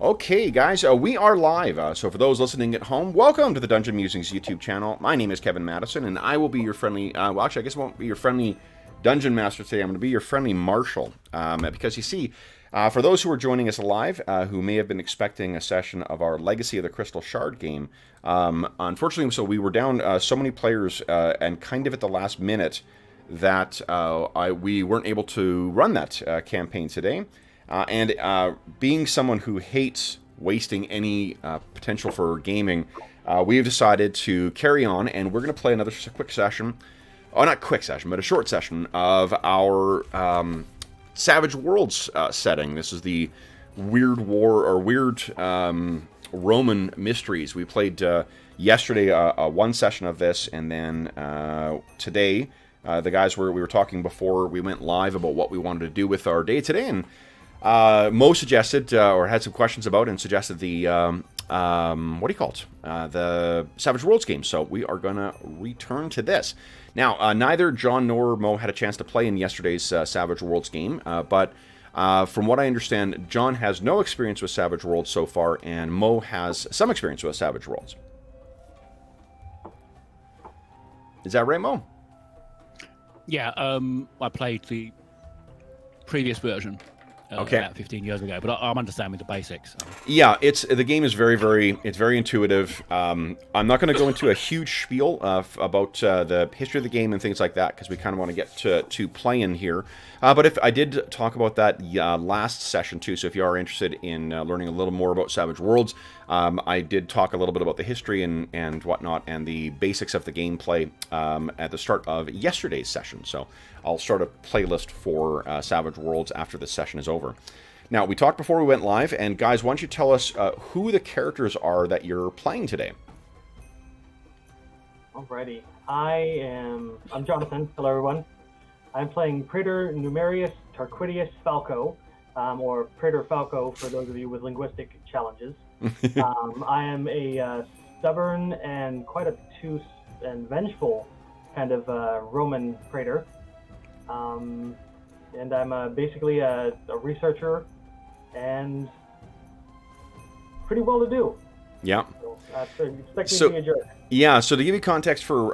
Okay, guys, we are live. So for those listening at home, welcome to the Dungeon Musings YouTube channel. My name is Kevin Madison, and I will be your friendly, well, actually, I guess I won't be your friendly Dungeon Master today. I'm going to be your friendly Marshal. Because you see, for those who are joining us live, who may have been expecting a session of our Legacy of the Crystal Shard game, unfortunately, so we were down so many players, and kind of at the last minute, that we weren't able to run that campaign today. Being someone who hates wasting any potential for gaming, we have decided to carry on, and we're going to play another quick session. Oh, not quick session, but a short session of our Savage Worlds setting. This is the Weird War, or Weird Roman Mysteries. We played yesterday one session of this, and then today, the guys we were talking before we went live about what we wanted to do with our day today, and Mo suggested, or had some questions about, and suggested the, what do you call it? The Savage Worlds game. So we are going to return to this. Now, neither John nor Mo had a chance to play in yesterday's Savage Worlds game, but from what I understand, John has no experience with Savage Worlds so far, and Mo has some experience with Savage Worlds. Is that right, Mo? Yeah, I played the previous version. Okay. About 15 years ago, but I'm understanding the basics. So. Yeah, the game is it's very intuitive. I'm not going to go into a huge spiel about the history of the game and things like that, because we kind of want to get to playing here. But if I did talk about that last session too, so if you are interested in learning a little more about Savage Worlds, I did talk a little bit about the history and whatnot, and the basics of the gameplay at the start of yesterday's session. So I'll start a playlist for Savage Worlds after this session is over. Now, we talked before we went live, and guys, why don't you tell us who the characters are that you're playing today? Alrighty. I'm Jonathan. Hello, everyone. I'm playing Praetor Numerius Tarquitius Falco, or Praetor Falco for those of you with linguistic challenges. I am a stubborn and quite obtuse and vengeful kind of Roman praetor. And I'm basically a researcher and pretty well to do. Yeah. So, expecting to be a jerk. Yeah, so to give you context for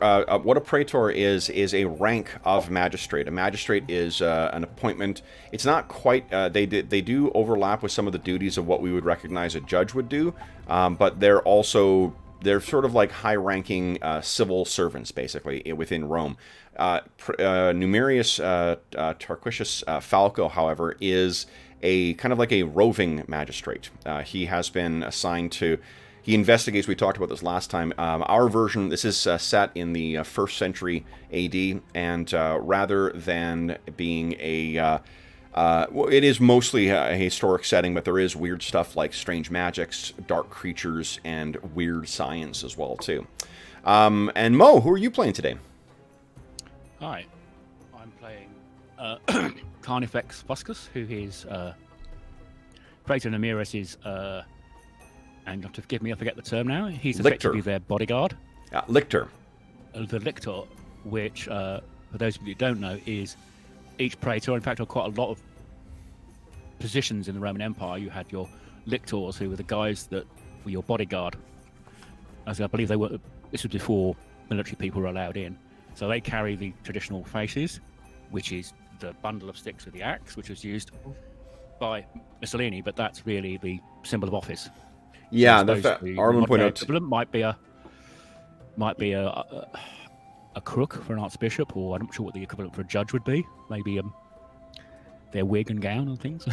what a praetor is a rank of magistrate. A magistrate is an appointment. It's not quite, they do overlap with some of the duties of what we would recognize a judge would do, but they're sort of like high-ranking civil servants, basically, within Rome. Numerius Tarquitius Falco, however, is a kind of like a roving magistrate. He has been assigned to... He investigates. We talked about this last time. Our version, this is set in the 1st century AD, and rather than being a... well, it is mostly a historic setting, but there is weird stuff like strange magics, dark creatures, and weird science as well, too. And Mo, who are you playing today? Hi, I'm playing Carnifex Fuscus, who is Praetor Numerius' and you have to forgive me, I forget the term now. He's effectively their bodyguard. Lictor. The lictor, which, for those of you who don't know, is each praetor. In fact, on quite a lot of positions in the Roman Empire, you had your lictors, who were the guys that were your bodyguard. As I believe they were. This was before military people were allowed in. So they carry the traditional fasces, which is the bundle of sticks with the axe, which was used by Mussolini, but that's really the symbol of office. Yeah, Arlen pointed out. Equivalent might be a crook for an archbishop, or I'm not sure what the equivalent for a judge would be. Maybe their wig and gown and things.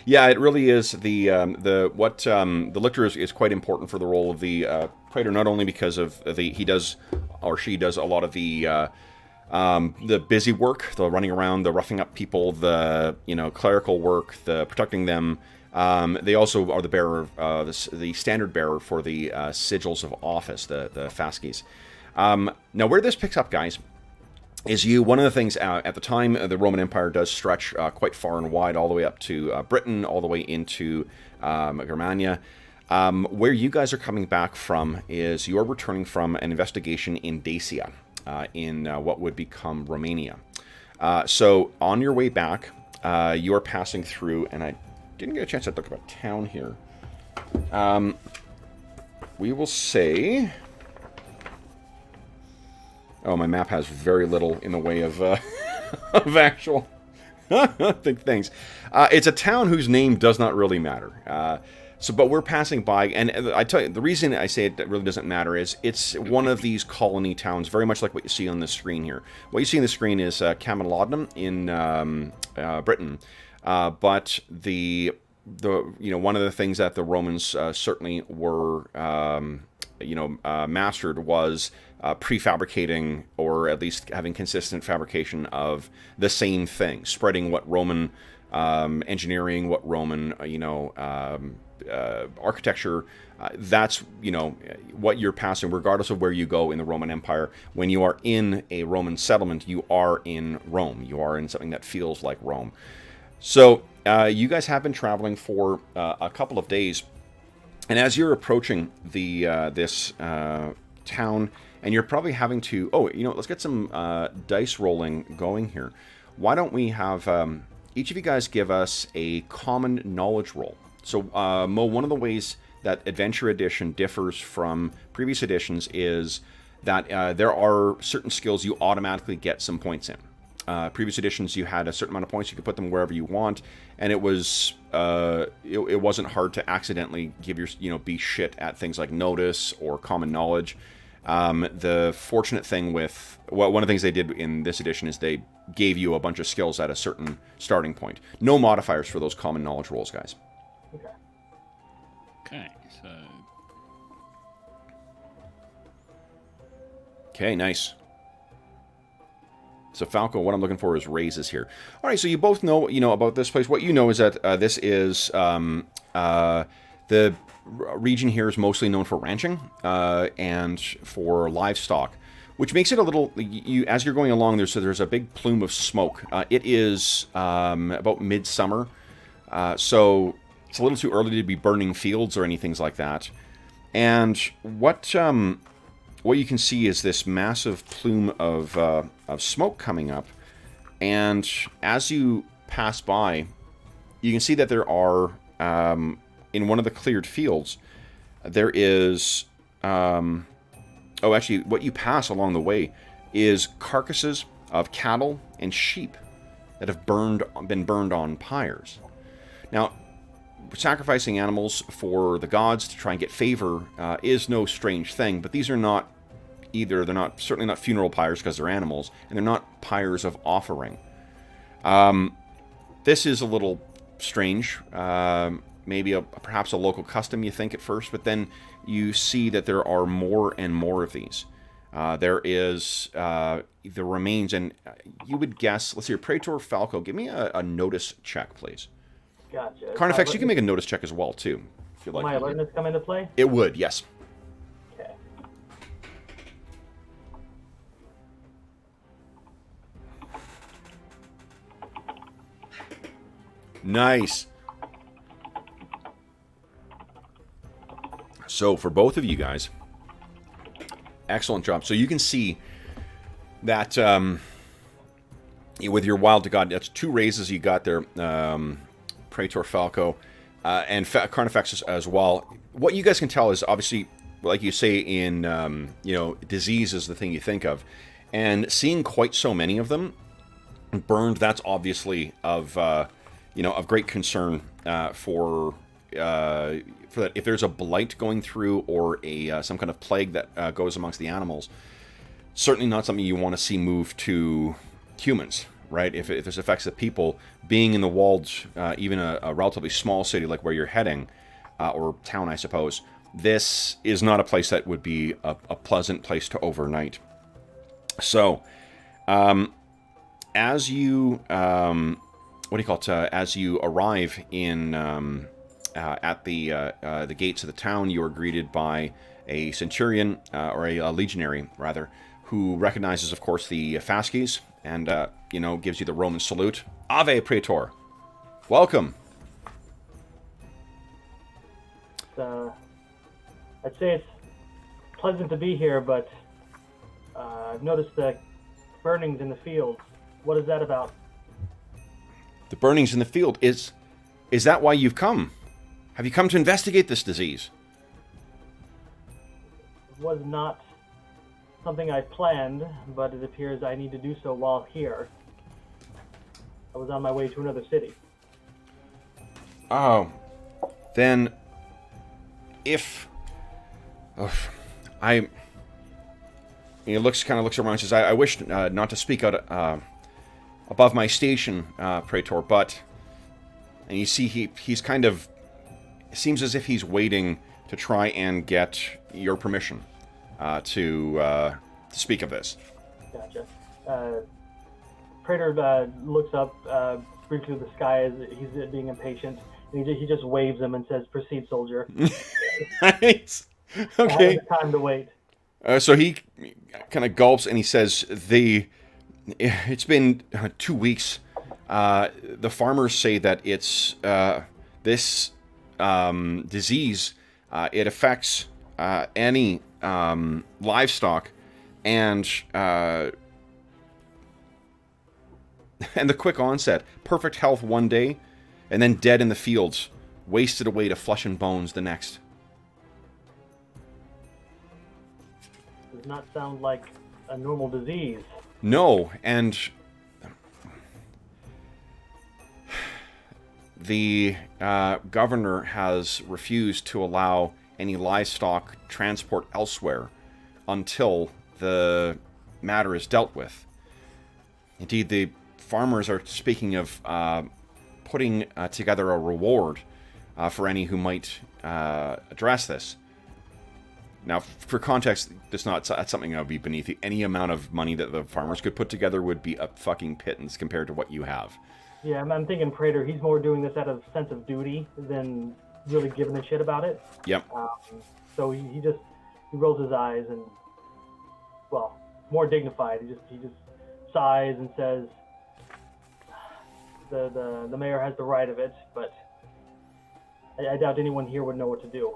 Yeah, it really is the lictor is quite important for the role of the praetor, not only because of he does or she does a lot of the busy work, the running around, the roughing up people, the clerical work, the protecting them. They also are the bearer, the standard bearer for the sigils of office, the fasces. Now, where this picks up, guys, is one of the things at the time the Roman Empire does stretch quite far and wide, all the way up to Britain, all the way into Germania. Where you guys are coming back from is you're returning from an investigation in Dacia, in what would become Romania. So on your way back, you are passing through, and didn't get a chance to look about town here. We will say... Oh, my map has very little in the way of, of actual big things. It's a town whose name does not really matter. But we're passing by, and I tell you, the reason I say it really doesn't matter is it's one of these colony towns, very much like what you see on the screen here. What you see on the screen is Camelodum in Britain, but one of the things that the Romans certainly were mastered was prefabricating, or at least having consistent fabrication of the same thing, spreading what Roman engineering, what Roman architecture. That's what you're passing, regardless of where you go in the Roman Empire. When you are in a Roman settlement, you are in Rome. You are in something that feels like Rome. So you guys have been traveling for a couple of days, and as you're approaching this town, and you're probably having to... Oh, let's get some dice rolling going here. Why don't we have each of you guys give us a common knowledge roll? So, Mo, one of the ways that Adventure Edition differs from previous editions is that there are certain skills you automatically get some points in. Previous editions, you had a certain amount of points, you could put them wherever you want, and it was it wasn't hard to accidentally give be shit at things like notice or common knowledge. The fortunate thing with... Well, one of the things they did in this edition is they gave you a bunch of skills at a certain starting point. No modifiers for those common knowledge rolls, guys. Okay, so... Okay, nice. So, Falco, what I'm looking for is raises here. All right, so you both know, about this place. What you know is that this is... the region here is mostly known for ranching and for livestock, which makes it a little... as you're going along, there's a big plume of smoke. It is about midsummer, so it's a little too early to be burning fields or anything like that. And what you can see is this massive plume of smoke coming up, and as you pass by, you can see that there are... in one of the cleared fields, there is... actually, what you pass along the way is carcasses of cattle and sheep that have been burned on pyres. Now, sacrificing animals for the gods to try and get favor is no strange thing, but these are not either. They're certainly not funeral pyres because they're animals, and they're not pyres of offering. This is a little strange. Maybe perhaps a local custom, you think at first, but then you see that there are more and more of these. There is the remains, and you would guess... Let's see, Praetor Falco, give me a notice check, please. Gotcha. Carnifex, you can make a notice check as well, too. If you'd like. My alertness come into play? It would, yes. Okay. Nice. So, for both of you guys, excellent job. So you can see that with your Wild to God, that's 2 raises you got there, Praetor Falco, and Carnifex as well. What you guys can tell is, obviously, like you say, in, disease is the thing you think of. And seeing quite so many of them burned, that's obviously of great concern for that. If there's a blight going through or some kind of plague that goes amongst the animals, certainly not something you want to see move to humans, right? If this affects the people, being in the walled, even a relatively small city like where you're heading, or town, I suppose, this is not a place that would be a pleasant place to overnight. So, as you as you arrive in at the gates of the town, you are greeted by a centurion, or a legionary rather, who recognizes, of course, the fasces and gives you the Roman salute. Ave Praetor, welcome. I'd say it's pleasant to be here, but I've noticed the burnings in the field. What is that about? The burnings in the field is... Is that why you've come? Have you come to investigate this disease? It was not something I planned, but it appears I need to do so while here. I was on my way to another city. Oh, then if he kind of looks around and says, I wish not to speak out above my station, Praetor, but, and you see he's kind of, it seems as if he's waiting to try and get your permission to speak of this. Gotcha. Praetor looks up briefly to the sky as he's being impatient, and he just waves him and says, "Proceed, soldier." Right. Okay. I have the time to wait. So he kind of gulps and he says, it's been 2 weeks. The farmers say that it's this disease. It affects any livestock, and the quick onset, perfect health one day, and then dead in the fields, wasted away to flesh and bones the next. Does not sound like a normal disease. No, and the governor has refused to allow any livestock transport elsewhere until the matter is dealt with. Indeed, the farmers are speaking of putting together a reward for any who might address this. Now, for context, that's something that would be beneath you. Any amount of money that the farmers could put together would be a fucking pittance compared to what you have. Yeah, I'm thinking Praetor, he's more doing this out of sense of duty than really giving a shit about it. Yep. So he rolls his eyes and, well, more dignified. He just sighs and says, the mayor has the right of it, but I doubt anyone here would know what to do.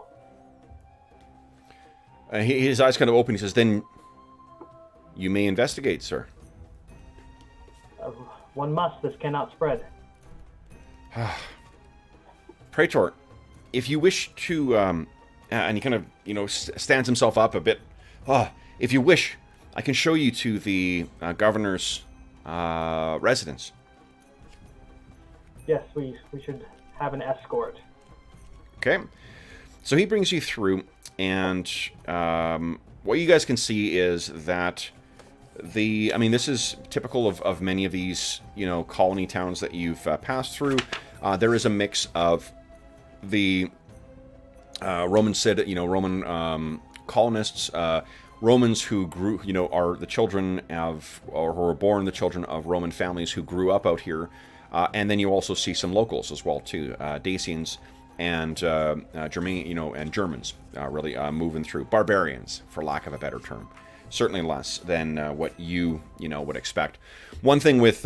His eyes kind of open. He says, "Then you may investigate, sir." One must. This cannot spread. Praetor, if you wish to, and he kind of, stands himself up a bit. If you wish, I can show you to the governor's residence. Yes, we should have an escort. Okay. So he brings you through, and what you guys can see is that this is typical of many of these, colony towns that you've passed through. There is a mix of the Roman colonists, Romans who grew, are the children of, or who were born the children of Roman families who grew up out here. And then you also see some locals as well, too. Dacians and German, and Germans really moving through. Barbarians, for lack of a better term. Certainly less than what you would expect. One thing with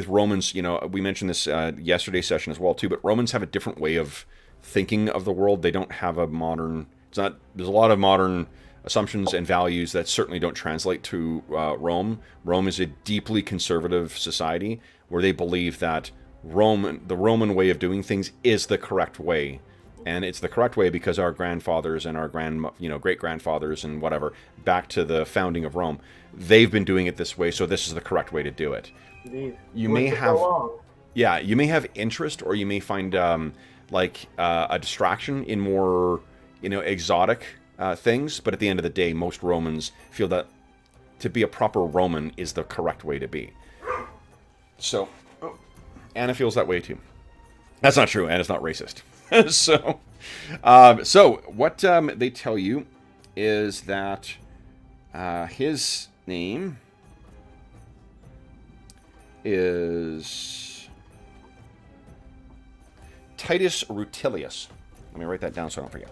Romans, we mentioned this yesterday's session as well, too, but Romans have a different way of thinking of the world. They don't have a modern... There's a lot of modern assumptions and values that certainly don't translate to Rome. Rome is a deeply conservative society where they believe that the Roman way of doing things is the correct way. And it's the correct way because our grandfathers and our great-grandfathers and whatever, back to the founding of Rome, they've been doing it this way, so this is the correct way to do it. Indeed. You may have interest, or you may find a distraction in more exotic things, but at the end of the day, most Romans feel that to be a proper Roman is the correct way to be. So, Anna feels that way too. That's not true. Anna's not racist. So what they tell you is that his name is Titus Rutilius. Let me write that down so I don't forget.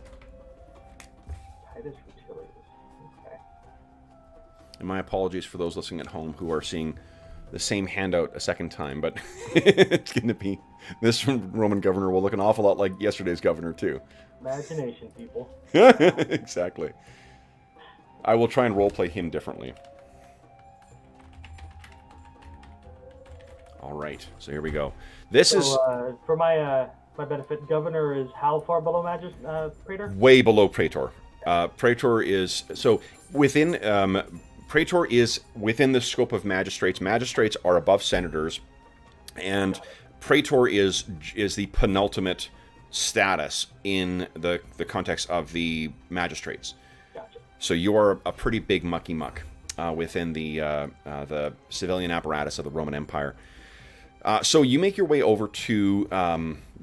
Titus Rutilius. Okay. And my apologies for those listening at home who are seeing the same handout a second time, but it's going to be... This Roman governor will look an awful lot like yesterday's governor, too. Imagination, people. Exactly. I will try and roleplay him differently. All right, so here we go. This is... For my my benefit, Governor is how far below Praetor? Way below Praetor. Praetor is so within. Praetor is within the scope of magistrates. Magistrates are above senators, and Praetor is the penultimate status in the context of the magistrates. Gotcha. So you are a pretty big mucky muck within the civilian apparatus of the Roman Empire. So you make your way over to,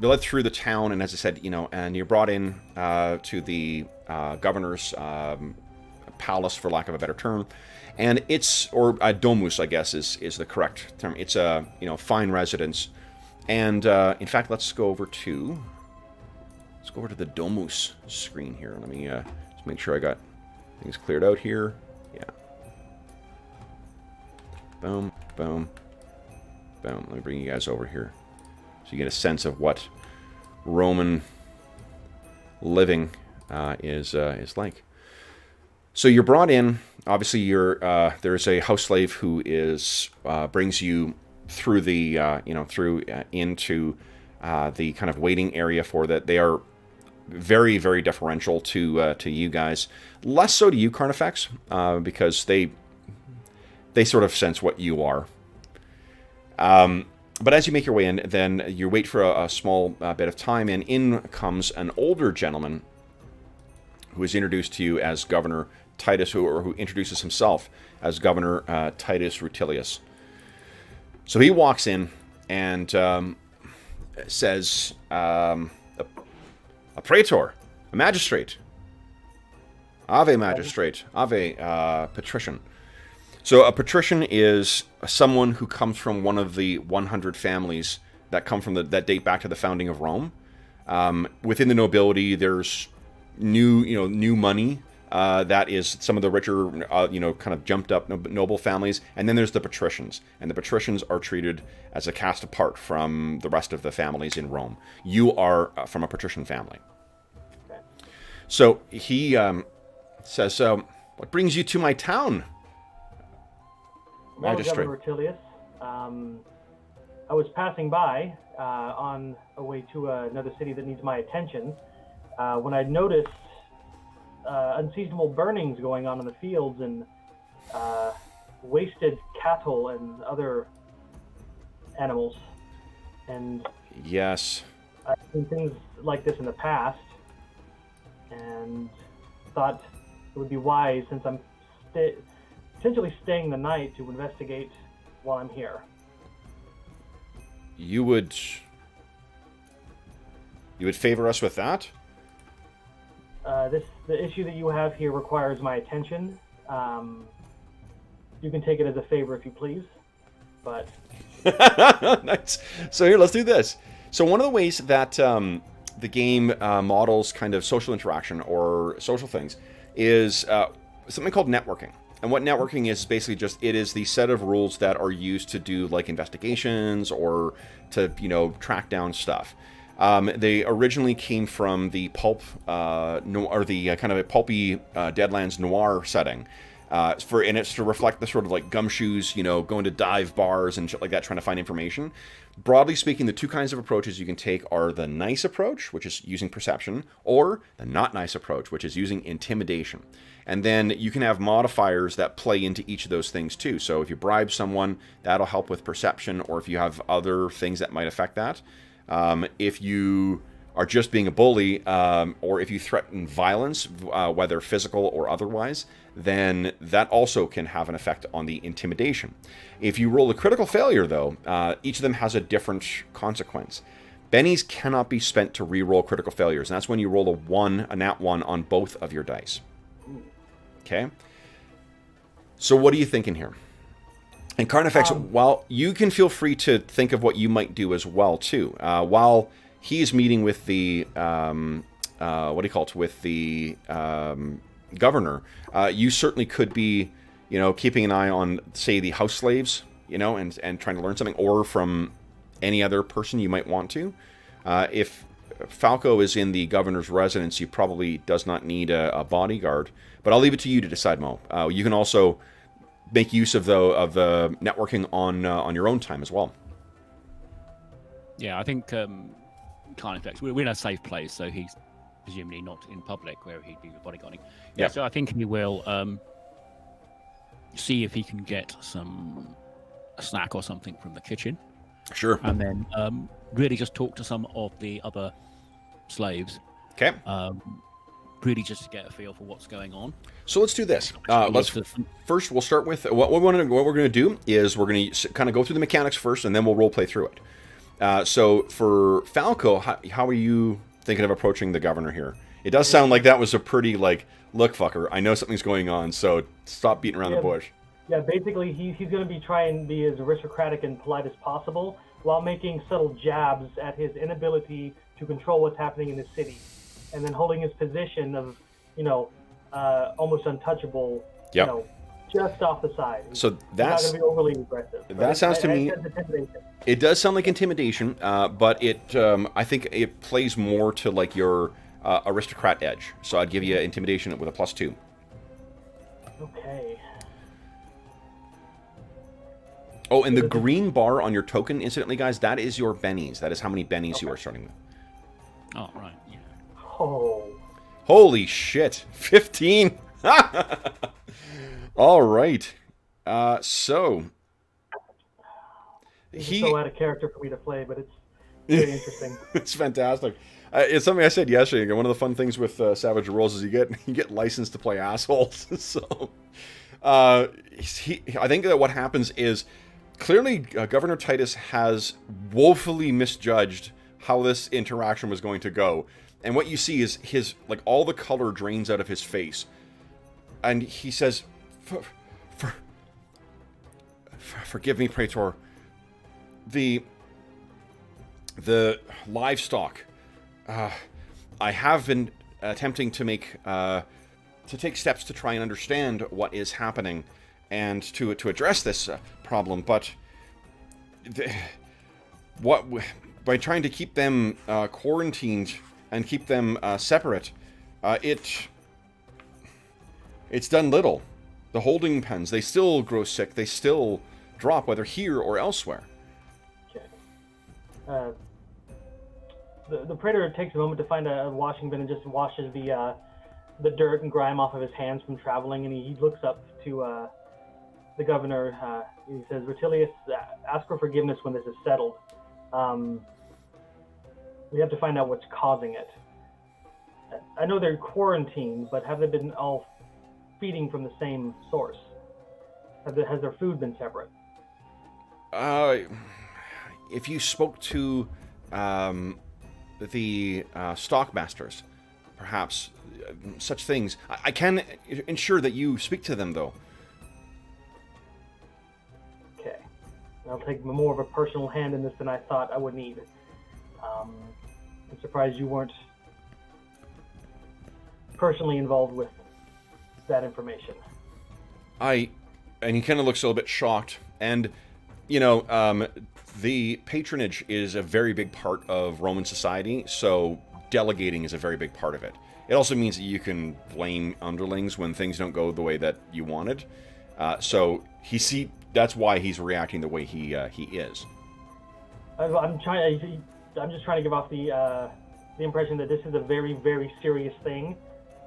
you're led through the town, and as I said, and you're brought in to the governor's palace, for lack of a better term, and it's, or domus, I guess, is the correct term. It's a fine residence, and in fact, let's go over to the domus screen here. Let me just make sure I got things cleared out here. Yeah. Boom, boom. Boom. Let me bring you guys over here so you get a sense of what Roman living is like. So you're brought in. Obviously, there's a house slave who brings you through the into the kind of waiting area for that. They are very, very deferential to you guys. Less so to you, Carnifex, because they sort of sense what you are. But as you make your way in, then you wait for a small bit of time, and in comes an older gentleman who is introduced to you as Governor Titus, who introduces himself as Governor Titus Rutilius. So he walks in and says, a praetor, a magistrate, ave magistrate, ave patrician. So a patrician is someone who comes from one of the 100 families that come from that date back to the founding of Rome. Within the nobility, there's new money that is some of the richer, kind of jumped up noble families, and then there's the patricians, and the patricians are treated as a caste apart from the rest of the families in Rome. You are from a patrician family. Okay. So he says, "What brings you to my town?" Magistrate. Governor Rutilius. I was passing by on a way to another city that needs my attention when I noticed unseasonable burnings going on in the fields and wasted cattle and other animals. And yes, I've seen things like this in the past, and thought it would be wise, since I'm potentially staying the night, to investigate while I'm here. You would favor us with that? The issue that you have here requires my attention. You can take it as a favor if you please, but... Nice. So here, let's do this. So one of the ways that the game models kind of social interaction or social things is something called networking. And what networking is basically just, it is the set of rules that are used to do like investigations or to, track down stuff. They originally came from the pulp, or the kind of a pulpy Deadlands noir setting. And it's to reflect the sort of like gumshoes, going to dive bars and shit like that, trying to find information. Broadly speaking, the two kinds of approaches you can take are the nice approach, which is using perception, or the not nice approach, which is using intimidation. And then you can have modifiers that play into each of those things too. So if you bribe someone, that'll help with perception, or if you have other things that might affect that. If you are just being a bully, or if you threaten violence, whether physical or otherwise, then that also can have an effect on the intimidation. If you roll a critical failure, though, each of them has a different consequence. Bennies cannot be spent to re-roll critical failures, and that's when you roll a nat 1 on both of your dice. Okay? So what are you thinking here? And Carnifex, while you can feel free to think of what you might do as well, too. While he's meeting with the, with the governor, you certainly could be, keeping an eye on, say, the house slaves, and trying to learn something, or from any other person you might want to. If Falco is in the governor's residence, he probably does not need a bodyguard, but I'll leave it to you to decide, Mo. You can also make use of the networking on your own time as well. Yeah, I think can't infect. We're in a safe place, so he's presumably not in public where he'd be bodyguarding. Yeah. So I think he will see if he can get a snack or something from the kitchen. Sure. And then really just talk to some of the other slaves. Okay. Really just to get a feel for what's going on. So let's do this. First, we'll start with what we're going to do is we're going to kind of go through the mechanics first, and then we'll role play through it. So for Falco, how are you thinking of approaching the governor here? It does sound like that was a pretty look, fucker, I know something's going on, so stop beating around the bush. Yeah, basically he's going to be trying to be as aristocratic and polite as possible while making subtle jabs at his inability to control what's happening in the city, and then holding his position of, almost untouchable, just off the side. So that's not going to be overly aggressive. That sounds to me. It does sound like intimidation, but I think it plays more to your aristocrat edge. So I'd give you intimidation with a +2. Okay. Oh, and the green bar on your token, incidentally, guys, that is your bennies. That is how many bennies you are starting with. Oh, right. Yeah. Oh. Holy shit. 15. All right. So. He's so out of character for me to play, but it's very interesting. It's fantastic. It's something I said yesterday. One of the fun things with Savage Rolls is you get licensed to play assholes. So, I think that what happens is clearly Governor Titus has woefully misjudged how this interaction was going to go, and what you see is his all the color drains out of his face, and he says, "Forgive me, Praetor. The livestock. I have been attempting to take steps to try and understand what is happening and to address this problem, but by trying to keep them quarantined and keep them separate, it's done little. The holding pens, they still grow sick, they still drop, whether here or elsewhere." Okay. The Praetor takes a moment to find a washing bin and just washes the dirt and grime off of his hands from traveling, and he looks up to the governor. He says, "Rutilius, ask for forgiveness when this is settled. We have to find out what's causing it. I know they're quarantined, but have they been all feeding from the same source? Has their food been separate?" If you spoke to the stockmasters, perhaps such things. I can ensure that you speak to them, though. Okay. I'll take more of a personal hand in this than I thought I would need. I'm surprised you weren't personally involved with that information. And he kind of looks a little bit shocked. And, the patronage is a very big part of Roman society, so delegating is a very big part of it. It also means that you can blame underlings when things don't go the way that you wanted. So that's why he's reacting the way he is. I'm just trying to give off the impression that this is a very, very serious thing.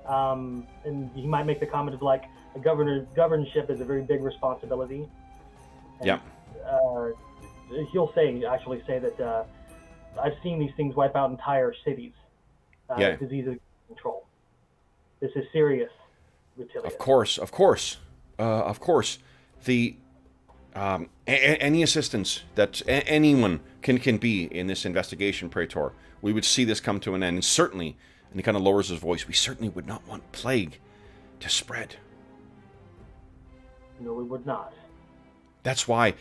And he might make the comment of a governorship is a very big responsibility. And, yeah. He'll actually say that I've seen these things wipe out entire cities. Diseases control. This is serious, Rutilius. Of course. The any assistance that anyone can be in this investigation, Praetor, we would see this come to an end, and certainly, and he kind of lowers his voice, we certainly would not want plague to spread. No, we would not. That's why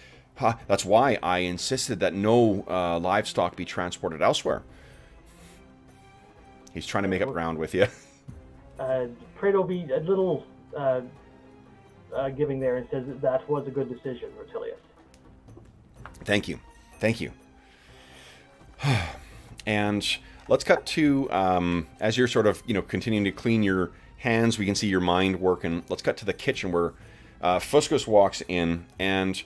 I insisted that no livestock be transported elsewhere. He's trying to make up ground with you. Praetor will be a little giving there and says that was a good decision, Rutilius. Thank you. And let's cut to, as you're sort of, continuing to clean your hands, we can see your mind working. Let's cut to the kitchen where Fuscus walks in, and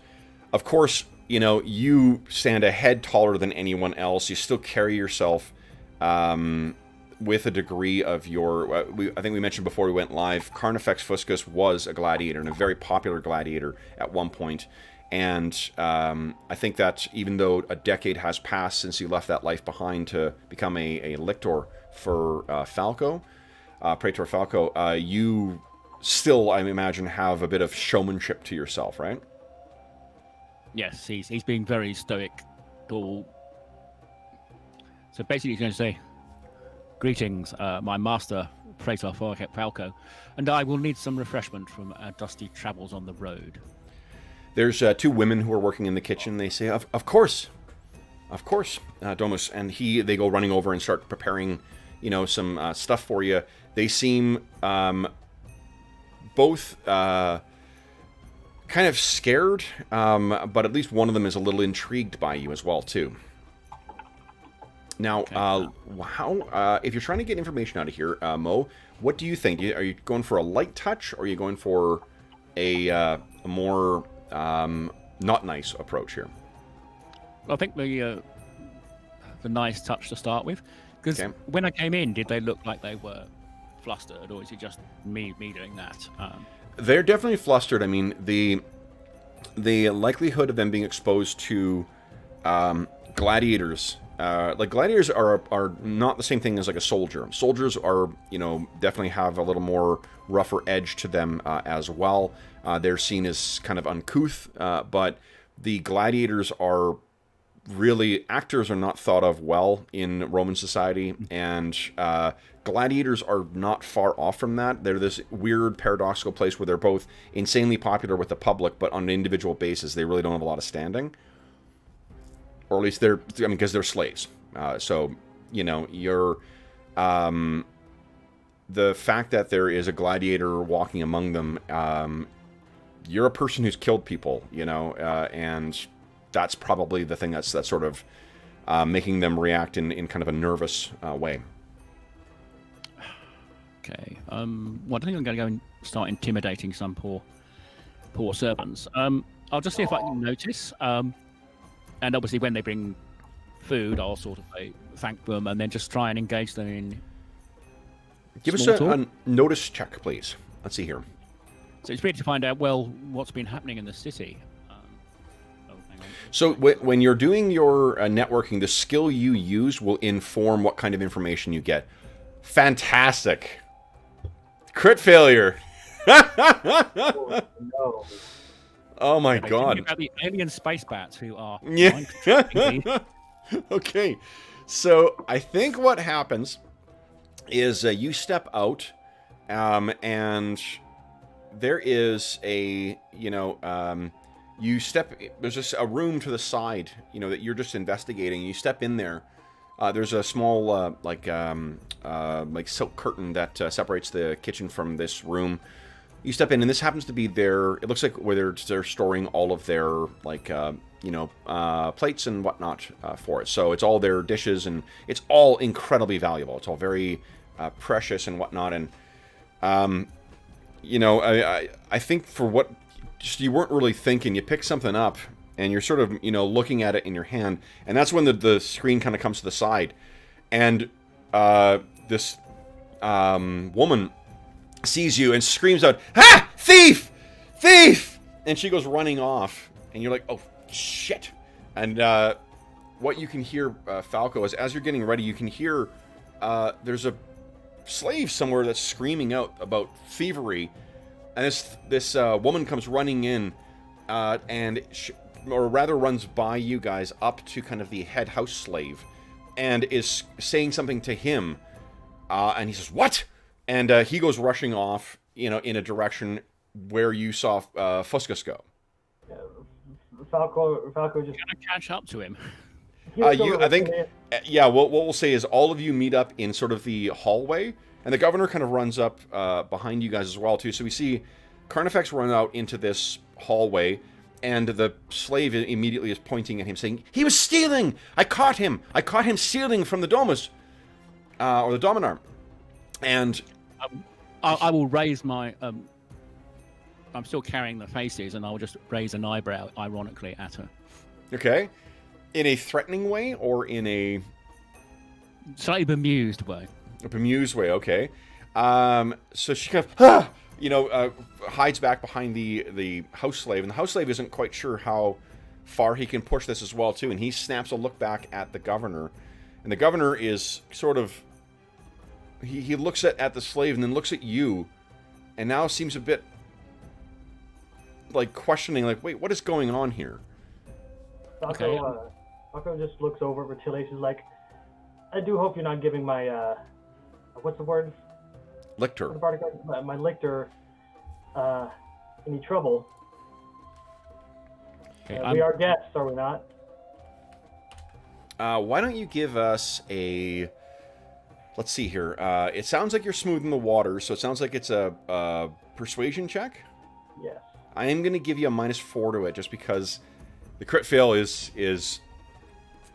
of course, you stand a head taller than anyone else. You still carry yourself with a degree of your... I think we mentioned before we went live, Carnifex Fuscus was a gladiator, and a very popular gladiator at one point. And I think that even though a decade has passed since he left that life behind to become a lictor for Falco, Praetor Falco, you still, I imagine, have a bit of showmanship to yourself, right? Yes, he's being very stoic. So basically he's going to say, "Greetings, my master, Praetor Falco, and I will need some refreshment from our dusty travels on the road." There's two women who are working in the kitchen. They say, of course, Domus. And they go running over and start preparing, some stuff for you. They seem both kind of scared, but at least one of them is a little intrigued by you as well, too. Now, okay. If you're trying to get information out of here, Mo, what do you think? Are you going for a light touch, or are you going for a more... not nice approach here? I think the nice touch to start with, because when I came in, did they look like they were flustered, or is it just me doing that? They're definitely flustered. I mean, the likelihood of them being exposed to gladiators, like gladiators are not the same thing as like a soldier. Soldiers are, definitely have a little more rougher edge to them as well. They're seen as kind of uncouth, but the gladiators are really... Actors are not thought of well in Roman society, and gladiators are not far off from that. They're this weird, paradoxical place where they're both insanely popular with the public, but on an individual basis, they really don't have a lot of standing. Or at least because they're slaves. So, you're... the fact that there is a gladiator walking among them... you're a person who's killed people, and that's probably the thing that's sort of making them react in kind of a nervous way. Okay. Well, I think I'm going to go and start intimidating some poor servants. I'll just see if I can notice. And obviously, when they bring food, I'll sort of thank them and then just try and engage them in. Give us a notice check, please. Let's see here. So it's really to find out, well, what's been happening in the city. Hang on. So when you're doing your networking, the skill you use will inform what kind of information you get. Fantastic. Crit failure. Oh, no. Oh my god. About the alien space bats who are... Yeah. Okay. So I think what happens is you step out and... There is a, you step, there's just a room to the side, that you're just investigating. You step in there. There's a small, like silk curtain that separates the kitchen from this room. You step in, and this happens to be it looks like where they're storing all of their, like, plates and whatnot for it. So it's all their dishes, and it's all incredibly valuable. It's all very precious and whatnot, and... I think for what just you weren't really thinking, you pick something up and you're sort of, looking at it in your hand, and that's when the screen kind of comes to the side, and this woman sees you and screams out, "Ha! Thief! Thief!" And she goes running off, and you're like, "Oh, shit." And what you can hear, Falco, is as you're getting ready, you can hear there's a slave somewhere that's screaming out about thievery, and this woman comes running in, and or rather runs by you guys up to kind of the head house slave, and is saying something to him, and he says, "What?" And he goes rushing off, in a direction where you saw Fuscus go. Falco just... Can I catch up to him? I think, yeah, what we'll say is all of you meet up in sort of the hallway, and the governor kind of runs up behind you guys as well, too. So we see Carnifex run out into this hallway, and the slave immediately is pointing at him, saying, "He was stealing! I caught him! I caught him stealing from the Domus!" Or the Dominar. And... I will raise my... I'm still carrying the faces, and I'll just raise an eyebrow, ironically, at her. Okay. In a threatening way, or in a... slightly bemused way. A bemused way, okay. So she kind of, hides back behind the house slave, and the house slave isn't quite sure how far he can push this as well, too, and he snaps a look back at the governor, and the governor is sort of, he looks at the slave and then looks at you, and now seems a bit, like, questioning, like, wait, what is going on here? Falco just looks over at Rutilius, is like, I do hope you're not giving my, what's the word? Lictor. My lictor, any trouble. Okay, we are guests, are we not? Why don't you give us a... Let's see here. It sounds like you're smoothing the water, so it sounds like it's a persuasion check. Yes. I am going to give you a -4 to it, just because the crit fail is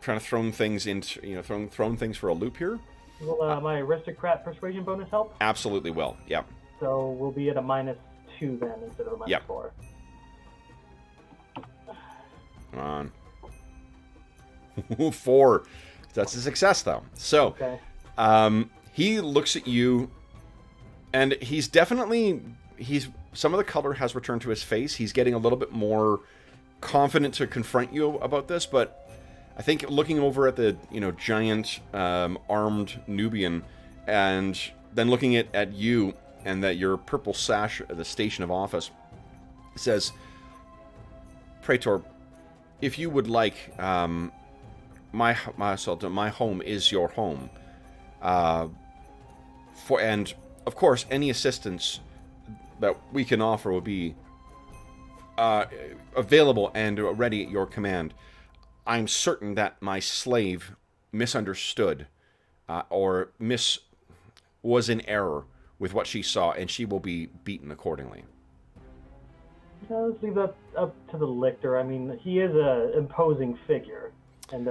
trying to throw things into, throwing things for a loop here. Will my aristocrat persuasion bonus help? Absolutely will. Yeah. So we'll be at a -2 then instead of a -4. Come on. 4. That's a success, though. So, okay. He looks at you, and some of the color has returned to his face. He's getting a little bit more confident to confront you about this, but I think looking over at the, giant, armed Nubian, and then looking at you, and that your purple sash at the station of office, says, Praetor, if you would like, my home is your home. And of course, any assistance that we can offer will be available and ready at your command. I'm certain that my slave misunderstood or was in error with what she saw, and she will be beaten accordingly. Let's leave that up to the lictor. I mean, he is an imposing figure, and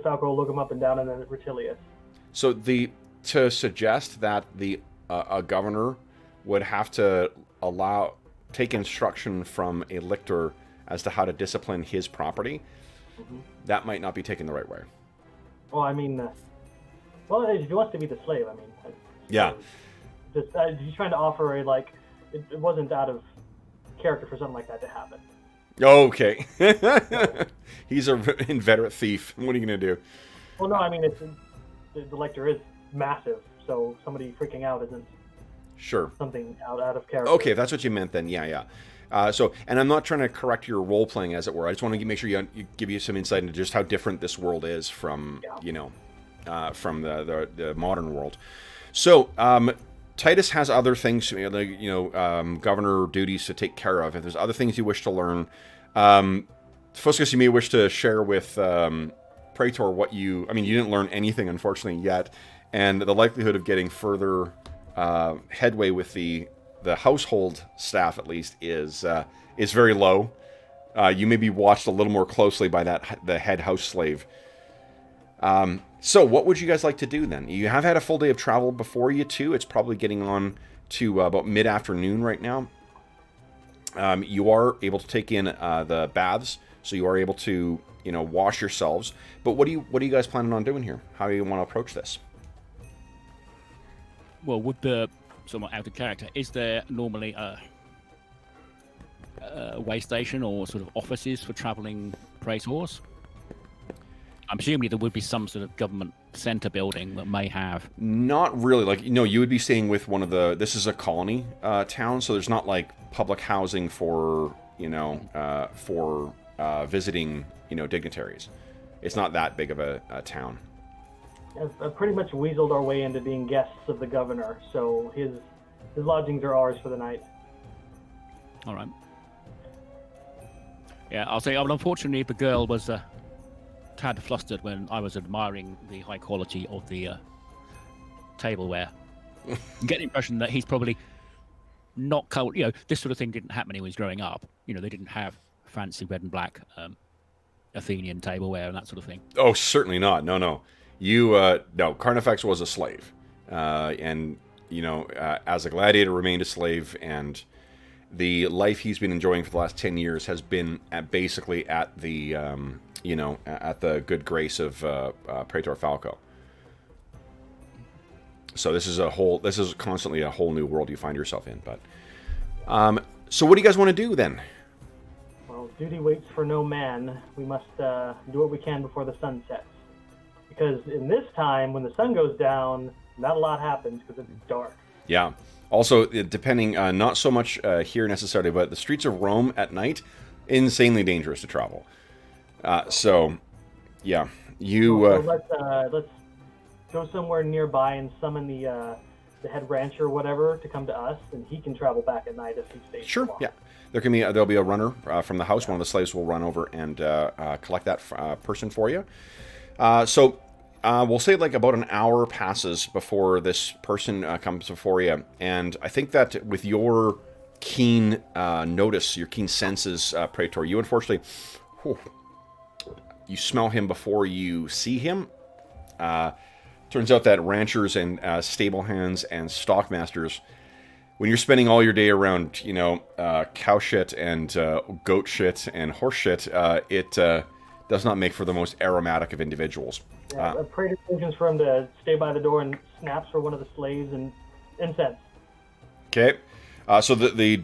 Falco will look him up and down, and then Rutilius. So to suggest that a governor would have to take instruction from a lictor as to how to discipline his property, that might not be taken the right way. Well, I mean, if he wants to be the slave, I mean, yeah. He's trying to offer it wasn't out of character for something like that to happen. Okay. He's an inveterate thief. What are you going to do? Well, no, I mean, the lector is massive, so somebody freaking out isn't something out of character. Okay, if that's what you meant, then yeah. And I'm not trying to correct your role playing, as it were. I just want to make sure you give you some insight into just how different this world is from from the modern world. So Titus has other things, governor duties to take care of. If there's other things you wish to learn, Fuscus, you may wish to share with Praetor you didn't learn anything, unfortunately, yet, and the likelihood of getting further headway with the household staff, at least, is very low. You may be watched a little more closely by the head house slave. So what would you guys like to do then? You have had a full day of travel before you, too. It's probably getting on to about mid-afternoon right now. You are able to take in the baths, so you are able to, wash yourselves. But what are you guys planning on doing here? How do you want to approach this? Well, with the somewhat out of character, is there normally a way station or sort of offices for traveling praetors? I'm assuming there would be some sort of government center building that may have. Not really. You would be staying with one of this is a colony town, so there's not public housing for visiting dignitaries. It's not that big of a town. I've pretty much weaseled our way into being guests of the governor, so his lodgings are ours for the night. All right. Yeah, I'll say, unfortunately, the girl was tad flustered when I was admiring the high quality of the tableware. You get the impression that he's probably not cold. This sort of thing didn't happen when he was growing up. They didn't have fancy red and black Athenian tableware and that sort of thing. Oh, certainly not. No. No, Carnifex was a slave. And, as a gladiator, remained a slave, and the life he's been enjoying for the last 10 years has been basically at the, at the good grace of Praetor Falco. So this is constantly a whole new world you find yourself in. But so what do you guys want to do then? Well, duty waits for no man. We must do what we can before the sun sets. Because in this time, when the sun goes down, not a lot happens because it's dark. Yeah. Also, depending, not so much here necessarily, but the streets of Rome at night, insanely dangerous to travel. So, yeah, So let's go somewhere nearby and summon the head rancher or whatever to come to us, and he can travel back at night if he stays. Sure. Yeah. There'll be a runner from the house. One of the slaves will run over and collect that person for you. So we'll say like about an hour passes before this person comes before you, and I think that with your keen notice, your keen senses, Praetor, you unfortunately, you smell him before you see him. Turns out that ranchers and stable hands and stockmasters, when you're spending all your day around, cow shit and goat shit and horse shit, it does not make for the most aromatic of individuals. Yeah, Praetor urges for him to stay by the door and snaps for one of the slaves and incense. Okay. So the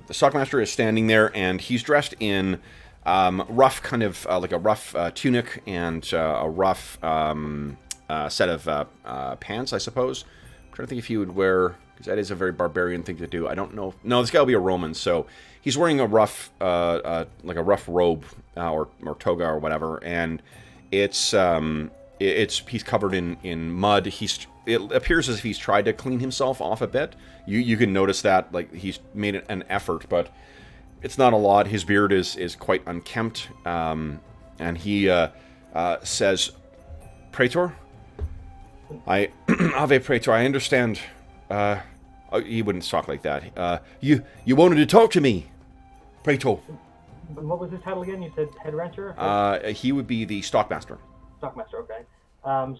stockmaster is standing there, and he's dressed in rough, kind of like a rough tunic and a rough set of pants, I suppose. I'm trying to think if he would wear, because that is a very barbarian thing to do. I don't know. No, this guy will be a Roman, so he's wearing a rough, like a rough robe or toga or whatever, and he's covered in mud. It appears as if he's tried to clean himself off a bit. You can notice that, like, he's made an effort, but it's not a lot. His beard is quite unkempt, and he says, "Praetor, Ave Praetor, I understand." He wouldn't talk like that. You wanted to talk to me, Praetor. What was his title again? You said head rancher? He would be the stockmaster. Stockmaster, okay.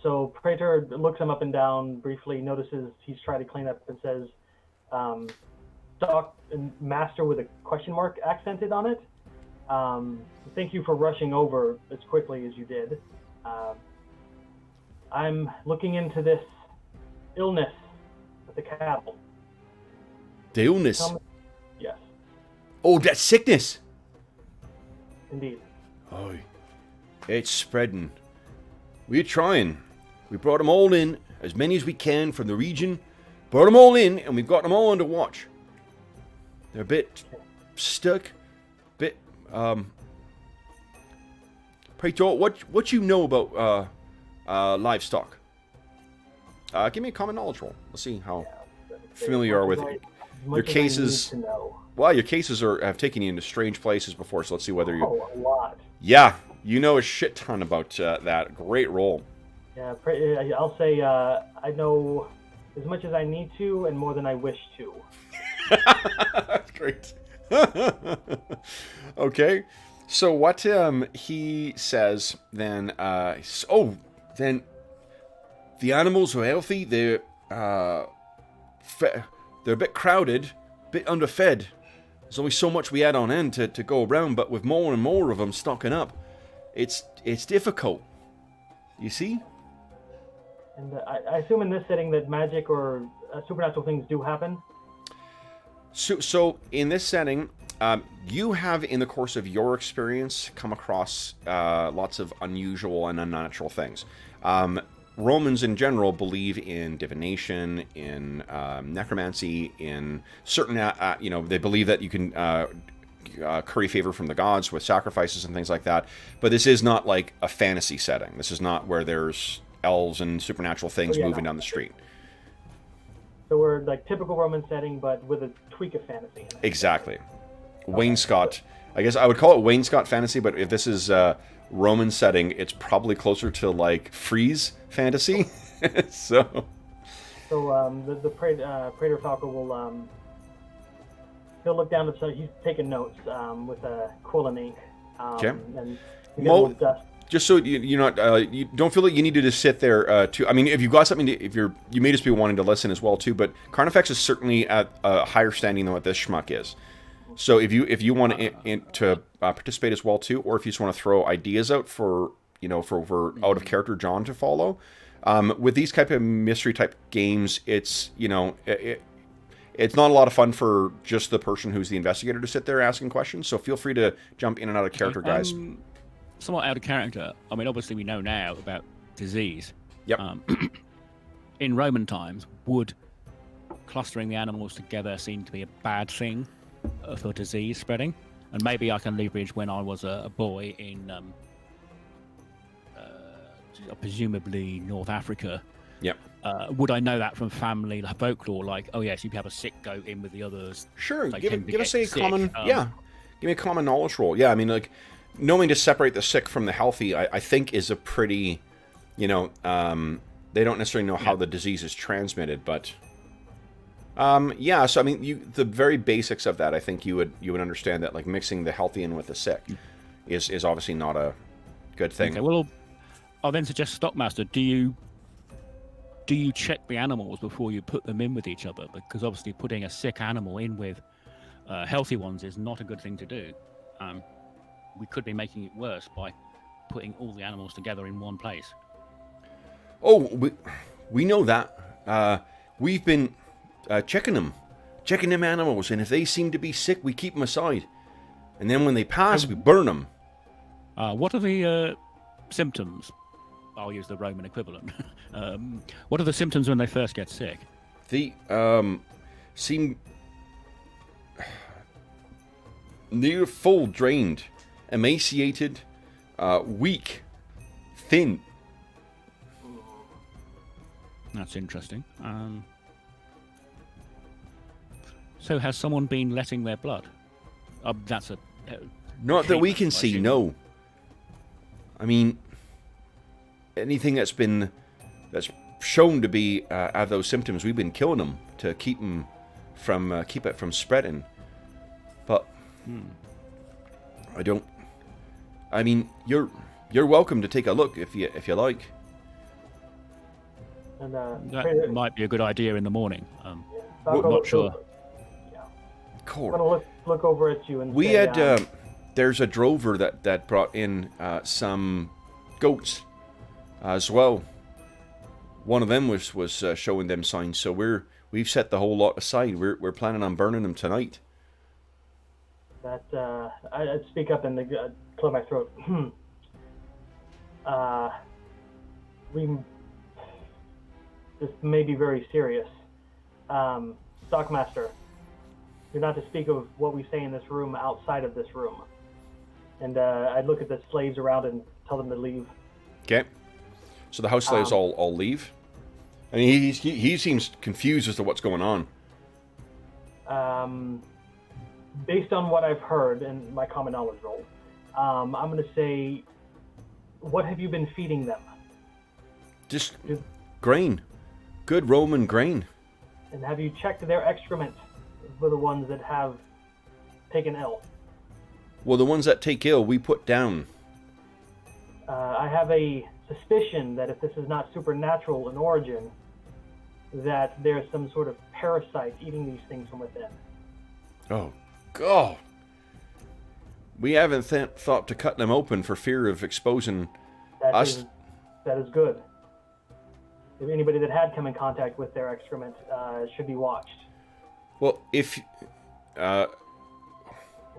So Praetor looks him up and down briefly, notices he's trying to clean up, and says, "Stock and master" with a question mark accented on it. Thank you for rushing over as quickly as you did. I'm looking into this illness with the cattle. The illness? Yes. Oh, that sickness! Indeed. Oh, it's spreading. We're trying. We brought them all in, as many as we can from the region. Brought them all in, and we've got them all under watch. They're a bit stuck. Praetor, what you know about livestock? Give me a common knowledge roll. Let's see how familiar you are with it. Your cases. Well, your cases have taken you into strange places before, so let's see whether you. Oh, a lot. Yeah, you know a shit ton about that. Great roll. Yeah, I'll say I know as much as I need to and more than I wish to. That's great. Okay, so what he says then? Then the animals are healthy. They're a bit crowded, a bit underfed. There's only so much we had on end to go around, but with more and more of them stocking up, it's difficult. You see? And I assume in this setting that magic or supernatural things do happen? So in this setting, you have, in the course of your experience, come across lots of unusual and unnatural things. Romans in general believe in divination, in necromancy, in certain, they believe that you can curry favor from the gods with sacrifices and things like that. But this is not like a fantasy setting. This is not where there's elves and supernatural things moving down the street. So we're like typical Roman setting, but with a tweak of fantasy in it. Exactly. Wainscot. I guess I would call it Wainscot fantasy, but if this is Roman setting, it's probably closer to like Frieze fantasy. So the Praetor Falco will he'll look down at, he's taking notes with a quill and ink. Okay. And Mo, just so you're not, you don't feel like you need to just sit there too. I mean, if you've got something, you may just be wanting to listen as well too. But Carnifex is certainly at a higher standing than what this schmuck is. So if you want to participate as well too, or if you just want to throw ideas out for for out of character John to follow, With these type of mystery type games, it's, you know, it's not a lot of fun for just the person who's the investigator to sit there asking questions. So feel free to jump in and out of character, guys. Somewhat out of character. I mean, obviously we know now about disease. Yep. In Roman times, would clustering the animals together seem to be a bad thing for disease spreading? And maybe I can leverage when I was a boy in presumably North Africa. Yep. Would I know that from family folklore? Like, oh yes, if you have a sick goat in with the others. Sure. They Give tend to us get a sick. common. Give me a common knowledge roll. Yeah, I mean, like, knowing to separate the sick from the healthy, I think is a pretty, you know, they don't necessarily know how the disease is transmitted, but. Yeah, so I mean, the very basics of that, I think you would understand that, like, mixing the healthy in with the sick is obviously not a good thing. Okay, well, I'll then suggest Stockmaster. Do you check the animals before you put them in with each other? Because obviously putting a sick animal in with healthy ones is not a good thing to do. We could be making it worse by putting all the animals together in one place. Oh, we know that. We've been checking them animals, and if they seem to be sick, we keep them aside. And then when they pass, we burn them. What are the symptoms? I'll use the Roman equivalent. What are the symptoms when they first get sick? They seem near full drained, emaciated, weak, thin. That's interesting. So has someone been letting their blood? That's a... Not that we can see, no. I mean, anything that's shown to be have those symptoms, we've been killing them to keep it from spreading. But I mean, you're welcome to take a look if you like. And, that might be a good idea in the morning. I'm Falco, not sure. Cool. I'm gonna look over at you and we say, had there's a drover that brought in some goats as well. One of them was showing them signs, so we've set the whole lot aside. We're planning on burning them tonight. that I'd speak up and clear my throat. This may be very serious. Stockmaster, you're not to speak of what we say in this room outside of this room. And I'd look at the slaves around and tell them to leave. Okay. So the house slaves all leave? I mean, he seems confused as to what's going on. Based on what I've heard and my common knowledge roll, I'm going to say, what have you been feeding them? Just grain. Good Roman grain. And have you checked their excrement for the ones that have taken ill? Well, the ones that take ill, we put down. I have a suspicion that if this is not supernatural in origin, that there's some sort of parasite eating these things from within. Oh, God. We haven't thought to cut them open for fear of exposing us. That is good. If anybody that had come in contact with their excrement should be watched. Well, if... And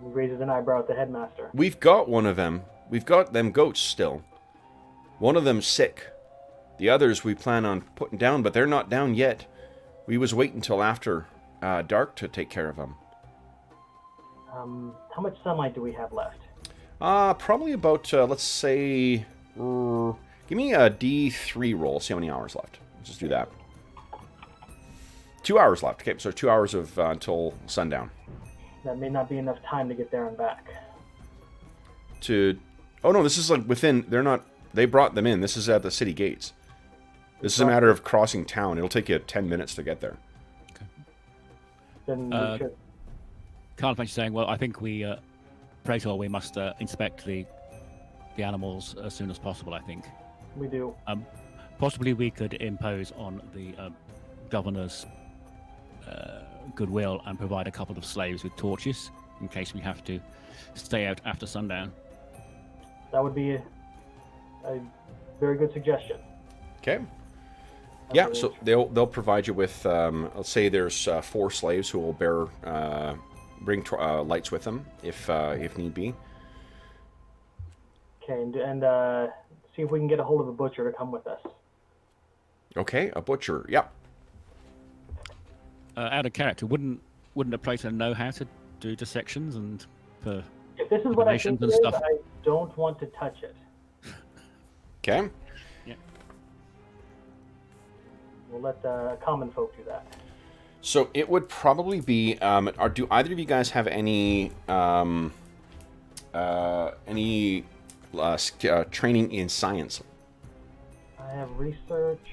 he raises an eyebrow at the headmaster. We've got one of them. We've got them goats still. One of them's sick. The others we plan on putting down, but they're not down yet. We was waiting until after dark to take care of them. How much sunlight do we have left? Probably about, let's say... give me a D3 roll. See how many hours left. Let's just do that. 2 hours left. Okay, so 2 hours of until sundown. That may not be enough time to get there and back. Oh no, this is like within... They brought them in. This is at the city gates. This is a matter of crossing town. It'll take you 10 minutes to get there. Okay. Then we should... Carl French saying, well, I think Praetor, we must inspect the animals as soon as possible, I think. We do. Possibly we could impose on the governor's goodwill and provide a couple of slaves with torches in case we have to stay out after sundown. That would be a very good suggestion. Okay. Yeah, so they'll provide you with, let's say there's 4 slaves who will bring lights with them if need be. Okay, and see if we can get a hold of a butcher to come with us. Okay, a butcher. Yep. Out of character, wouldn't a Praetor know how to do dissections and if this is what I think it is, stuff? I don't want to touch it. Okay. Yeah. We'll let the common folk do that. So it would probably be. Do either of you guys have any training in science? I have research.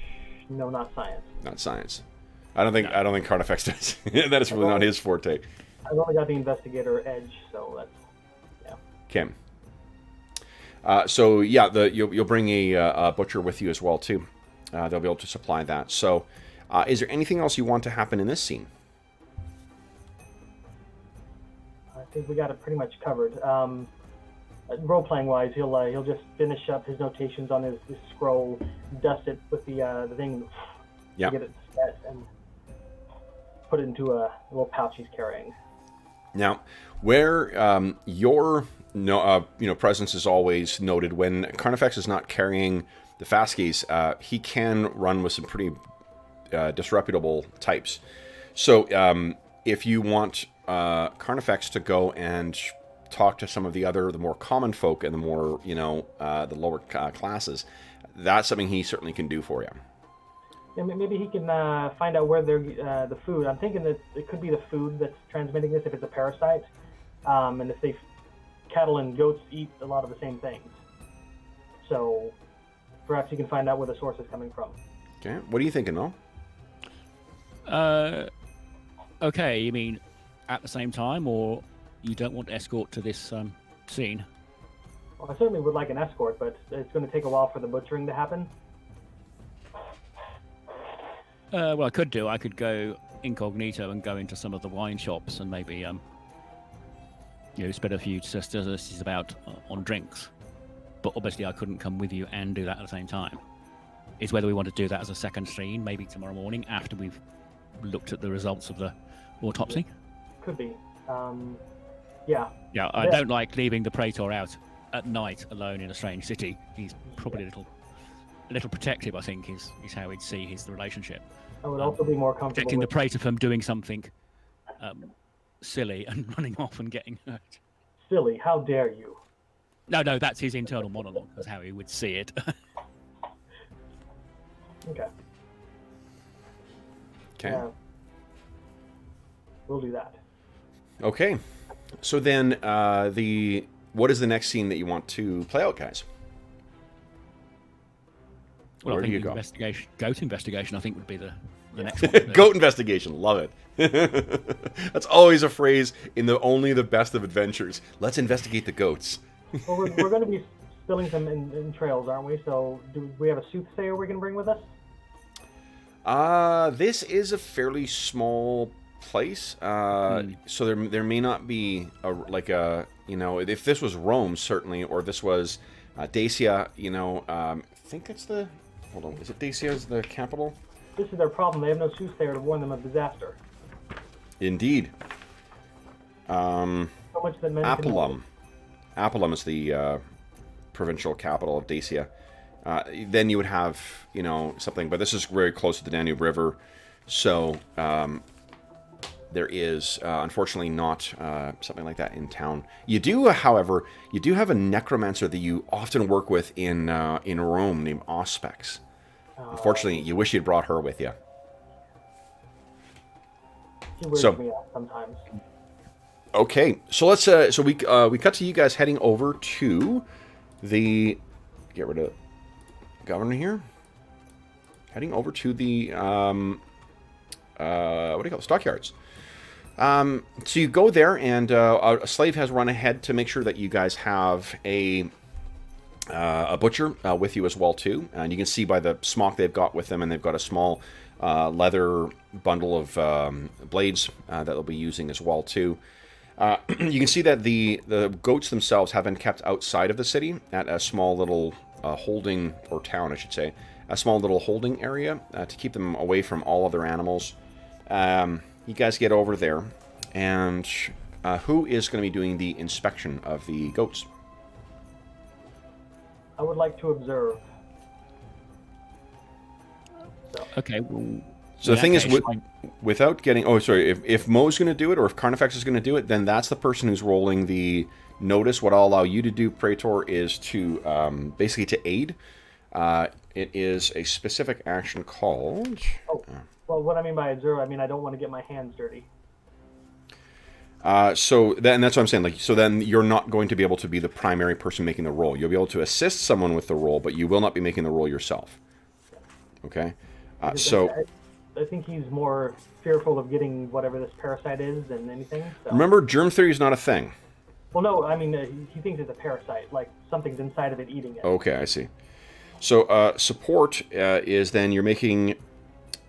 No, not science. Not science. I don't think Carnifex does. That is really not his forte. I've only got the investigator edge, so that's Okay. So yeah, you'll bring a butcher with you as well too. They'll be able to supply that. So, is there anything else you want to happen in this scene? I think we got it pretty much covered. Role-playing wise, he'll just finish up his notations on his scroll, dust it with the thing, get it set, and put it into a little pouch he's carrying. Now, where your presence is always noted, when Carnifex is not carrying the fastkeys, he can run with some pretty disreputable types. So if you want Carnifex to go and talk to some of the more common folk and the more, the lower classes, that's something he certainly can do for you. Yeah, maybe he can find out where the food. I'm thinking that it could be the food that's transmitting this if it's a parasite, and if cattle and goats eat a lot of the same things. So perhaps he can find out where the source is coming from. Okay, what are you thinking, Noel? Okay, you mean at the same time, or you don't want escort to this scene? Well, I certainly would like an escort, but it's going to take a while for the butchering to happen. Well, I could go incognito and go into some of the wine shops and maybe, spend a few sesterces about on drinks. But obviously I couldn't come with you and do that at the same time. It's whether we want to do that as a second scene, maybe tomorrow morning after we've looked at the results of the autopsy. Could be. Yeah. Yeah, I don't like leaving the Praetor out at night alone in a strange city. He's probably a little protective, I think, is how he'd see the relationship. I would also be more comfortable protecting the Praetor from doing something silly and running off and getting hurt. Silly? How dare you? No, that's his internal monologue. That's how he would see it. Okay. We'll do that. Okay. So then, what is the next scene that you want to play out, guys? Well, Where I think do you go? Goat investigation, I think, would be the next one. Goat investigation, love it. That's always a phrase in only the best of adventures. Let's investigate the goats. Well, we're going to be spilling some in trails, aren't we? So, do we have a soothsayer we can bring with us? This is a fairly small place, so there may not be if this was Rome, certainly, or this was Dacia, I think it's hold on, is it Dacia is the capital? This is their problem. They have no soothsayer to warn them of disaster. Indeed. So much that men Apulum. Apulum is the provincial capital of Dacia. Then you would have, something, but this is very close to the Danube River, so there is, unfortunately, not something like that in town. You do, however, have a necromancer that you often work with in Rome named Auspex. Unfortunately, you wish you'd brought her with you. She weirds me out sometimes. Okay, so let's we cut to you guys heading over to the get rid of governor here. Heading over to the what do you call it? Stockyards. So you go there, and a slave has run ahead to make sure that you guys have a butcher with you as well too. And you can see by the smock they've got with them, and they've got a small leather bundle of blades that they'll be using as well too. You can see that the goats themselves have been kept outside of the city at a small little holding, or town I should say, a small little holding area to keep them away from all other animals. You guys get over there, and who is going to be doing the inspection of the goats? I would like to observe. So. Okay. Well, so the thing is, without getting... Oh, sorry. If Mo's going to do it, or if Carnifex is going to do it, then that's the person who's rolling the notice. What I'll allow you to do, Praetor, is to basically to aid. It is a specific action called... Oh, well, what I mean by observe, I mean I don't want to get my hands dirty. So then that's what I'm saying. Like, so then you're not going to be able to be the primary person making the roll. You'll be able to assist someone with the roll, but you will not be making the roll yourself. Okay. I think he's more fearful of getting whatever this parasite is than anything. So. Remember, germ theory is not a thing. Well, no, I mean he thinks it's a parasite, like something's inside of it eating it. Okay, I see. So support is then you're making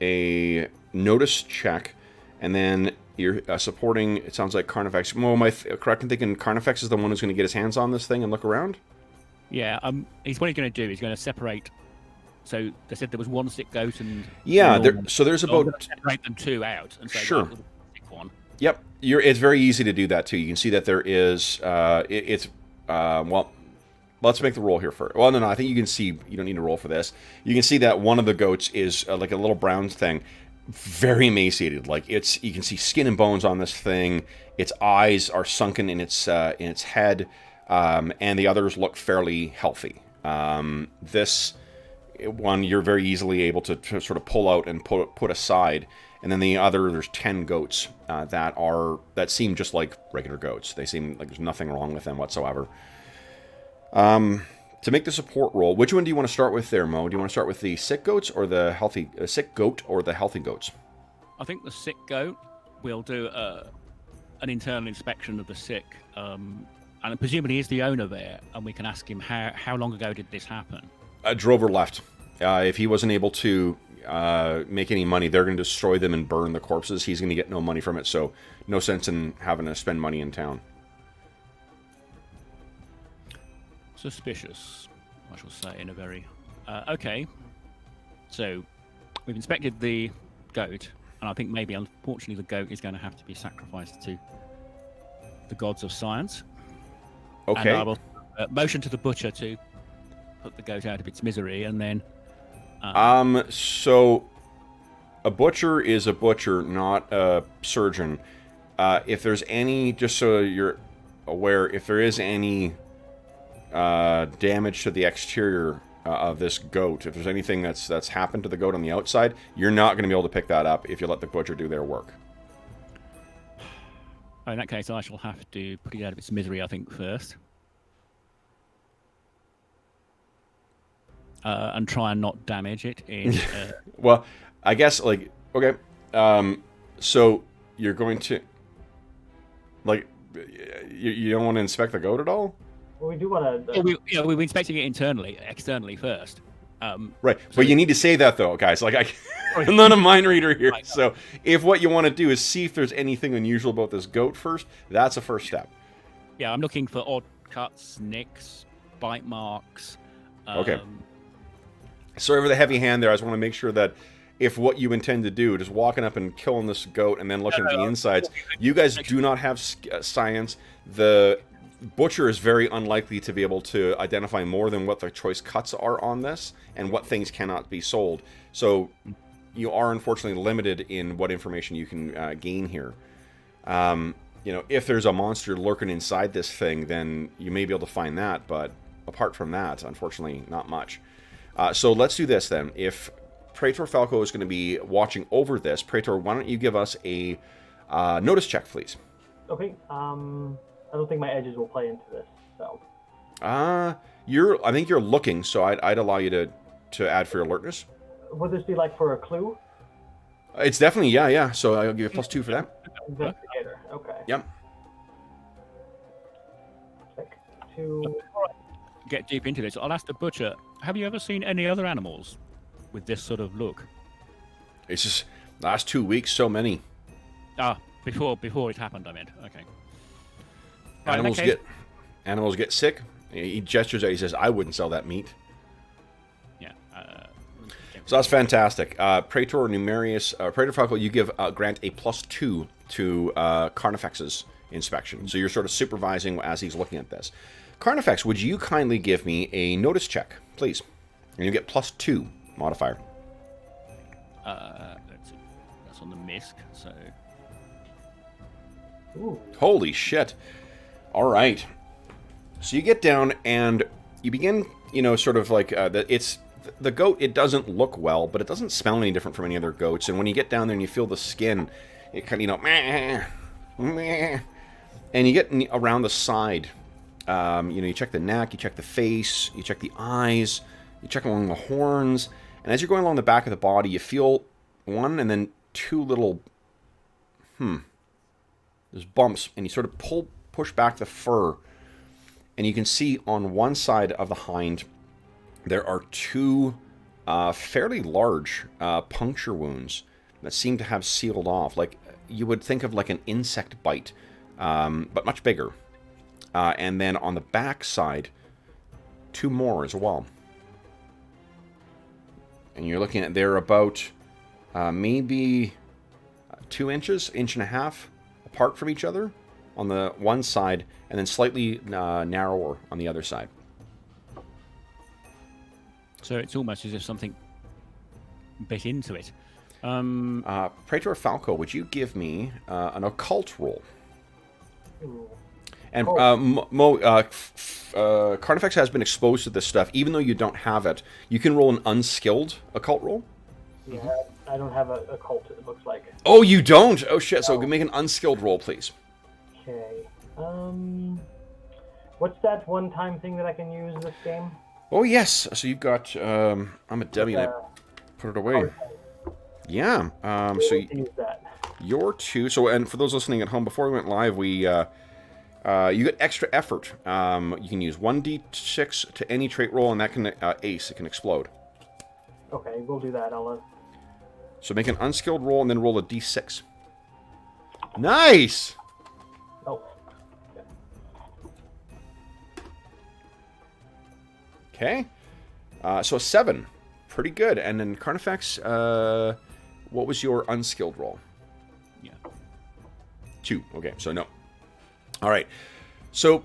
a notice check, and then you're supporting. It sounds like Carnifex. Well, am I correct in thinking Carnifex is the one who's going to get his hands on this thing and look around? Yeah. He's what he's going to do. He's going to separate. So they said there was one sick goat and so there's about separate them two out and say sure. Right, sick one. Yep, it's very easy to do that too. You can see that there is well, let's make the roll here first. Well, no, I think you can see you don't need to roll for this. You can see that one of the goats is like a little brown thing, very emaciated. Like you can see skin and bones on this thing. Its eyes are sunken in its head, and the others look fairly healthy. This one you're very easily able to sort of pull out and put aside, and then the other, there's 10 goats that seem just like regular goats. They seem like there's nothing wrong with them whatsoever. To make the support roll, which one do you want to start with there, Mo? Do you want to start with the sick goats or the healthy sick goat or the healthy goats? I think the sick goat will do an internal inspection of the sick, and presumably he's the owner there, and we can ask him how long ago did this happen. Drover left. If he wasn't able to make any money, they're going to destroy them and burn the corpses. He's going to get no money from it, so no sense in having to spend money in town. Suspicious, I shall say, in a very... okay, so we've inspected the goat, and I think maybe, unfortunately, the goat is going to have to be sacrificed to the gods of science. Okay. And I will motion to the butcher to put the goat out of its misery, and then... So a butcher is a butcher, not a surgeon. If there's any, just so you're aware, if there is any damage to the exterior of this goat, if there's anything that's happened to the goat on the outside, you're not going to be able to pick that up if you let the butcher do their work. In that case, I shall have to put it out of its misery, I think, first. And try and not damage it in... Well, I guess, like, okay, so you're going to, like, you don't want to inspect the goat at all? Well, we do want to... we've been inspecting it externally first. Right, but you need to say that, though, guys. Like, I'm not a mind reader here, so if what you want to do is see if there's anything unusual about this goat first, that's a first step. Yeah, I'm looking for odd cuts, nicks, bite marks. Okay. Sorry for the heavy hand there. I just want to make sure that if what you intend to do, just walking up and killing this goat and then looking at the insides, you guys do not have science. The butcher is very unlikely to be able to identify more than what the choice cuts are on this and what things cannot be sold. So you are unfortunately limited in what information you can gain here. If there's a monster lurking inside this thing, then you may be able to find that, but apart from that, unfortunately, not much. So let's do this then. If Praetor Falco is going to be watching over this, Praetor, why don't you give us a notice check, please? Okay. I don't think my edges will play into this. So. I think you're looking, so I'd allow you to add for your alertness. Would this be like for a clue? It's definitely yeah. So I'll give you a +2 for that. Investigator. Okay. Yep. Check 2. Get deep into this. I'll ask the butcher, have you ever seen any other animals with this sort of look? It's just last 2 weeks, so many. Before it happened, I meant. Okay. Animals get sick. He gestures at. He says, "I wouldn't sell that meat." Yeah. So that's fantastic. Praetor Numerius, Praetor Falco, you grant a +2 to Carnifex's inspection. So you're sort of supervising as he's looking at this. Carnifex, would you kindly give me a notice check, please? And you get +2 modifier. Let's see. That's on the misc, so... Ooh. Holy shit. All right. So you get down and you begin, sort of like, the goat, it doesn't look well, but it doesn't smell any different from any other goats. And when you get down there and you feel the skin, it kind of, meh, meh. And you get around the side. You check the neck, you check the face, you check the eyes, you check along the horns. And as you're going along the back of the body, you feel one and then two little, there's bumps. And you sort of push back the fur. And you can see on one side of the hind, there are two fairly large puncture wounds that seem to have sealed off. Like you would think of like an insect bite, but much bigger. And then on the back side, two more as well. And you're looking at, they're about maybe 2 inches, 1.5 inches apart from each other on the one side, and then slightly narrower on the other side. So it's almost as if something bit into it. Praetor Falco, would you give me an occult roll? Ooh. And Carnifex has been exposed to this stuff. Even though you don't have it, you can roll an unskilled occult roll. Yeah, I don't have a cult, it looks like. Oh, you don't? Oh, shit. So make an unskilled roll, please. Okay. What's that one-time thing that I can use this game? Oh, yes. So you've got... I'm a dummy and I put it away. Yeah. So use that. Your 2... So, and for those listening at home, before we went live, you get extra effort. You can use 1d6 to any trait roll, and that can ace. It can explode. Okay, we'll do that. So make an unskilled roll and then roll a d6. Nice! Oh. Okay. So a 7. Pretty good. And then Carnifex, what was your unskilled roll? Yeah. 2. Okay, so no. All right. So,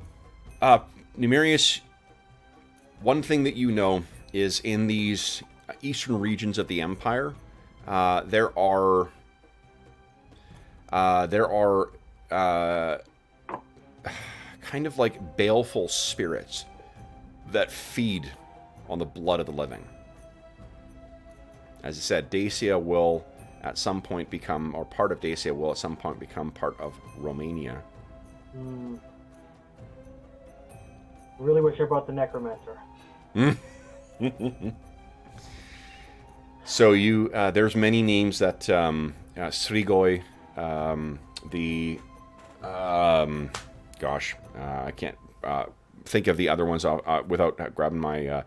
Numerius, one thing that you know is in these eastern regions of the Empire, there are kind of like baleful spirits that feed on the blood of the living. As I said, Dacia will at some point become, or part of Dacia will at some point become part of Romania. Really wish I brought the necromancer. So you, there's many names that Srigoi, I can't think of the other ones without grabbing my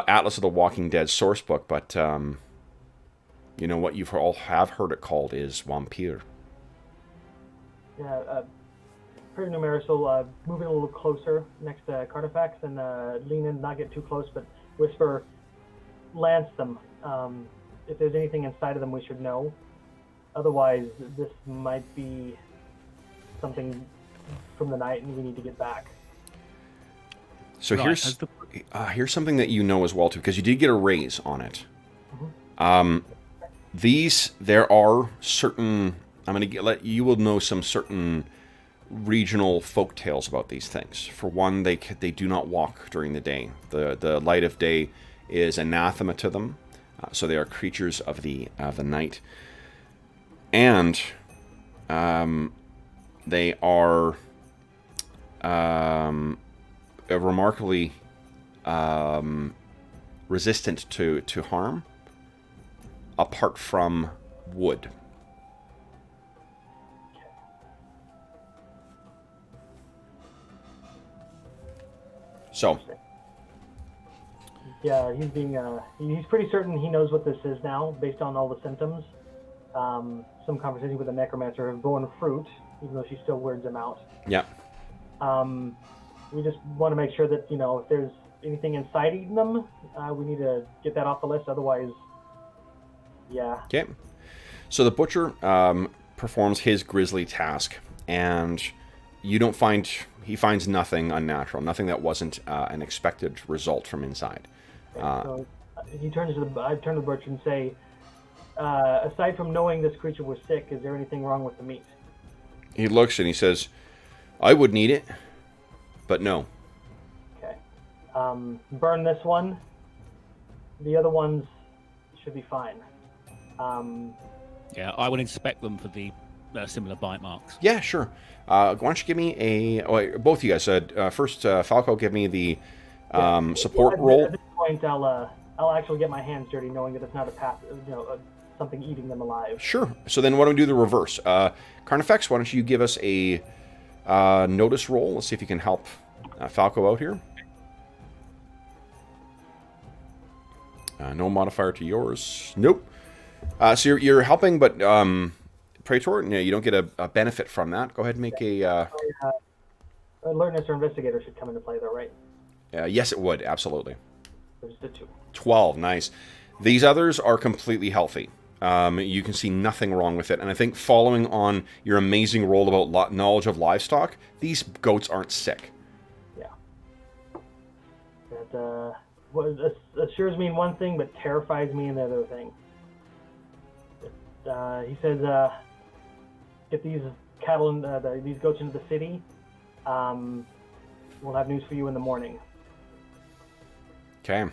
Atlas of the Walking Dead source book, but you know what you've all have heard it called is Vampire. Yeah, Praetor Numerius will move in a little closer next to Carnifex and lean in, not get too close, but whisper, lance them. If there's anything inside of them, we should know. Otherwise, this might be something from the night, and we need to get back. So right, here's something that you know as well too, because you did get a raise on it. Mm-hmm. There are certain. I'm going to let you will know some certain regional folk tales about these things. For one, they do not walk during the day. The light of day is anathema to them, so they are creatures of the night, and they are remarkably resistant to harm, apart from wood. So, yeah, he's pretty certain he knows what this is now, based on all the symptoms. Some conversations with the necromancer have borne fruit, even though she still weirds him out. Yeah. We just want to make sure that, if there's anything inside eating them, we need to get that off the list. Otherwise, yeah. Okay. So the butcher performs his grisly task, and you don't find he finds nothing unnatural, nothing that wasn't an expected result from inside. So he turns to I turn to the butcher and say, aside from knowing this creature was sick, is there anything wrong with the meat? He looks and he says, "I wouldn't eat it, but no." Okay. Burn this one. The other ones should be fine. Yeah, I will inspect them for the similar bite marks. Yeah, sure. Why don't you give me a... Oh, wait, both of you guys said... first, Falco, give me the support roll. At this point, I'll actually get my hands dirty, knowing that it's not something eating them alive. Sure. So then why don't we do the reverse? Carnifex, why don't you give us a notice roll? Let's see if you can help Falco out here. No modifier to yours. Nope. So you're helping, but Praetor, no, you don't get a benefit from that. Go ahead and make a... Alertness or investigator should come into play, though, right? Yes, it would. Absolutely. There's the 2. 12. Nice. These others are completely healthy. You can see nothing wrong with it. And I think following on your amazing roll about knowledge of livestock, these goats aren't sick. Yeah. That assures me in one thing, but terrifies me in the other thing. He says, get these cattle and these goats into the city. We'll have news for you in the morning. Okay.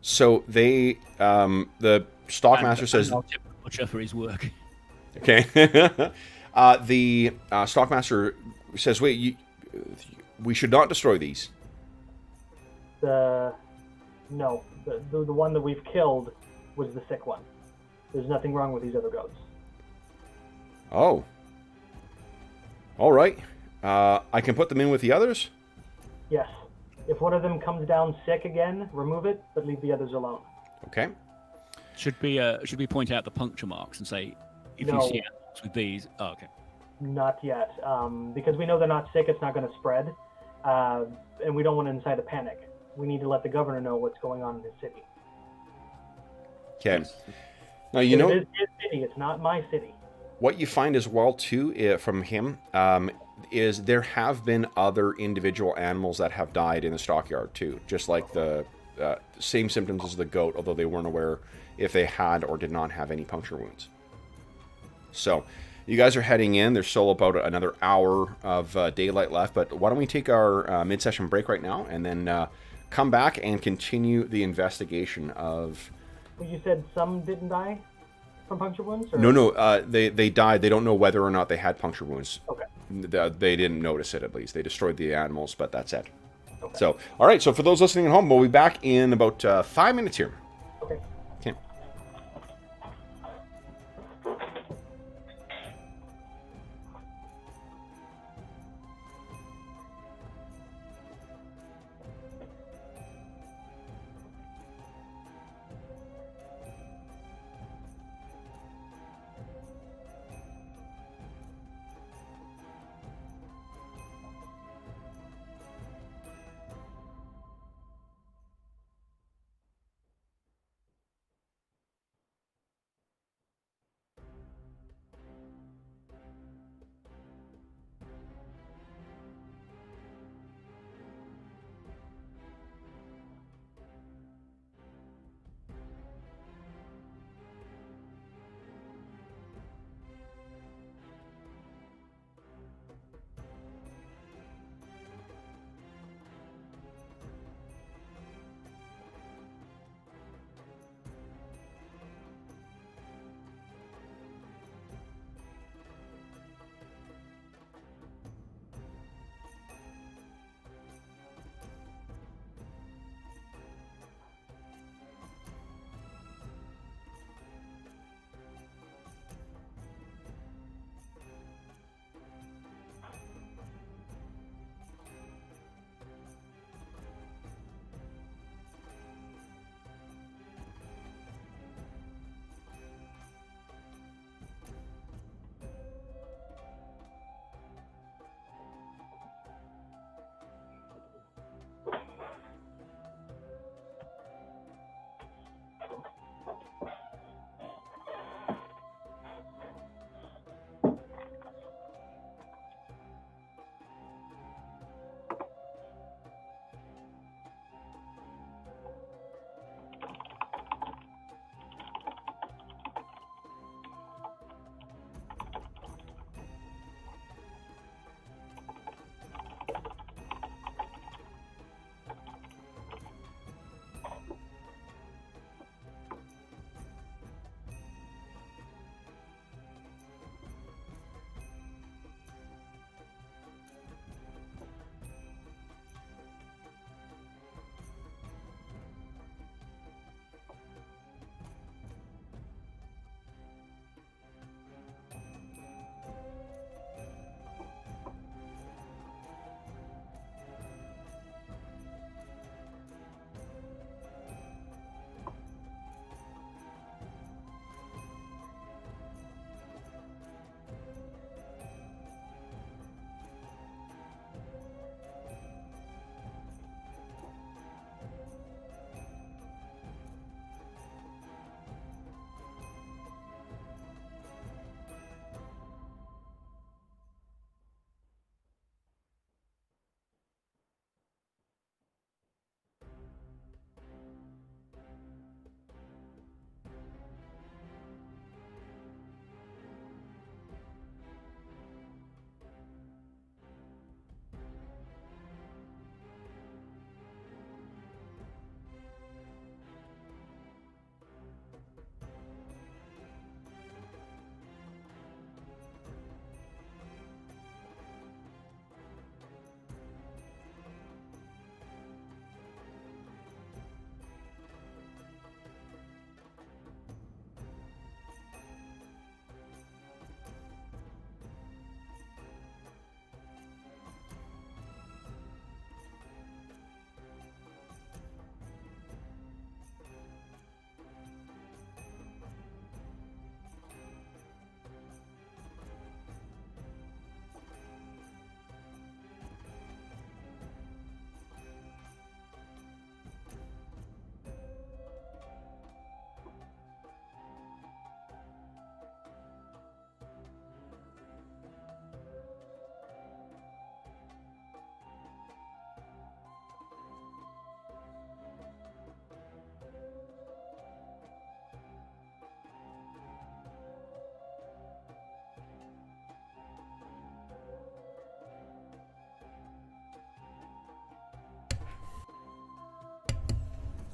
So they, the stockmaster says... I'll tip the butcher for his work. Okay. The stockmaster says, wait, we should not destroy these. No. The one that we've killed was the sick one. There's nothing wrong with these other goats. Oh. All right. I can put them in with the others? Yes. If one of them comes down sick again, remove it, but leave the others alone. Okay. Should we point out the puncture marks and say, if you see animals with these... Oh, okay. Not yet. Because we know they're not sick, it's not going to spread. And we don't want to incite a panic. We need to let the governor know what's going on in his city. Okay. Now, It is his city, it's not my city. What you find as well, too, from him, is there have been other individual animals that have died in the stockyard, too. Just like the same symptoms as the goat, although they weren't aware if they had or did not have any puncture wounds. So, you guys are heading in. There's still about another hour of daylight left, but why don't we take our mid-session break right now, and then come back and continue the investigation of... Well, you said some didn't die from puncture wounds? Or? No, they died. They don't know whether or not they had puncture wounds. Okay. They didn't notice it, at least. They destroyed the animals, but that's it. Okay. So, all right. So for those listening at home, we'll be back in about 5 minutes here. Okay. Okay.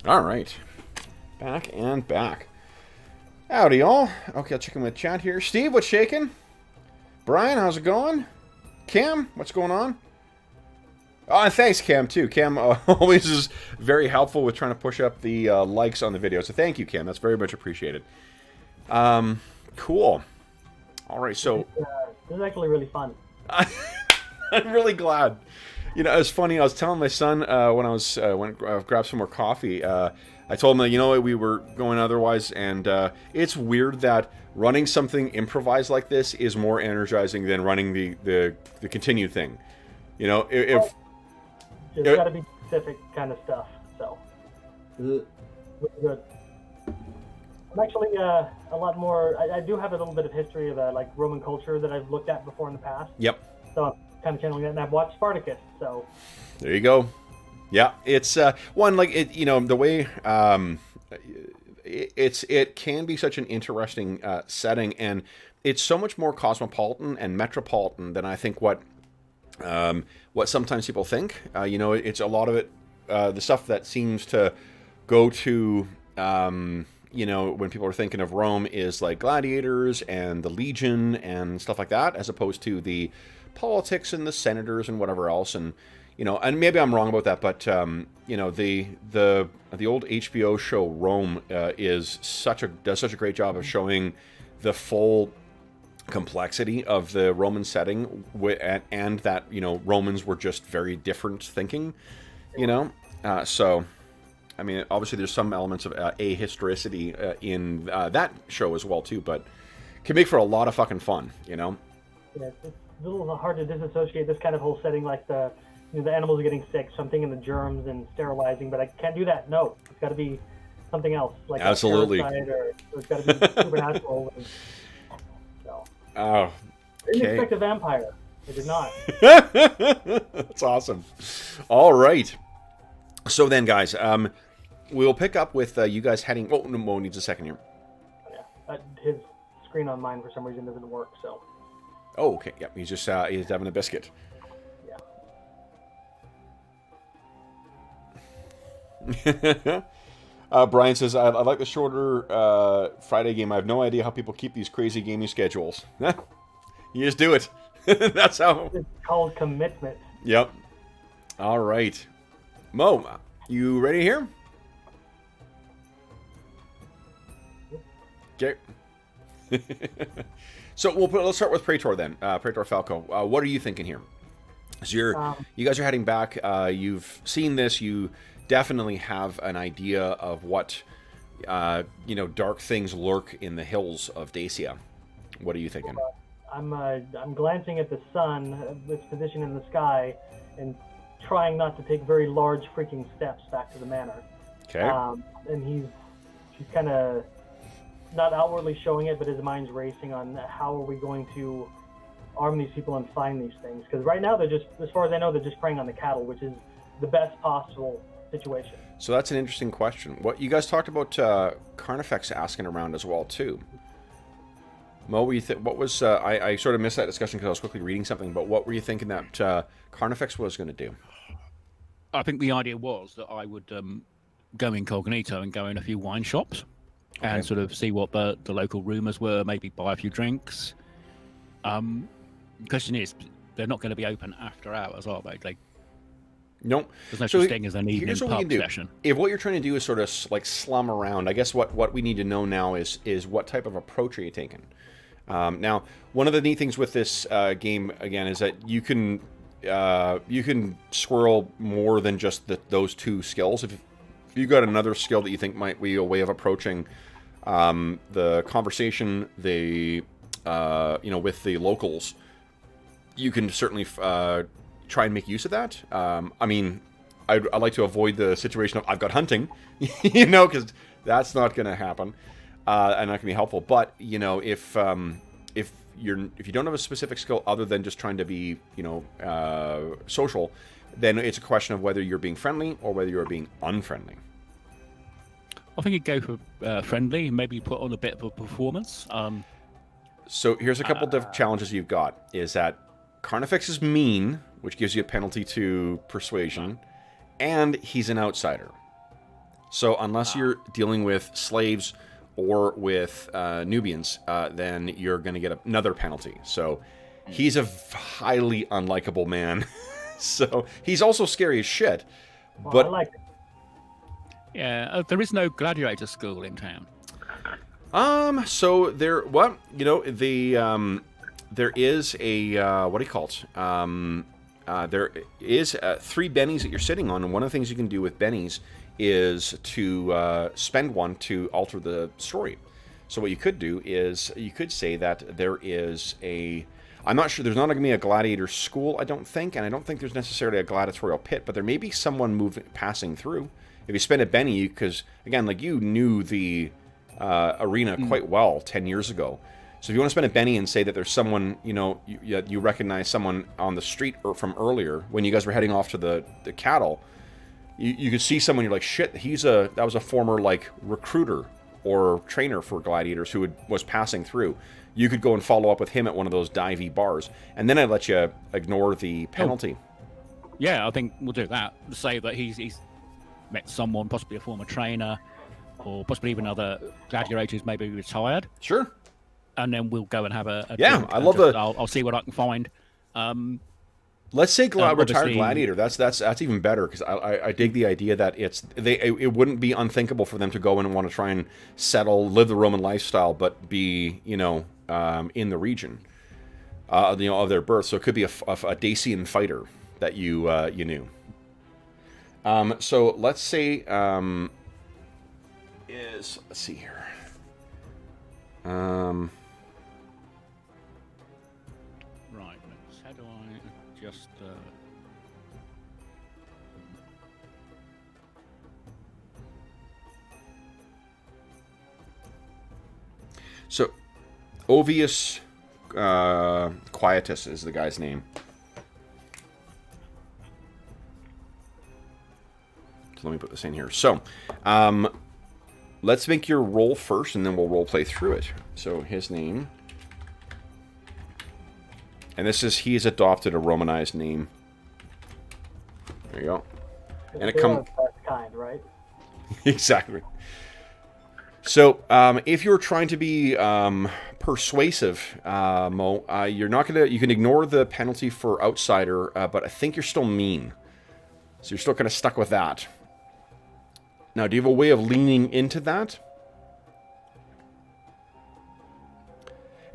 All right. Back and back. Howdy, y'all. Okay, I'll check in with chat here. Steve, what's shaking? Brian, how's it going? Cam, what's going on? Oh, and thanks, Cam, too. Cam always is very helpful with trying to push up the likes on the video. So thank you, Cam. That's very much appreciated. Cool. All right, so... This is actually really fun. I'm really glad. You know, it was funny. I was telling my son when I was went grab some more coffee. I told him that, you know, we were going otherwise, and it's weird that running something improvised like this is more energizing than running the continued thing. You know, if it's got to be specific kind of stuff. So really good. I'm actually a lot more. I do have a little bit of history of like Roman culture that I've looked at before in the past. Yep. So I'm kind of channeling that, and I've watched Spartacus. So there you go. Yeah, it's one like it. You know, the way it can be such an interesting setting, and it's so much more cosmopolitan and metropolitan than I think what sometimes people think. You know, it's a lot of it. The stuff that seems to go to you know, when people are thinking of Rome is like gladiators and the legion and stuff like that, as opposed to the politics and the senators and whatever else. And you know, and maybe I'm wrong about that, but you know, the old HBO show Rome does such a great job of showing the full complexity of the Roman setting, and that, you know, Romans were just very different thinking, you know. So, I mean, obviously there's some elements of ahistoricity in that show as well too, but can make for a lot of fucking fun, you know. Yeah, it's a little hard to disassociate this kind of whole setting, like the animals are getting sick, so I'm thinking the germs and sterilizing, but I can't do that. No, it's got to be something else, like absolutely, or it's got to be supernatural. So. Oh, I didn't expect a vampire. I did not. That's awesome. All right. So then, guys, we'll pick up with you guys heading... Oh, Mo needs a second here. Yeah. His screen on mine, for some reason, doesn't work, so... Oh, okay. Yep, he's just he's having a biscuit. Yeah. Brian says, I like the shorter Friday game. I have no idea how people keep these crazy gaming schedules. You just do it. That's how... It's called commitment. Yep. All right. Mo, you ready here? Okay. So let's start with Praetor then. Praetor Falco. What are you thinking here? So you guys are heading back. You've seen this. You definitely have an idea of what you know, dark things lurk in the hills of Dacia. What are you thinking? I'm glancing at the sun, its position in the sky, and trying not to take very large freaking steps back to the manor. Okay. And she's kind of not outwardly showing it, but his mind's racing on how are we going to arm these people and find these things. Because right now they're just, as far as I know, they're just preying on the cattle, which is the best possible situation. So that's an interesting question. What you guys talked about Carnifex asking around as well too. Mo, what was I sort of missed that discussion because I was quickly reading something, but what were you thinking that Carnifex was going to do? I think the idea was that I would go incognito and go in a few wine shops and sort of see what the local rumours were, maybe buy a few drinks. The question is, they're not going to be open after hours, are they? Nope. There's no such thing as an evening pub session. If what you're trying to do is sort of like slum around, I guess what we need to know now is what type of approach are you taking? Now, one of the neat things with this game, again, is that you can swirl more than just those two skills. If you got another skill that you think might be a way of approaching the conversation, you know, with the locals, you can certainly try and make use of that. I mean, I'd like to avoid the situation of I've got hunting, you know, because that's not going to happen. And not gonna be helpful. But you know, if you don't have a specific skill other than just trying to be, you know, social, then it's a question of whether you're being friendly or whether you're being unfriendly. I think you'd go for friendly, maybe put on a bit of a performance. So here's a couple of challenges you've got: is that Carnifex is mean, which gives you a penalty to persuasion, and he's an outsider. So unless you're dealing with slaves or with Nubians, then you're going to get another penalty. So he's a highly unlikable man. So he's also scary as shit. Well, But I like it. Yeah, there is no gladiator school in town. so there, what you know, there is a what do you call it? There is 3 bennies that you're sitting on, and one of the things you can do with bennies is to spend one to alter the story. So what you could do is you could say that there is a, I'm not sure, there's not going to be a gladiator school, I don't think, and I don't think there's necessarily a gladiatorial pit, but there may be someone passing through. If you spend a benny, because again, like, you knew the arena quite well 10 years ago. So if you want to spend a benny and say that there's someone, you know, you recognize someone on the street or from earlier when you guys were heading off to the cattle, you could see someone, you're like, shit, that was a former, like, recruiter or trainer for gladiators who was passing through. You could go and follow up with him at one of those divey bars, and then I'd let you ignore the penalty. Yeah, I think we'll do that. Say that he's met someone, possibly a former trainer, or possibly even other gladiators, maybe retired. Sure. And then we'll go and have a yeah, drink, I love I'll see what I can find. Let's say retired obviously- gladiator. That's even better, because I dig the idea that it wouldn't be unthinkable for them to go in and want to try and live the Roman lifestyle, but be, you know, in the region, you know, of their birth. So it could be a Dacian fighter that you knew. So let's say let's see here. Right, how do I just... So, Ovius Quietus is the guy's name. So let me put this in here. So, let's make your roll first, and then we'll role play through it. So, his name, and he has adopted a Romanized name. There you go. And it comes Best kind, right? exactly. So, if you're trying to be persuasive, Mo, you're not gonna. You can ignore the penalty for outsider, but I think you're still mean. So you're still kind of stuck with that. Now, do you have a way of leaning into that?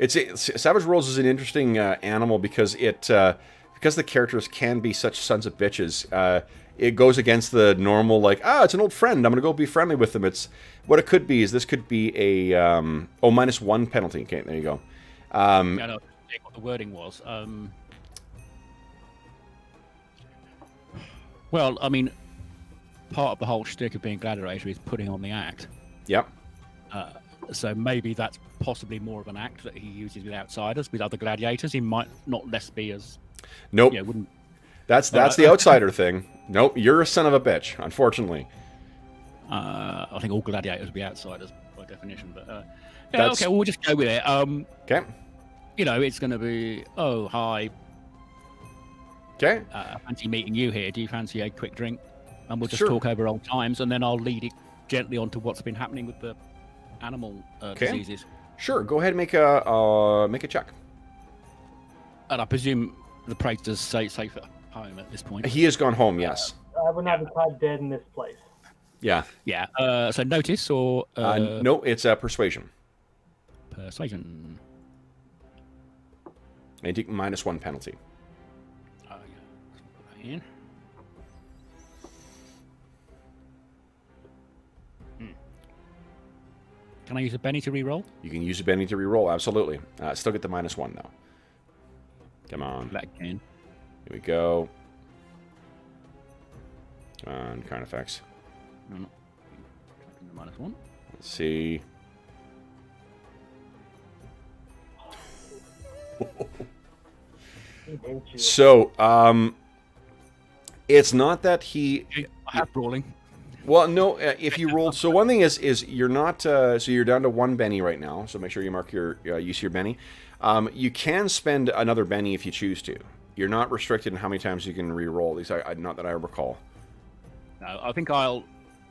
Savage Worlds is an interesting animal because because the characters can be such sons of bitches. It goes against the normal, like, it's an old friend, I'm gonna go be friendly with them. It's what it could be is this could be a -1 penalty. Okay, there you go. I know what the wording was. Well, I mean, part of the whole shtick of being gladiator is putting on the act. Yep. So maybe that's possibly more of an act that he uses with outsiders. With other gladiators, he might not less be as... Nope. Yeah, wouldn't... That's the outsider thing. Nope, you're a son of a bitch, unfortunately. I think all gladiators would be outsiders by definition, but yeah, okay, well, we'll just go with it. Okay. You know, it's going to be, oh, hi. Okay. Fancy meeting you here. Do you fancy a quick drink? And we'll just Sure. talk over old times, and then I'll lead it gently on to what's been happening with the animal diseases. Sure. Go ahead and make a check. And I presume the Praetor's safe at home at this point. He has gone home. Yes. I would not be caught dead in this place. Yeah. Yeah. So notice or No, it's persuasion. persuasion. And you take -1 penalty. Oh yeah. Let's put that in. Can I use a Benny to re-roll? You can use a Benny to reroll. Absolutely. Still get the -1 though. Come on. That again. Here we go. Come on, current effects. No, not the -1. Let's see. He hates you. So, it's not that he. I have brawling. Well, no. If you rolled, so one thing is you're not. So you're down to 1 Benny right now. So make sure you mark your use your Benny. You can spend another Benny if you choose to. You're not restricted in how many times you can re-roll. At least not that I recall. No, I think I'll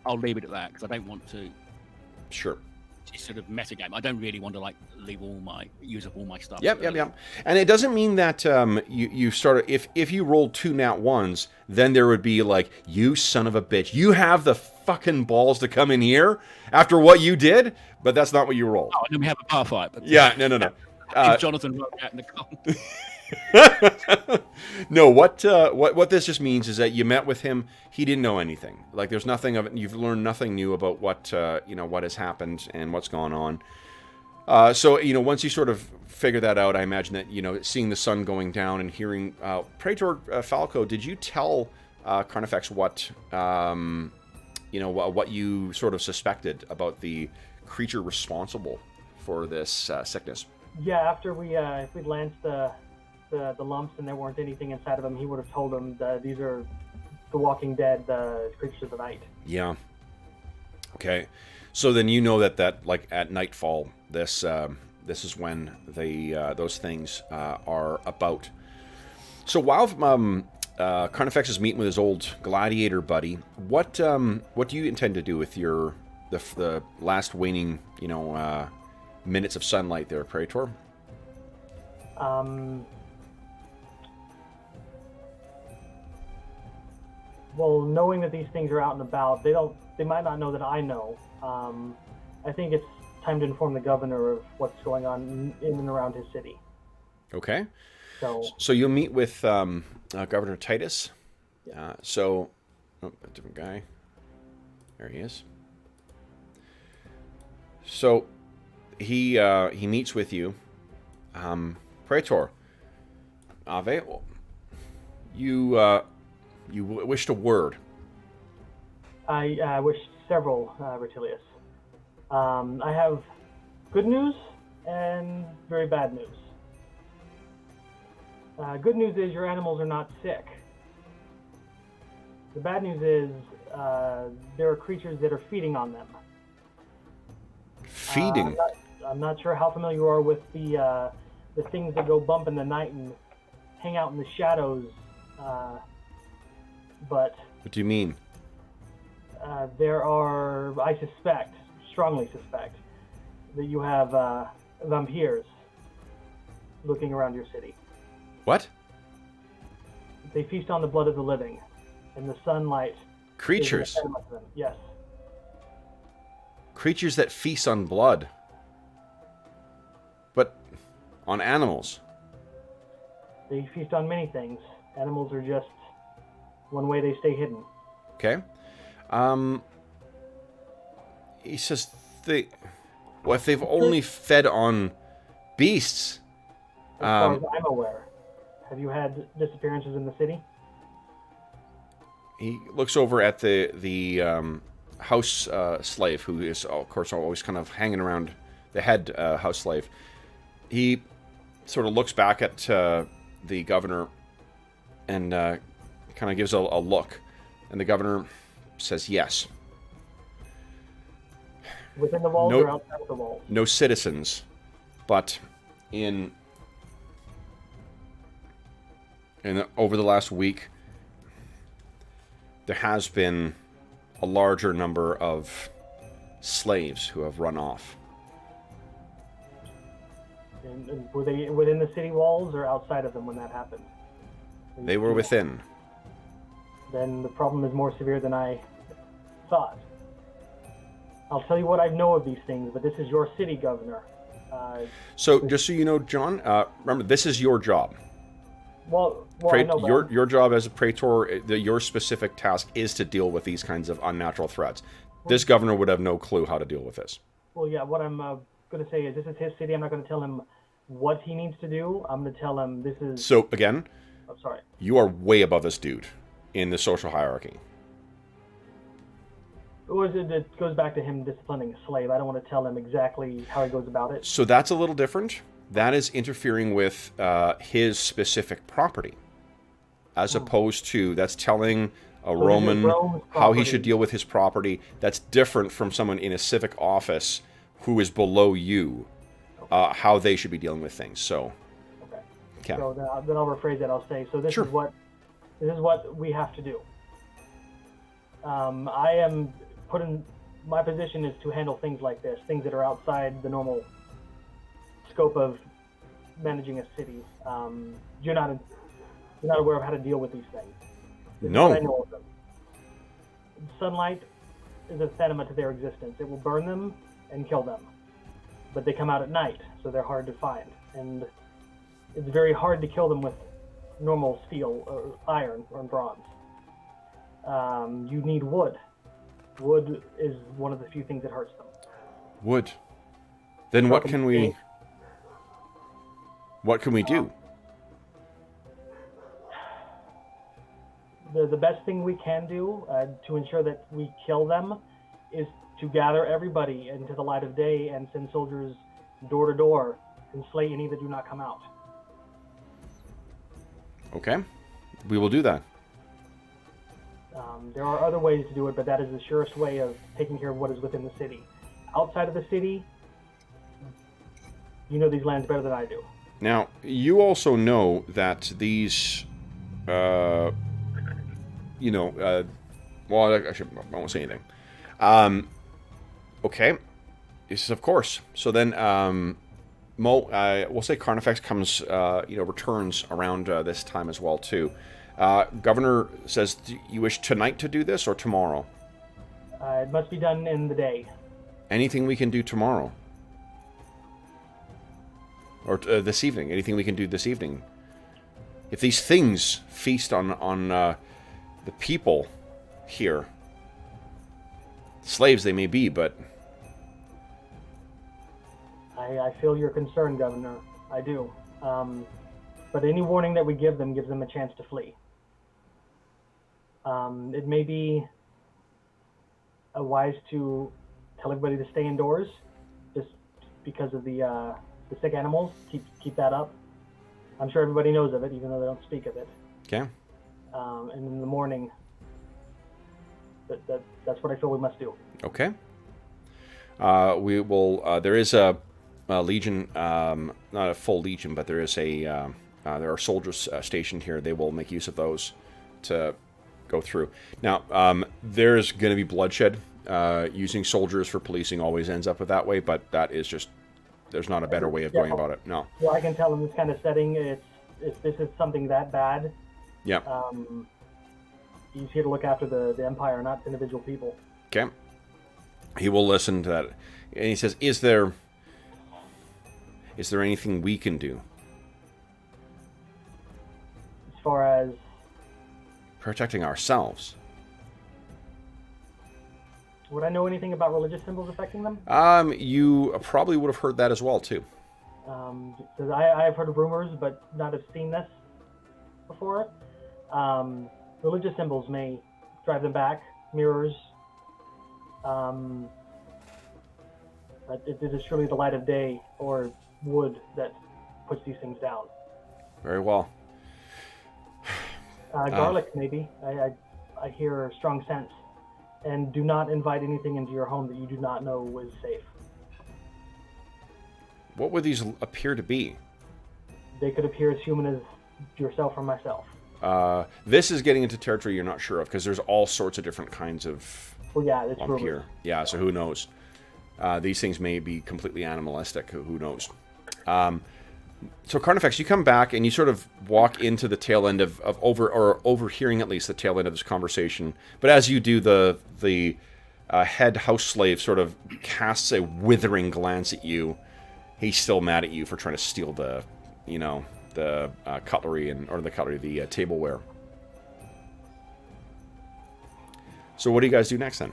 I'll leave it at that because I don't want to. Sure. Sort of metagame. I don't really want to like use up all my stuff. Yep. And it doesn't mean that you start if you rolled 2 nat 1s, then there would be like, you son of a bitch, you have the fucking balls to come in here after what you did, but that's not what you rolled. Oh, and then we have a bar fight. But, yeah, no. If Jonathan wrote out in the comments. No, what this just means is that you met with him. He didn't know anything. Like, there's nothing of it. You've learned nothing new about what what has happened and what's gone on. So once you sort of figure that out, I imagine that seeing the sun going down and hearing Praetor Falco. Did you tell Carnifex what what you sort of suspected about the creature responsible for this sickness? Yeah, after we lanced the lumps and there weren't anything inside of them, he would have told them that these are the Walking Dead, the creatures of the night. Yeah. Okay. So then that like at nightfall, this is when those things are about. So while Carnifex is meeting with his old gladiator buddy, what do you intend to do with the last waning minutes of sunlight there, Praetor? Well, knowing that these things are out and about, they might not know that I know. I think it's time to inform the governor of what's going on in and around his city. Okay. So you'll meet with Governor Titus. Yeah. A different guy. There he is. So he meets with you. Praetor, Ave, you wished a word. I wish several, Rutilius. I have good news and very bad news. Good news is your animals are not sick. The bad news is there are creatures that are feeding on them. Feeding? I'm not sure how familiar you are with the things that go bump in the night and hang out in the shadows, but... What do you mean? There are, I strongly suspect, that you have vampires looking around your city. What? They feast on the blood of the living, and the sunlight... Creatures? Yes. Creatures that feast on blood. But on animals. They feast on many things. Animals are just one way they stay hidden. Okay. He says if they've only fed on beasts. As far as I'm aware. Have you had disappearances in the city? He looks over at the house slave, who is, of course, always kind of hanging around the head house slave. He sort of looks back at the governor and kind of gives a look. And the governor says yes. Within the walls or outside of the walls? No citizens, but over the last week, there has been a larger number of slaves who have run off. And were they within the city walls or outside of them when that happened? They were within. Then the problem is more severe than I thought. I'll tell you what I know of these things, but this is your city, Governor. So, just so you know, John, remember, this is your job. Well, I know, your job as a Praetor, your specific task is to deal with these kinds of unnatural threats. This governor would have no clue how to deal with this. Well, yeah, what I'm going to say is this is his city. I'm not going to tell him what he needs to do. I'm going to tell him this is... So, again, I'm sorry. You are way above this dude in the social hierarchy. Or it goes back to him disciplining a slave. I don't want to tell him exactly how he goes about it. So that's a little different. That is interfering with his specific property. As opposed to, that's telling a Roman how he should deal with his property. That's different from someone in a civic office who is below you, how they should be dealing with things. So, okay. So then I'll rephrase that. I'll say, so this is what we have to do. I am my position is to handle things like this, things that are outside the normal scope of managing a city. You're not aware of how to deal with these things. This is what I know of them. Sunlight is anathema to their existence. It will burn them and kill them. But they come out at night, so they're hard to find. And it's very hard to kill them with normal steel or iron or bronze. You need wood. Wood is one of the few things that hurts them. Wood. Then what can we do? The best thing we can do to ensure that we kill them is to gather everybody into the light of day and send soldiers door to door and slay any that do not come out. Okay. We will do that. There are other ways to do it, but that is the surest way of taking care of what is within the city. Outside of the city, you know these lands better than I do. Now, you also know that these, well, actually, I won't say anything. Okay. He says, of course. So then, we'll say Carnifex comes, returns around this time as well, too. Governor says, do you wish tonight to do this or tomorrow? It must be done in the day. Anything we can do tomorrow? Or this evening? Anything we can do this evening? If these things feast on the people here, slaves they may be, but... I feel your concern, Governor. I do. But any warning that we give them gives them a chance to flee. It may be wise to tell everybody to stay indoors, just because of the sick animals. Keep that up. I'm sure everybody knows of it, even though they don't speak of it. Okay. And in the morning, that's what I feel we must do. Okay. We will. There is a legion, not a full legion, but there is there are soldiers stationed here. They will make use of those to go through. Now, there's going to be bloodshed. Using soldiers for policing always ends up with that way, but that is just, there's not a better way of going about it. No. Well, I can tell in this kind of setting, if this is something that bad, yeah. He's here to look after the Empire, not individual people. Okay. He will listen to that. And he says, is there anything we can do? As far as... protecting ourselves. Would I know anything about religious symbols affecting them? You probably would have heard that as well, too. Because I have heard of rumors, but not have seen this before. Religious symbols may drive them back, mirrors. But it is surely the light of day or wood that puts these things down. Very well. Garlic, maybe. I hear a strong scent. And do not invite anything into your home that you do not know is safe. What would these appear to be? They could appear as human as yourself or myself. This is getting into territory you're not sure of, because there's all sorts of different kinds of... Well, yeah, it's rumors. Here. Yeah, so who knows? These things may be completely animalistic. Who knows? So Carnifex, you come back and you sort of walk into the tail end of overhearing at least the tail end of this conversation. But as you do, the head house slave sort of casts a withering glance at you. He's still mad at you for trying to steal the cutlery the tableware. So what do you guys do next then?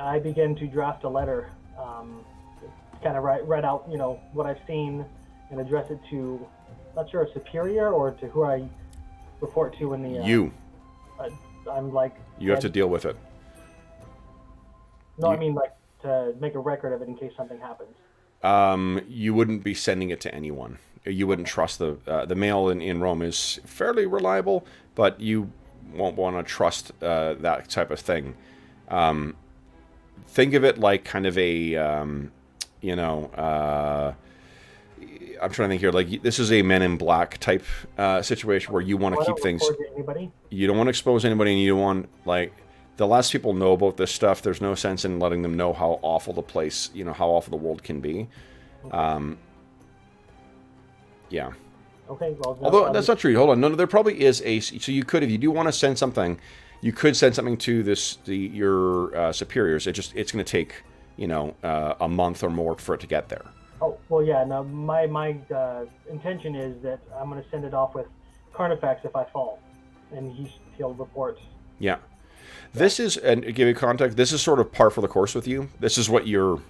I begin to draft a letter. Kind of write out, what I've seen and address it to, not sure, a superior or to who I report to in the... you. I'm like... You have to deal with it. No, I mean, like, to make a record of it in case something happens. You wouldn't be sending it to anyone. You wouldn't trust the mail in Rome is fairly reliable, but you won't want to trust that type of thing. Think of it like kind of a... I'm I'm trying to think here. Like, this is a Men in Black type situation where you want to keep things. You don't want to expose anybody, and you don't want, like, the less people know about this stuff, there's no sense in letting them know how awful the place, how awful the world can be. Yeah. Okay. Well, although that's not true. Hold on. No, there probably is a. So you could, if you do want to send something, you could send something to your superiors. It's going to take a month or more for it to get there. Oh well, yeah. No, my intention is that I'm going to send it off with Carnifex if I fall, and he'll report. Yeah. This is, and to give you context, this is sort of par for the course with you. This is what your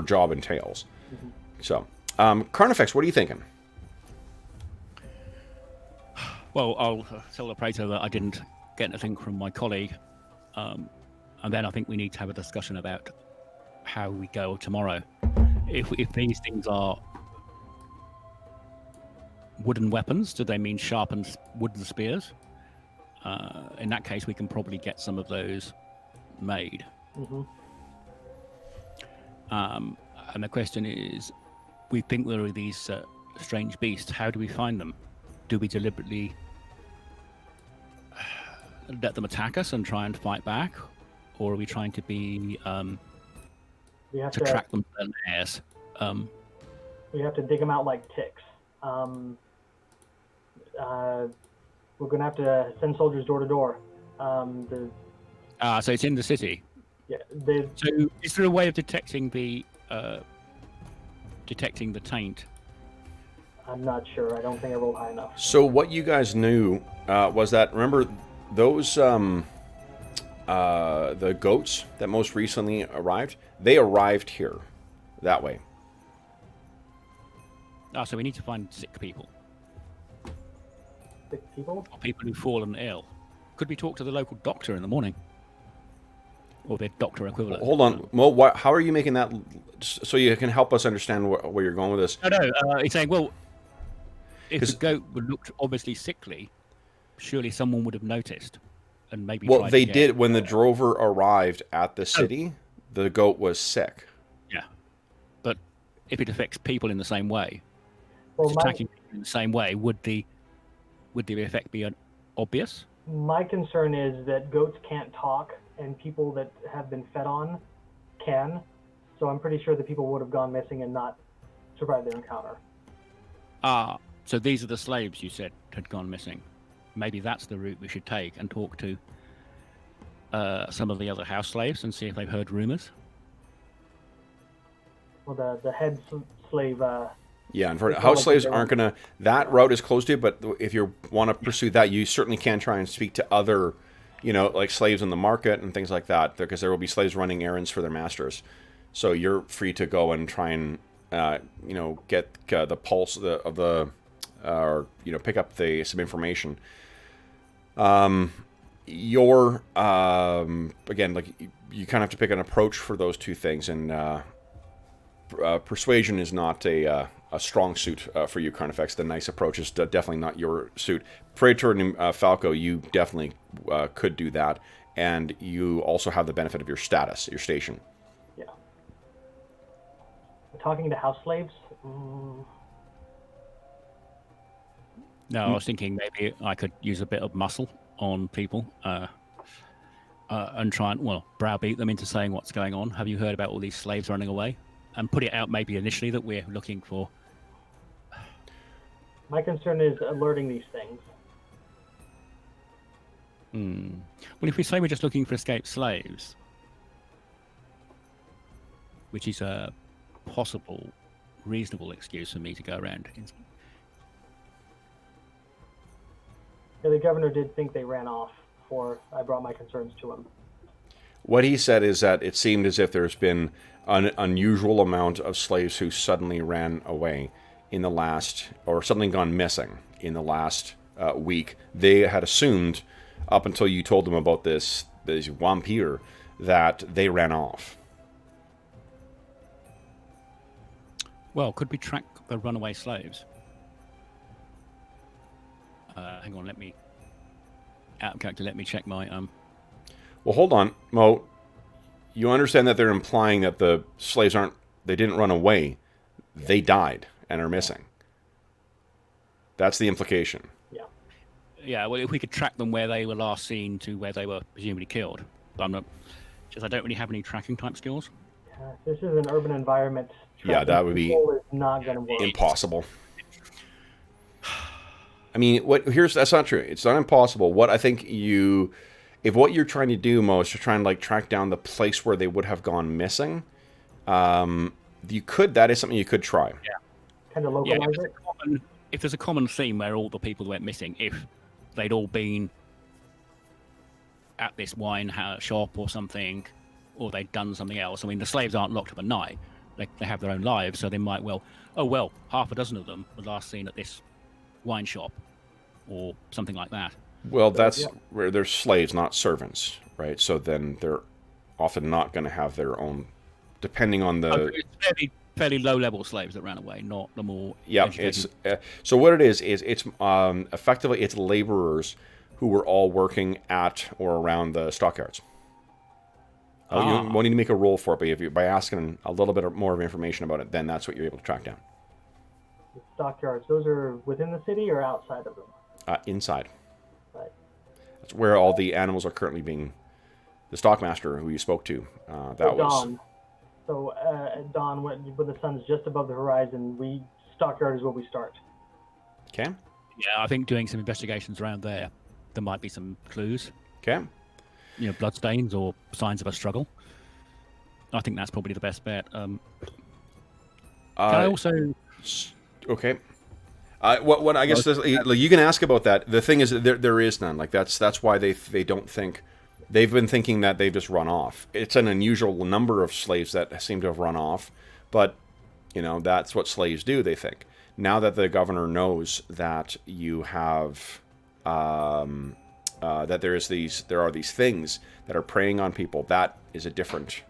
job entails. Mm-hmm. So, Carnifex, what are you thinking? Well, I'll tell the Praetor that I didn't get anything from my colleague, and then I think we need to have a discussion about how we go tomorrow. If these things are wooden weapons, do they mean sharpened wooden spears? In that case, we can probably get some of those made. Mm-hmm. And the question is, we think there are these strange beasts. How do we find them? Do we deliberately let them attack us and try and fight back? Or are we trying to be to track them to their lairs? We have to dig them out like ticks. We're going to have to send soldiers door to door. So it's in the city? Yeah. So is there a way of detecting the taint? I'm not sure. I don't think I rolled high enough. So what you guys knew was that, remember, those the goats that most recently arrived, they arrived here that way. So we need to find sick people. Sick people? Or people who've fallen ill. Could we talk to the local doctor in the morning? Or their doctor equivalent? Hold on. Mo, how are you making that so you can help us understand where you're going with this? No, he's saying, well, if the goat looked obviously sickly, surely someone would have noticed and maybe. Well, they did when the drover arrived at the city. The goat was sick. Yeah, but if it affects people in the same way, attacking people in the same way, would the effect be obvious? My concern is that goats can't talk, and people that have been fed on can. So I'm pretty sure that people would have gone missing and not survived their encounter. So these are the slaves you said had gone missing. Maybe that's the route we should take and talk to some of the other house slaves and see if they've heard rumors. Well, the head slave... yeah, and house slaves aren't going to... That route is closed to you, but if you want to pursue that, you certainly can try and speak to other, like slaves in the market and things like that, because there will be slaves running errands for their masters. So you're free to go and try and, get the pulse of the... or pick up some information. Again, like you kind of have to pick an approach for those two things, and persuasion is not a strong suit for you, Carnifex. The nice approach is definitely not your suit. Praetor Falco, you definitely could do that, and you also have the benefit of your status, your station. Yeah. Talking to house slaves. No, I was thinking maybe I could use a bit of muscle on people and try and, browbeat them into saying what's going on. Have you heard about all these slaves running away? And put it out maybe initially that we're looking for... My concern is alerting these things. Well, if we say we're just looking for escaped slaves, which is a possible, reasonable excuse for me to go around... Yeah, the governor did think they ran off before I brought my concerns to him. What he said is that it seemed as if there's been an unusual amount of slaves who suddenly ran away in the last, or suddenly gone missing in the last week. They had assumed, up until you told them about this vampire, that they ran off. Well, could we track the runaway slaves? Hang on, let me check my Well, hold on, Mo. You understand that they're implying that the slaves didn't run away. They died, and are missing. That's the implication. Yeah, well, if we could track them where they were last seen to where they were presumably killed. But I don't really have any tracking type skills. Yeah, this is an urban environment. Yeah, that would be is not going to work. Impossible. I mean, that's not true. It's not impossible. What I think if what you're trying to do most, you're trying to like track down the place where they would have gone missing, that is something you could try. Yeah. Kind of localize it. If there's a common theme where all the people went missing, if they'd all been at this wine shop or something, or they'd done something else. I mean, the slaves aren't locked up at night. They have their own lives, so they might half a dozen of them were last seen at this wine shop or something like that. Well, that's where they're slaves, not servants, right? So then they're often not going to have their own, depending on the... It's fairly low-level slaves that ran away, not the more... Yeah, so what it is it's effectively it's laborers who were all working at or around the stockyards. You won't need to make a roll for it, but by asking a little bit more of information about it, then that's what you're able to track down. The stockyards, those are within the city or outside of them? Inside. Right. That's where all the animals are currently being... The stockmaster who you spoke to, that was... Dawn. So at dawn, when the sun's just above the horizon, stockyard is where we start. Okay. Yeah, I think doing some investigations around there might be some clues. Okay. Bloodstains or signs of a struggle. I think that's probably the best bet. Can I also... Okay. What I guess you can ask about that. The thing is, there is none. Like that's why they don't think... They've been thinking that they've just run off. It's an unusual number of slaves that seem to have run off, but that's what slaves do. They think now that the governor knows that you have that there are these things that are preying on people. That is a different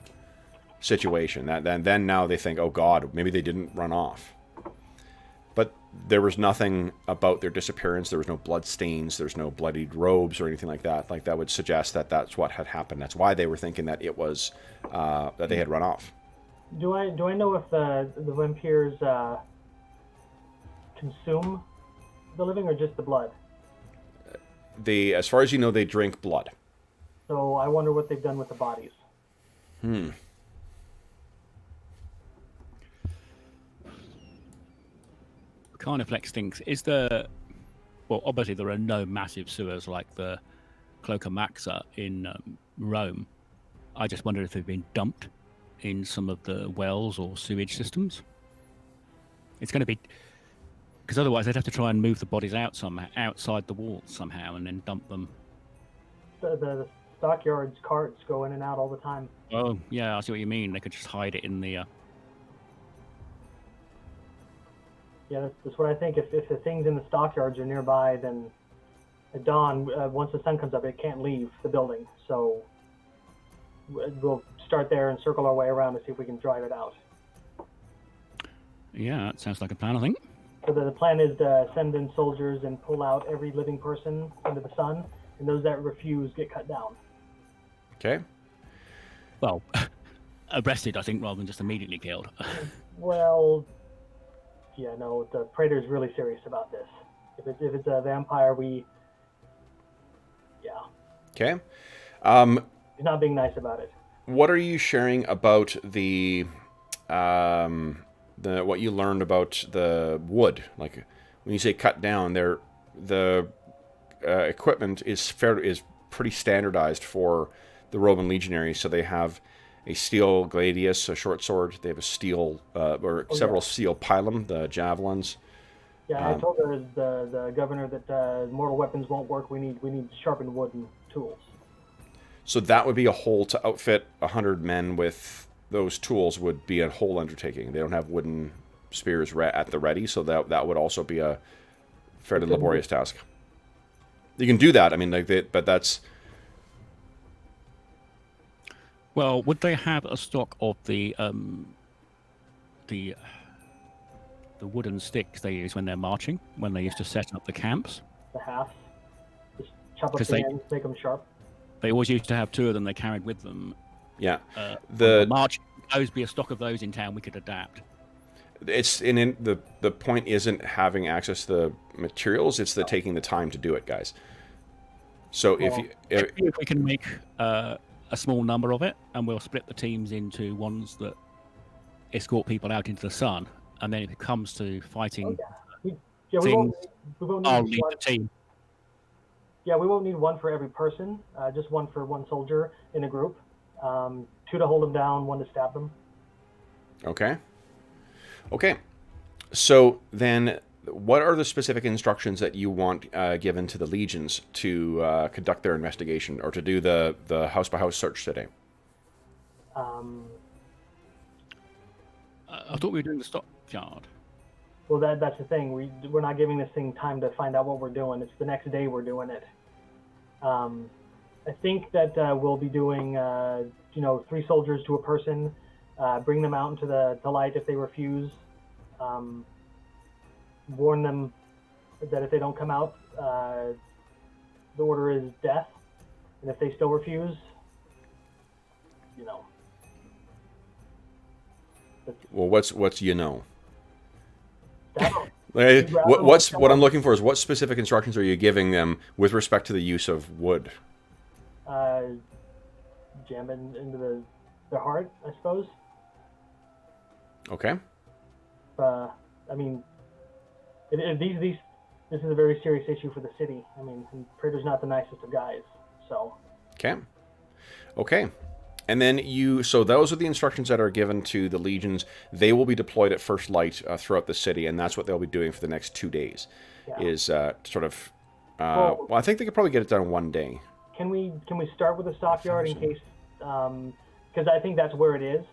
situation. Then now they think, oh God, maybe they didn't run off. But there was nothing about their disappearance. There was no blood stains. There's no bloodied robes or anything like that. Like that would suggest that that's what had happened. That's why they were thinking that it was that they had run off. Do I know if the vampires consume the living or just the blood? As far as you know, they drink blood. So I wonder what they've done with the bodies. Carniflex thinks, obviously there are no massive sewers like the Cloaca Maxa in Rome. I just wonder if they've been dumped in some of the wells or sewage systems. It's going to be... Because otherwise they'd have to try and move the bodies outside the walls somehow and then dump them. The stockyards carts go in and out all the time. Oh, yeah, I see what you mean. They could just hide it in the... Yeah, that's what I think. If the things in the stockyards are nearby, then at dawn, once the sun comes up, it can't leave the building. So we'll start there and circle our way around to see if we can drive it out. Yeah, that sounds like a plan, I think. So the plan is to send in soldiers and pull out every living person into the sun, and those that refuse get cut down. Okay. Well, arrested, I think, rather than just immediately killed. Well... Yeah, no, the Praetor's really serious about this. If it's a vampire, Okay. He's not being nice about it. What are you sharing about the what you learned about the wood? Like when you say cut down, the equipment is pretty standardized for the Roman legionaries. So they have a steel gladius, a short sword. They have a steel, several steel pilum, the javelins. Yeah, I told the governor that mortal weapons won't work. We need sharpened wooden tools. So that would be a whole to outfit 100 men with those tools would be a whole undertaking. They don't have wooden spears at the ready, so that would also be a fairly laborious task. You can do that. I mean, but that's. Well, would they have a stock of the wooden sticks they use when they're marching, when they used to set up the camps? The half. Just chop up the ends, make them sharp. They always used to have two of them they carried with them. Yeah. The march, those be a stock of those in town we could adapt. It's in the point isn't having access to the materials; it's the taking the time to do it, guys. So if we can make a small number of it, and we'll split the teams into ones that escort people out into the sun, and then if it comes to fighting things, I'll lead the team. Yeah, we won't need one for every person, just one for one soldier in a group. 2 to hold them down, 1 to stab them. Okay. So then, what are the specific instructions that you want given to the legions to conduct their investigation or to do the house-by-house search today? I thought we were doing the stockyard. Well, that's the thing. We're not giving this thing time to find out what we're doing. It's the next day we're doing it. I think that we'll be doing, 3 soldiers to a person, bring them out into the light if they refuse, warn them that if they don't come out, the order is death, and if they still refuse, Well, what's what I'm looking for is what specific instructions are you giving them with respect to the use of wood? Jam it into their heart, I suppose. Okay. I mean, this is a very serious issue for the city. I mean, Praetor's not the nicest of guys, so. Okay. And then so those are the instructions that are given to the legions. They will be deployed at first light throughout the city, and that's what they'll be doing for the next 2 days. Yeah. Is sort of. Well, I think they could probably get it done in 1 day. Can we start with the stockyard in case? Because I think that's where it is,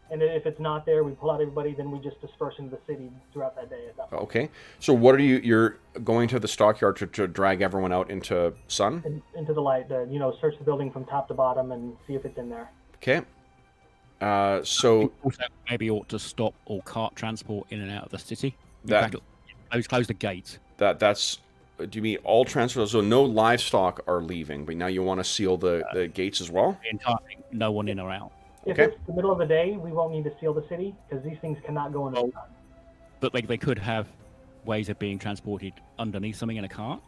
and if it's not there, we pull out everybody. Then we just disperse into the city throughout that day. Okay. So what are you're going to the stockyard to drag everyone out into sun? Into the light. Search the building from top to bottom and see if it's in there. Okay. So also maybe ought to stop all cart transport in and out of the city. Close the gates. That's. Do you mean all transfers? So no livestock are leaving, but now you want to seal the gates as well? Entirely, no one in or out. If it's the middle of the day, we won't need to seal the city because these things cannot go in the sun. But they could have ways of being transported underneath something in a cart.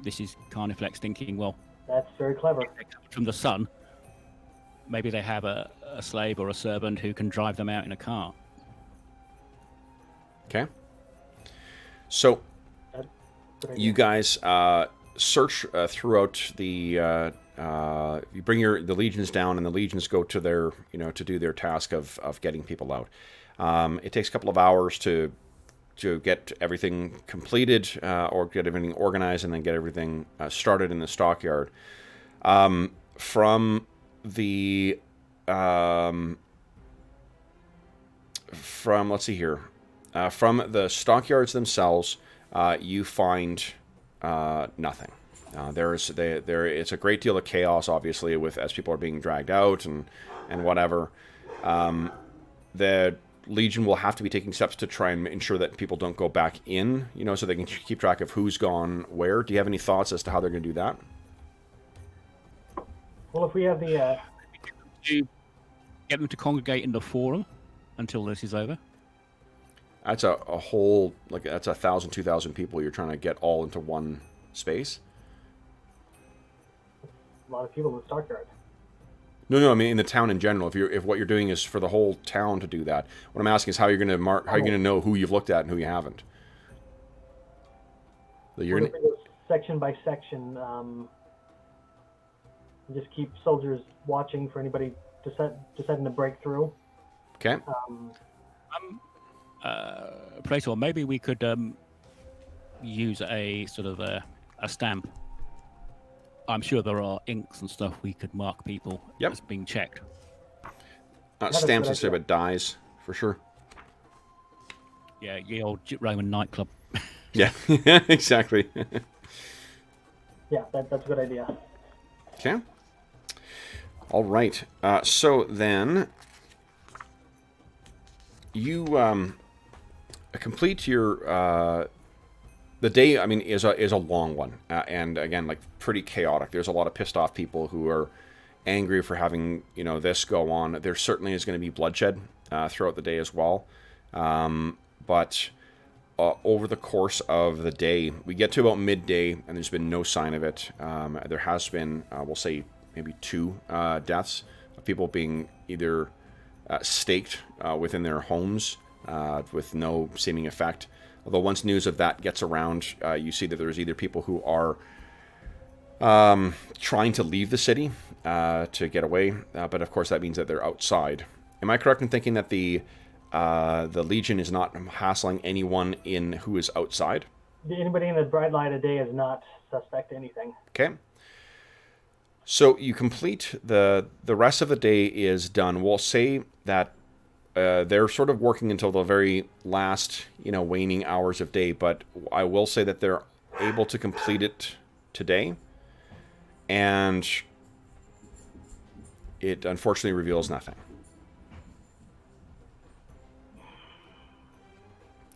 This is Carniflex thinking, well, that's very clever. From the sun, maybe they have a slave or a servant who can drive them out in a cart. Okay. So you guys search throughout the. You bring the legions down, and the legions go to their, to do their task of getting people out. It takes a couple of hours to get everything completed or get everything organized, and then get everything started in the stockyard. From the let's see here, from the stockyards themselves, you find nothing. It's a great deal of chaos, obviously, as people are being dragged out and whatever. The Legion will have to be taking steps to try and ensure that people don't go back in, so they can keep track of who's gone where. Do you have any thoughts as to how they're going to do that? Well, if we have the... you get them to congregate in the forum until this is over? That's a whole, that's 1,000, 2,000 people you're trying to get all into one space. A lot of people in the Stockyard. No, I mean in the town in general. If what you're doing is for the whole town to do that, what I'm asking is how you're going to how you're going to know who you've looked at and who you haven't. You're going to go section by section. Just keep soldiers watching for anybody deciding to break through. Okay. Praetor, maybe we could use a sort of a stamp. I'm sure there are inks and stuff we could mark people as being checked. Not stamps instead of dies, for sure. Yeah, the old Roman nightclub. Yeah, exactly. Yeah, that's a good idea. Okay. All right. So then, you complete your the day. I mean, is a long one, and again, pretty chaotic. There's a lot of pissed off people who are angry for having this go on. There certainly is going to be bloodshed throughout the day as well. But over the course of the day, we get to about midday, and there's been no sign of it. There has been, we'll say, maybe 2 deaths of people being either staked within their homes with no seeming effect. Although once news of that gets around, you see that there's either people who are trying to leave the city to get away, but of course that means that they're outside. Am I correct in thinking that the Legion is not hassling anyone in who is outside? Anybody in the bright light of day is not suspect anything. Okay. So you complete the rest of the day is done. We'll say that they're sort of working until the very last, waning hours of day, but I will say that they're able to complete it today, and it unfortunately reveals nothing.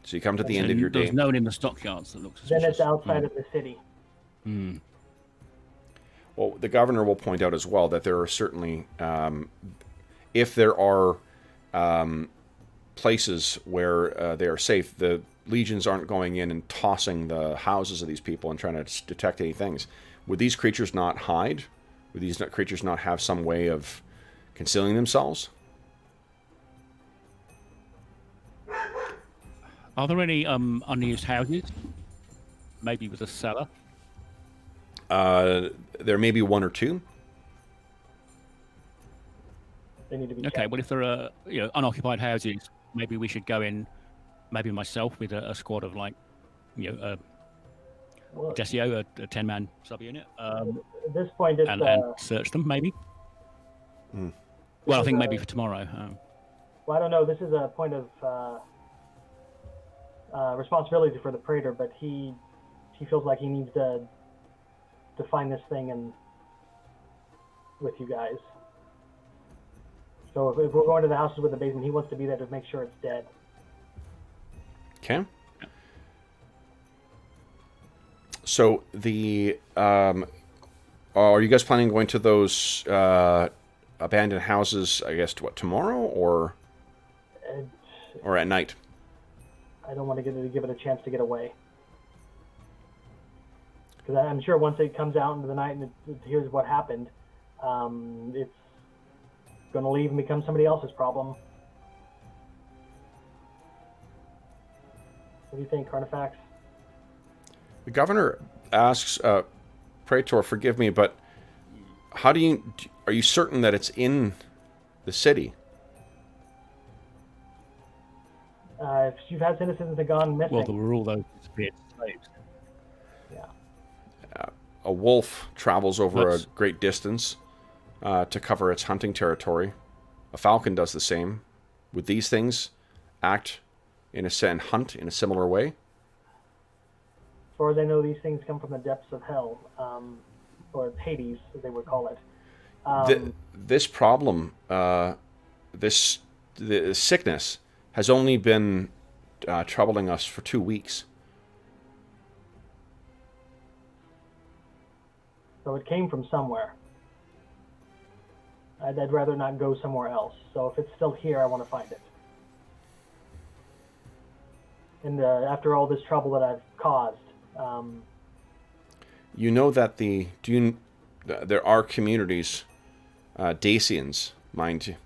So you come to the end of your day. There's no one in the stockyards that looks suspicious. Then it's outside of the city. Well, the governor will point out as well that there are certainly, if there are places where they are safe, the legions aren't going in and tossing the houses of these people and trying to detect any things. Would these creatures not hide? Would these creatures not have some way of concealing themselves? Are there any unused houses? Maybe with a cellar? There may be 1 or 2. They need to be Okay, checked. well, if there are unoccupied houses, maybe we should go in, maybe myself with a squad of Well, Desio, a 10-man subunit, at this point, it's and search them, maybe. Well, I think maybe for tomorrow. well, I don't know. This is a point of responsibility for the Praetor, but he feels like he needs to find this thing and with you guys. So if we're going to the houses with the basement, he wants to be there to make sure it's dead. Okay. So the are you guys planning on going to those abandoned houses? I guess tomorrow or at night? I don't want to give it a chance to get away. Because I'm sure once it comes out into the night and it hears what happened, it's going to leave and become somebody else's problem. What do you think, Carnifax? The governor asks, Praetor, forgive me, but are you certain that it's in the city? If you've had citizens that gone missing. Well, there were all those disappeared slaves. Yeah. A wolf travels over a great distance to cover its hunting territory. A falcon does the same. Would these things act and hunt in a similar way? As far as I know, these things come from the depths of hell, or Hades, as they would call it. This problem, the sickness, has only been troubling us for 2 weeks. So it came from somewhere. I'd rather not go somewhere else. So if it's still here, I want to find it. And after all this trouble that I've caused, you know that there are communities, Dacians, mind you,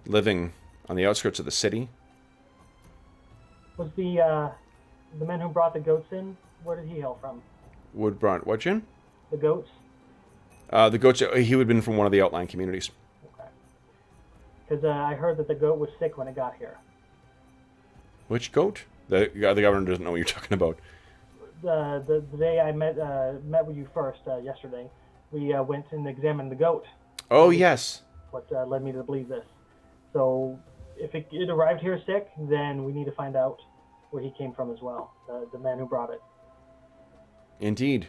living on the outskirts of the city. was the man who brought the goats in? Where did he hail from? Wood brought what, Jin? The goats. The goats. He would have been from one of the outlying communities. Okay. Because I heard that the goat was sick when it got here. Which goat? The governor doesn't know what you're talking about. The day I met with you first yesterday, we went and examined the goat. Oh yes. What led me to believe this. So if it arrived here sick, then we need to find out where he came from as well. The man who brought it. Indeed,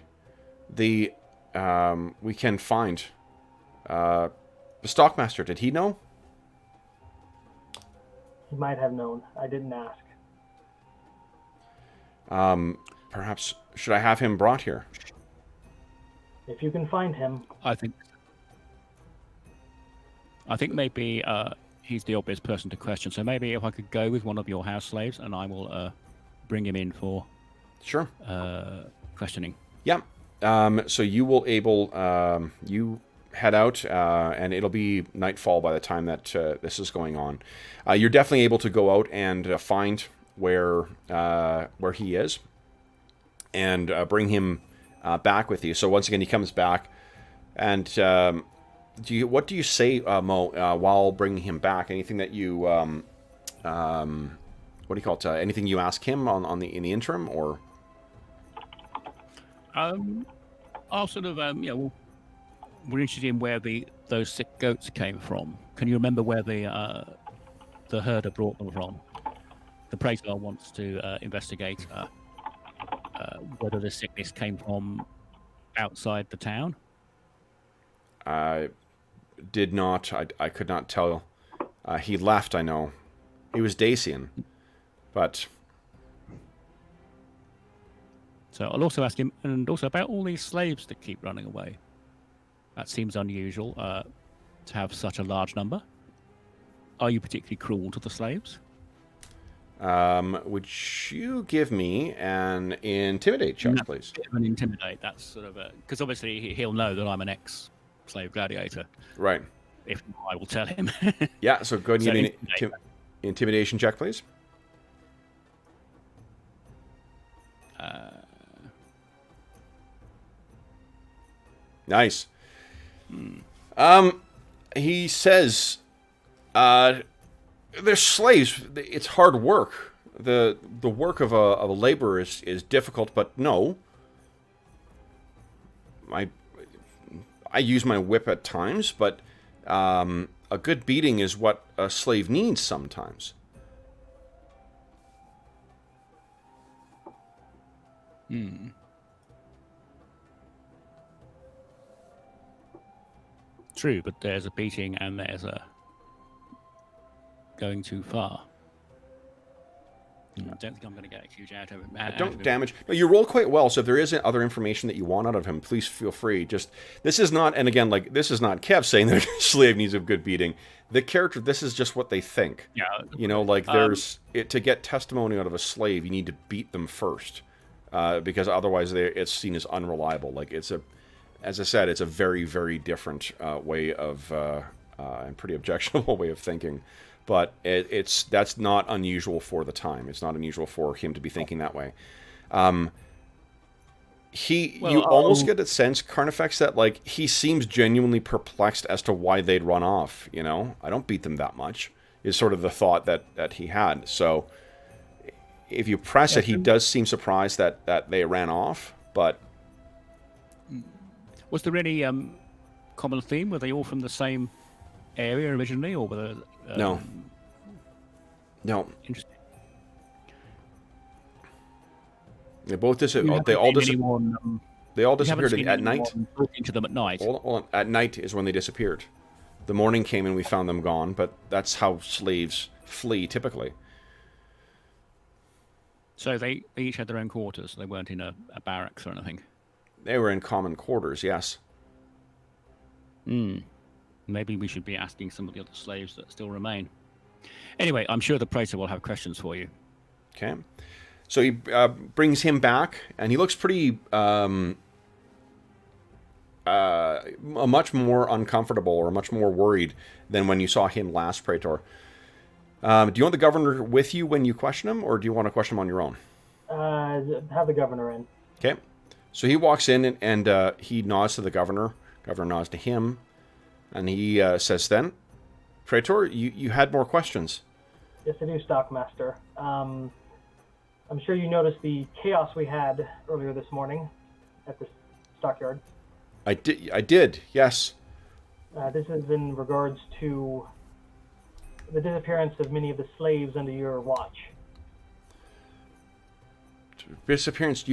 we can find the stockmaster. Did he know? He might have known. I didn't ask. Perhaps should I have him brought here? If you can find him. I think maybe he's the obvious person to question. So maybe if I could go with one of your house slaves, and I will bring him in for Sure. questioning. Yeah. So you will you head out, and it'll be nightfall by the time that this is going on. You're definitely able to go out and find where he is, and bring him back with you. So once again, he comes back, and what do you say, Mo, while bringing him back? Anything that you what do you call it? Anything you ask him in the interim, or? I'll sort of we're interested in where those sick goats came from. Can you remember where the herder brought them from? The Praetor wants to investigate whether the sickness came from outside the town. I did not. I could not tell. He left, I know. He was Dacian. But... So I'll also ask him, and also about all these slaves that keep running away. That seems unusual to have such a large number. Are you particularly cruel to the slaves? Would you give me an intimidate check, please? An intimidate. That's sort of because obviously he'll know that I'm an ex-slave gladiator. Right. If not, I will tell him. Yeah. So go ahead and give me an intimidation check, please. Nice. He says, they're slaves. It's hard work. The work of a laborer is difficult, but no. I use my whip at times, but a good beating is what a slave needs sometimes. True, but there's a beating and there's a going too far. I don't think I'm going to get a huge out of it. Don't damage. No, you roll quite well, so if there is other information that you want out of him, please feel free. Just, this is not, and again, like, this is not Kev saying that a slave needs a good beating. The character, this is just what they think. Yeah. You know, like, there's, to get testimony out of a slave, you need to beat them first. Because otherwise it's seen as unreliable. Like, it's as I said, it's a very, very different way of, and pretty objectionable way of thinking. But that's not unusual for the time. It's not unusual for him to be thinking that way. You almost get a sense, Carnifex, that like he seems genuinely perplexed as to why they'd run off. You know, I don't beat them that much. Is sort of the thought that he had. So if you press it, he does seem surprised that they ran off. But was there any common theme? Were they all from the same area originally, or were there? No. Interesting. They both disappeared. They all disappeared at night. Into them at night. At night is when they disappeared. The morning came and we found them gone. But that's how slaves flee typically. So they each had their own quarters. They weren't in a barracks or anything. They were in common quarters. Yes. Maybe we should be asking some of the other slaves that still remain. Anyway, I'm sure the Praetor will have questions for you. Okay. So he brings him back, and he looks pretty much more uncomfortable or much more worried than when you saw him last, Praetor. Do you want the governor with you when you question him, or do you want to question him on your own? Have the governor in. Okay. So he walks in, and he nods to the governor. Governor nods to him. And he says then, Praetor, you had more questions. Yes, I do, Stockmaster. I'm sure you noticed the chaos we had earlier this morning at the Stockyard. I did, yes. This is in regards to the disappearance of many of the slaves under your watch. Disappearance,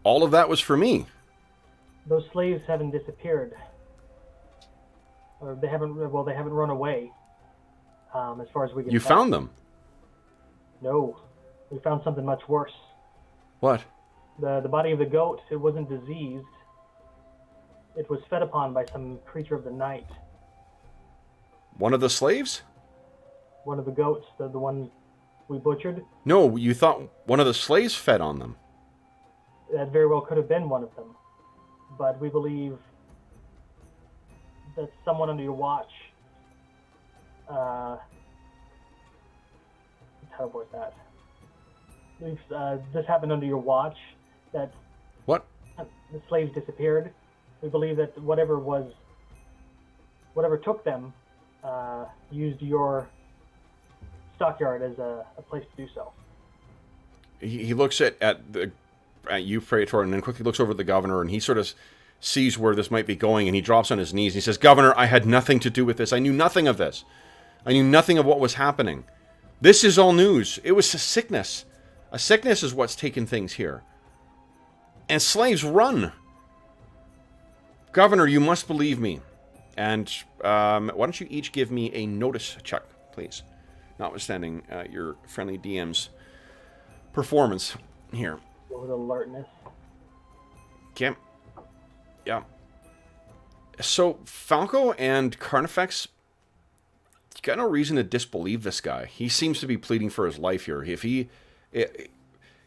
all of that was for me. Those slaves haven't disappeared. Or they haven't run away. As far as we can tell. You found them? No. We found something much worse. What? The body of the goat, it wasn't diseased. It was fed upon by some creature of the night. One of the slaves? One of the goats, the one we butchered. No, you thought one of the slaves fed on them. That very well could have been one of them. But we believe that someone under your watch, how was that? This happened under your watch, that What? the slaves disappeared. We believe that whatever took them, used your stockyard as a place to do so. He looks at you, Praetor, and then quickly looks over at the governor, and he sort of sees where this might be going, and he drops on his knees, and he says, "Governor, I had nothing to do with this. I knew nothing of this. I knew nothing of what was happening. This is all news. It was a sickness. A sickness is what's taken things here. And slaves run. Governor, you must believe me. And why don't you each give me a notice check, please? Notwithstanding your friendly DM's performance here. With alertness. Okay. Yeah. So, Falco and Carnifex, you got no reason to disbelieve this guy. He seems to be pleading for his life here. If he...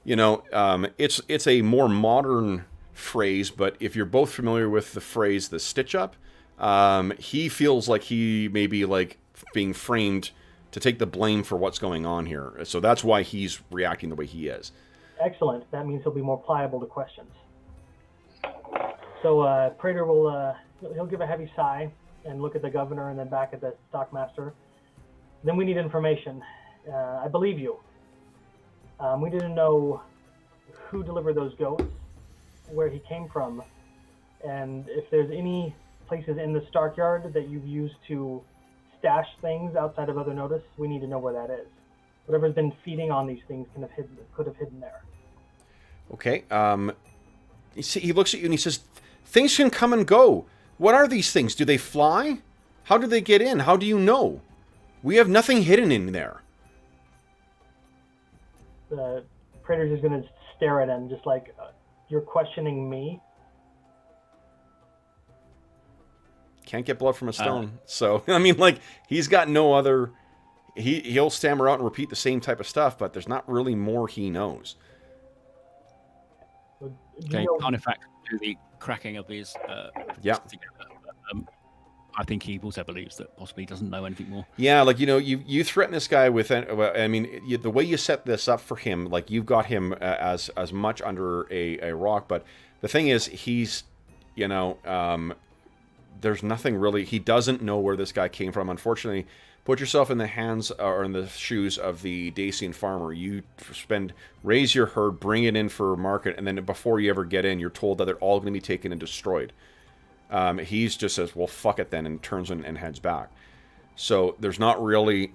it's a more modern phrase, but if you're both familiar with the phrase the stitch up, he feels like he may be like being framed to take the blame for what's going on here. So that's why he's reacting the way he is. Excellent. That means he'll be more pliable to questions. So Praetor will he'll give a heavy sigh and look at the governor and then back at the stockmaster. Then we need information. I believe you. We didn't know who delivered those goats, where he came from, and if there's any places in the stockyard that you've used to stash things outside of other notice, we need to know where that is. Whatever's been feeding on these things could have hidden there. Okay. He looks at you and he says, "Things can come and go. What are these things? Do they fly? How do they get in? How do you know? We have nothing hidden in there." The Praetor's just going to stare at him, just like, "You're questioning me?" Can't get blood from a stone. So, I mean, like, he's got no other... He'll stammer out and repeat the same type of stuff, but there's not really more he knows. Okay, Carnifex do the cracking of his... yeah. I think he also believes that possibly he doesn't know anything more. Yeah, like, you threaten this guy with... I mean, the way you set this up for him, like, you've got him as much under a rock, but the thing is, he's, there's nothing really... He doesn't know where this guy came from. Unfortunately, put yourself in the hands or in the shoes of the Dacian farmer. You raise your herd, bring it in for market, and then before you ever get in, you're told that they're all going to be taken and destroyed. He's just says, "Well, fuck it then," and turns and heads back. So there's not really,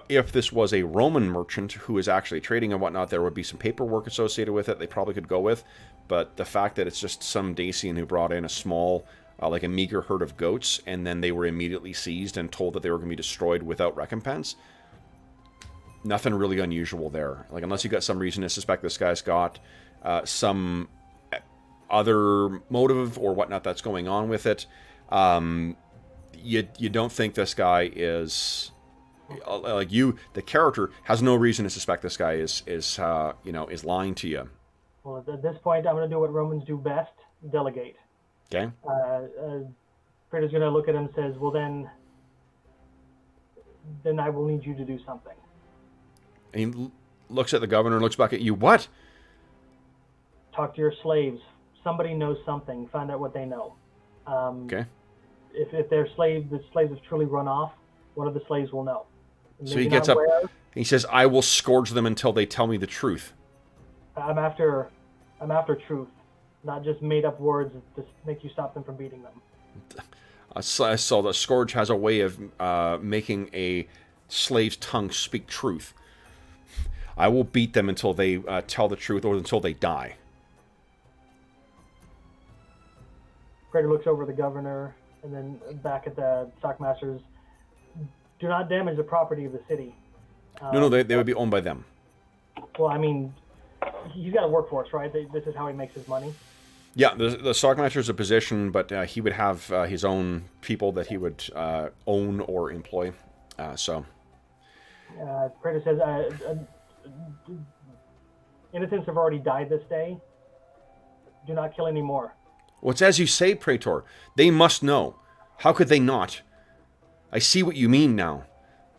if this was a Roman merchant who is actually trading and whatnot, there would be some paperwork associated with it they probably could go with. But the fact that it's just some Dacian who brought in a small, like a meager herd of goats, and then they were immediately seized and told that they were going to be destroyed without recompense, nothing really unusual there. Like, unless you got some reason to suspect this guy's got some other motive or whatnot that's going on with it, you don't think this guy is like you. The character has no reason to suspect this guy is lying to you. Well, at this point, I'm going to do what Romans do best: delegate. Okay. Praetor's going to look at him and says, "Well, then I will need you to do something." And he looks at the governor and looks back at you. What? Talk to your slaves. Somebody knows something. Find out what they know. Okay. If they're slaves, the slaves have truly run off, one of the slaves will know. So he gets up. He says, "I will scourge them until they tell me the truth." I'm after truth, not just made up words to make you stop them from beating them. I saw the scourge has a way of making a slave's tongue speak truth. I will beat them until they tell the truth or until they die. Praetor looks over the governor and then back at the stockmasters. Do not damage the property of the city. No, they would be owned by them. Well, I mean, he's got a workforce, right? This is how he makes his money. Yeah, the stockmaster is a position, but he would have his own people that he would own or employ. So Praetor says, innocents have already died this day. Do not kill any more. Well, it's as you say, Praetor. They must know. How could they not? I see what you mean now.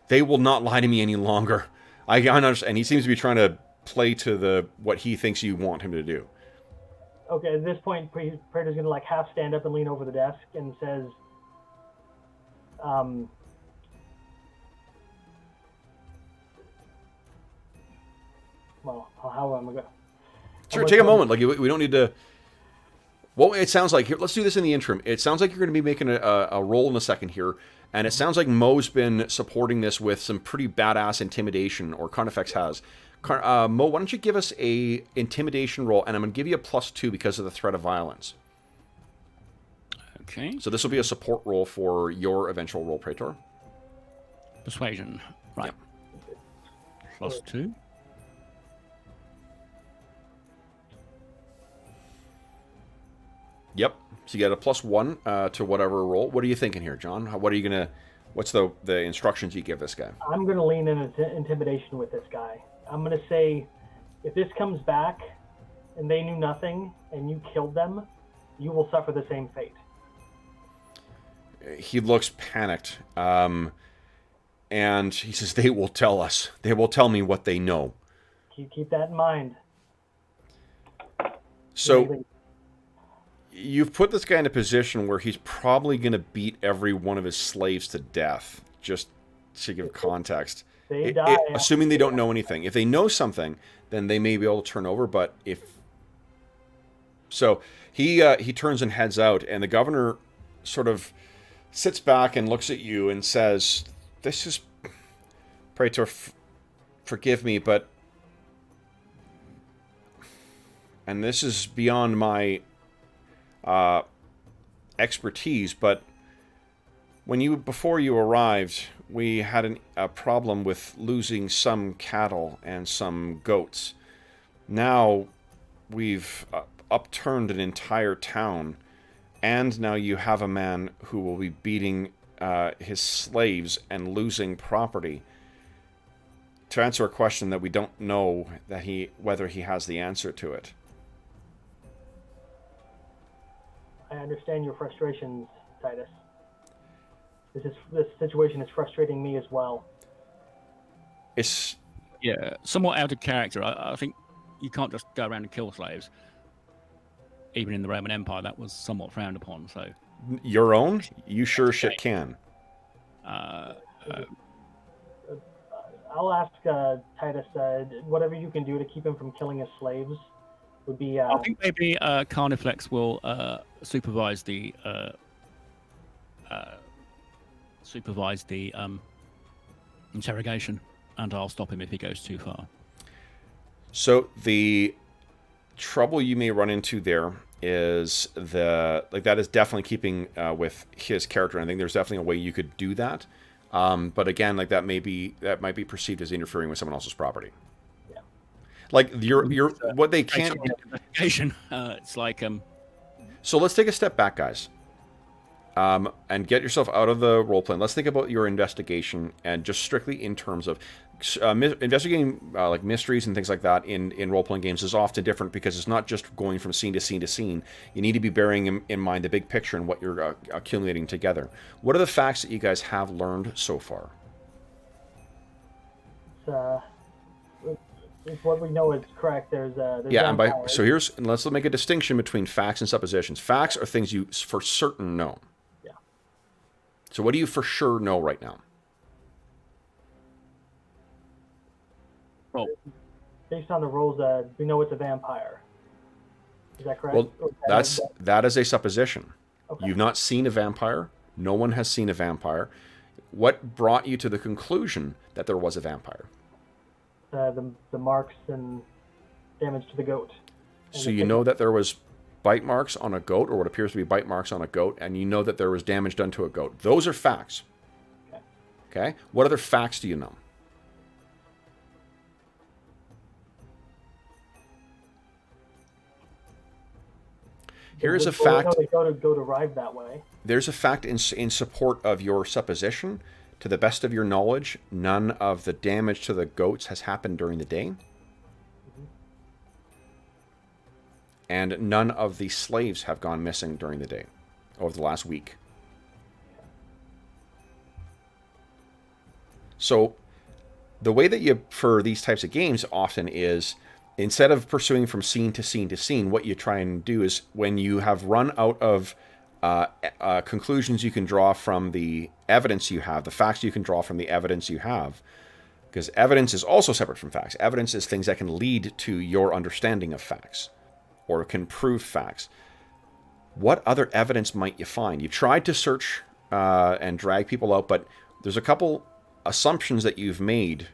They will not lie to me any longer. I understand. And he seems to be trying to play to what he thinks you want him to do. Okay, at this point, Praetor's going to like half stand up and lean over the desk and says, well, how am I going to... Sure, take a moment. Like, we don't need to... Well, it sounds like... Here, let's do this in the interim. It sounds like you're going to be making a roll in a second here, and it sounds like Mo's been supporting this with some pretty badass intimidation, or Carnifex has. Mo, why don't you give us a intimidation roll, and I'm going to give you a +2 because of the threat of violence. Okay. So this will be a support roll for your eventual roll, Praetor. Persuasion. Right. Yep. +2. Yep. So you get a +1 to whatever roll. What are you thinking here, John? What are you gonna? What's the instructions you give this guy? I'm going to lean in intimidation with this guy. I'm going to say, if this comes back and they knew nothing and you killed them, you will suffer the same fate. He looks panicked, and he says, "They will tell us. They will tell me what they know." Keep that in mind. So you've put this guy in a position where he's probably going to beat every one of his slaves to death, just to give context. They die. Assuming they don't know anything. If they know something, then they may be able to turn over, but if... So he turns and heads out, and the governor sort of sits back and looks at you and says, "This is... Praetor, forgive me, but... And this is beyond my expertise, but before you arrived, we had a problem with losing some cattle and some goats. Now we've upturned an entire town, and now you have a man who will be beating his slaves and losing property. To answer a question that we don't know whether he has the answer to it." I understand your frustrations, Titus. This situation is frustrating me as well. It's... Yeah, somewhat out of character. I think you can't just go around and kill slaves. Even in the Roman Empire, that was somewhat frowned upon. So, your own? You sure shit can. I'll ask Titus, whatever you can do to keep him from killing his slaves would be... I think maybe Carniflex will supervise the interrogation, and I'll stop him if he goes too far. So the trouble you may run into there is that is definitely keeping with his character. I think there's definitely a way you could do that, but again, that might be perceived as interfering with someone else's property. Yeah. Like you're what they can't. Investigation. It's like So let's take a step back, guys, and get yourself out of the role playing. Let's think about your investigation, and just strictly in terms of investigating like mysteries and things like that in role playing games is often different because it's not just going from scene to scene to scene. You need to be bearing in mind the big picture and what you're accumulating together. What are the facts that you guys have learned so far? If what we know is correct, there's yeah, and let's make a distinction between facts and suppositions. Facts are things you for certain know. Yeah. So what do you for sure know right now? Well, based on the rules, we know it's a vampire. Is that correct? Well, that is a supposition. Okay. You've not seen a vampire. No one has seen a vampire. What brought you to the conclusion that there was a vampire? The marks and damage to the goat. So you know that there was bite marks on a goat, or what appears to be bite marks on a goat, and you know that there was damage done to a goat. Those are facts. Okay? What other facts do you know? Here's a fact. Go to arrive that way. There's a fact in support of your supposition. to the best of your knowledge, none of the damage to the goats has happened during the day. And none of the slaves have gone missing during the day over the last week. So the way that you, for these types of games often is, instead of pursuing from scene to scene to scene, what you try and do is when you have run out of conclusions you can draw from the evidence you have, the facts you can draw from the evidence you have, because evidence is also separate from facts. Evidence is things that can lead to your understanding of facts or can prove facts. What other evidence might you find? You tried to search and drag people out, but there's a couple assumptions that you've made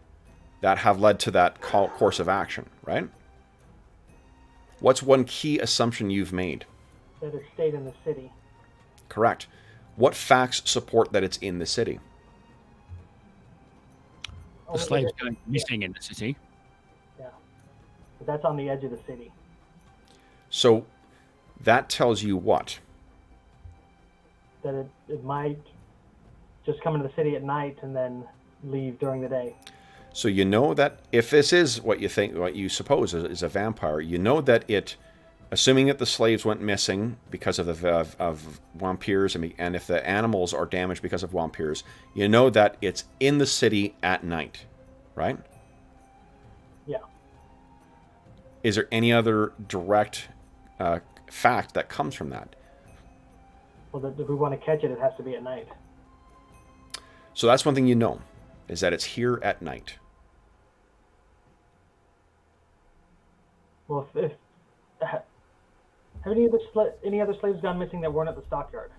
that have led to that course of action, right? What's one key assumption you've made? That it stayed in the city. Correct. What facts support that it's in the city? The slaves going missing in the city. Yeah. But that's on the edge of the city. So that tells you what? That it might just come into the city at night and then leave during the day. So you know that if this is what you think, what you suppose is a vampire, you know that it, assuming that the slaves went missing because of the of vampires, and if the animals are damaged because of vampires, you know that it's in the city at night, right? Yeah. Is there any other direct fact that comes from that? Well, if we want to catch it, it has to be at night. So that's one thing you know, is that it's here at night. Well, if have any other slaves gone missing that weren't at the stockyard?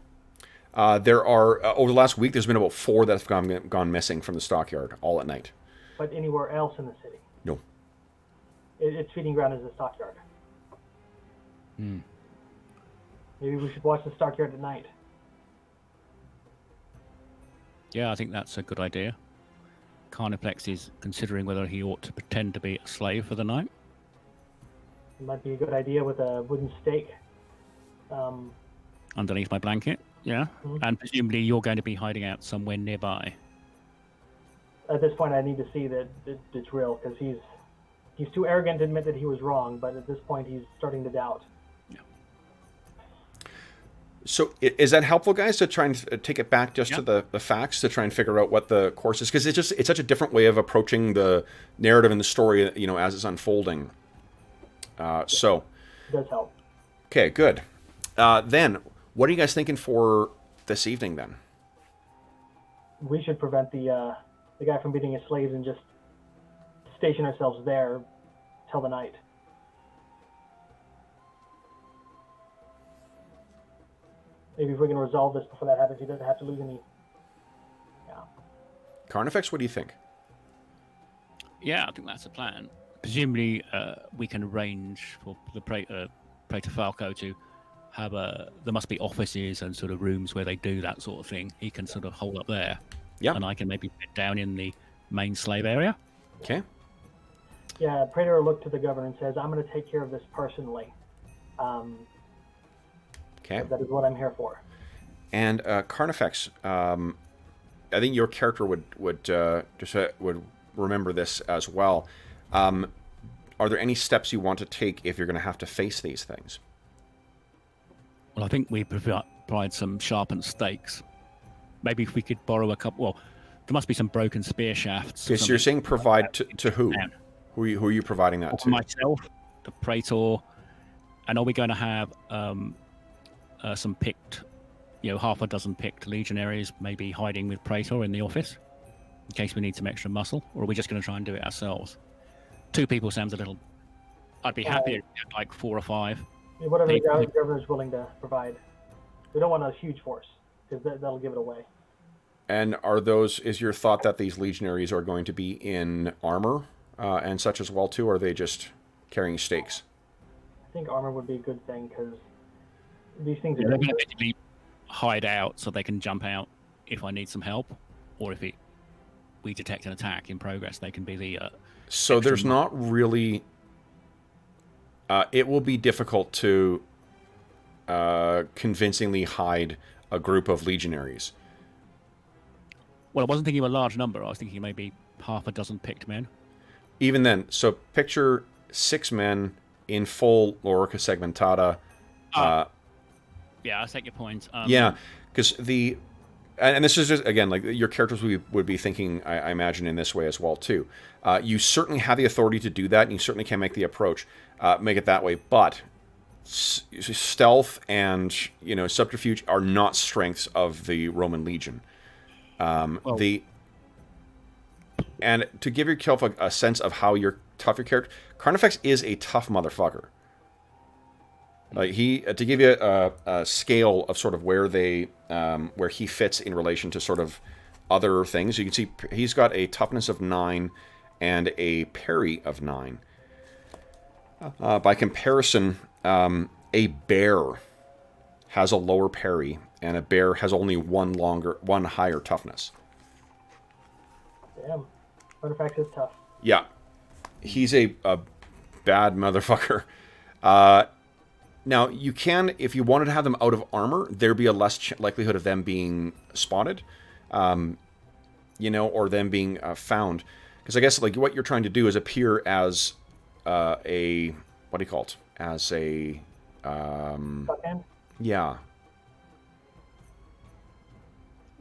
There are, over the last week, there's been about 4 that have gone missing from the stockyard, all at night. But anywhere else in the city? No. Its feeding ground is the stockyard. Hmm. Maybe we should watch the stockyard at night. Yeah, I think that's a good idea. Carnifex is considering whether he ought to pretend to be a slave for the night. It might be a good idea with a wooden stake. Underneath my blanket, yeah. Mhm. And presumably you're going to be hiding out somewhere nearby. At this point, I need to see that it's real, because he's too arrogant to admit that he was wrong, but at this point he's starting to doubt. So is that helpful, guys, to try and take it back just to the facts, to try and figure out what the course is? Because it's such a different way of approaching the narrative and the story, you know, as it's unfolding. So It does help. okay, good. Then what are you guys thinking for this evening then? We should prevent the guy from beating his slaves and just station ourselves there till the night. Maybe if we can resolve this before that happens, he doesn't have to lose any. Yeah. Carnifex, what do you think? Yeah, I think that's the plan. Presumably, we can arrange for the Praetor Falco to have there must be offices and sort of rooms where they do that sort of thing. He can sort of hold up there. Yeah. And I can maybe head down in the main slave area. Okay. Yeah, Praetor looked to the governor and says, I'm going to take care of this personally. Okay. That is what I'm here for. And Carnifex, I think your character would remember this as well. Are there any steps you want to take if you're going to have to face these things? Well, I think we provide some sharpened stakes. Maybe if we could borrow a couple. Well, there must be some broken spear shafts. Okay, so you're saying provide to who? Who are you providing that to? Myself, the Praetor, and are we going to have some picked, half a dozen picked legionaries maybe hiding with Praetor in the office in case we need some extra muscle, or are we just going to try and do it ourselves? 2 people sounds a little. I'd be happy if we had like 4 or 5. Whatever the governor's willing to provide. We don't want a huge force, because that'll give it away. And is your thought that these legionaries are going to be in armor and such as well too, or are they just carrying stakes? I think armor would be a good thing, because these things They're are going to basically hide out so they can jump out if I need some help, or if we detect an attack in progress, they can be the. So there's not really. It will be difficult to convincingly hide a group of legionaries. Well, I wasn't thinking of a large number. I was thinking maybe half a dozen picked men. Even then, so picture 6 men in full Lorica segmentata. Yeah, I take your point. Yeah, because and this is just, again, like your characters would be thinking, I imagine, in this way as well too. You certainly have the authority to do that, and you certainly can make the approach, make it that way. But stealth and subterfuge are not strengths of the Roman legion. And to give yourself a sense of how tough your character, Carnifex is a tough motherfucker. Like to give you a scale of sort of where he fits in relation to sort of other things, you can see he's got a toughness of 9 and a parry of 9. By comparison, a bear has a lower parry, and a bear has only one higher toughness. Damn, Carnifex is tough. Yeah, he's a bad motherfucker. Now, you can, if you wanted to have them out of armor, there'd be a less likelihood of them being spotted, or them being found. Because I guess, like, what you're trying to do is appear as what do you call it? As a... Stuntman? Yeah.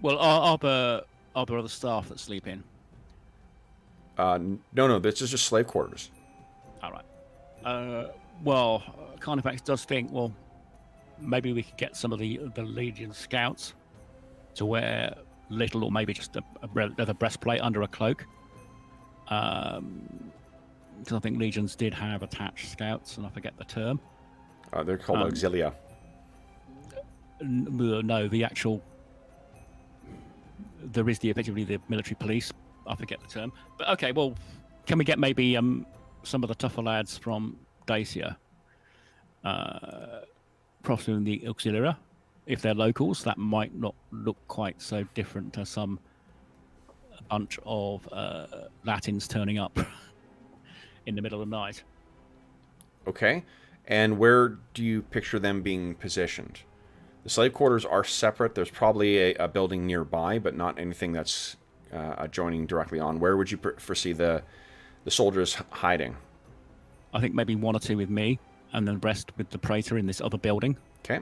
Well, are there other staff that sleep in? No, this is just slave quarters. All right. Well, Carnifex does think, well, maybe we could get some of the Legion scouts to wear little, or maybe just a leather breastplate under a cloak. Because I think Legions did have attached scouts, and I forget the term. They're called auxilia. No, the actual... There is effectively the military police. I forget the term. But okay, well, can we get maybe some of the tougher lads from Dacia, possibly in the Auxilia? If they're locals, that might not look quite so different to a bunch of Latins turning up in the middle of the night. Okay. And where do you picture them being positioned? The slave quarters are separate. There's probably a building nearby, but not anything that's adjoining directly on. Where would you foresee the soldiers hiding? I think maybe 1 or 2 with me, and then the rest with the Praetor in this other building. Okay.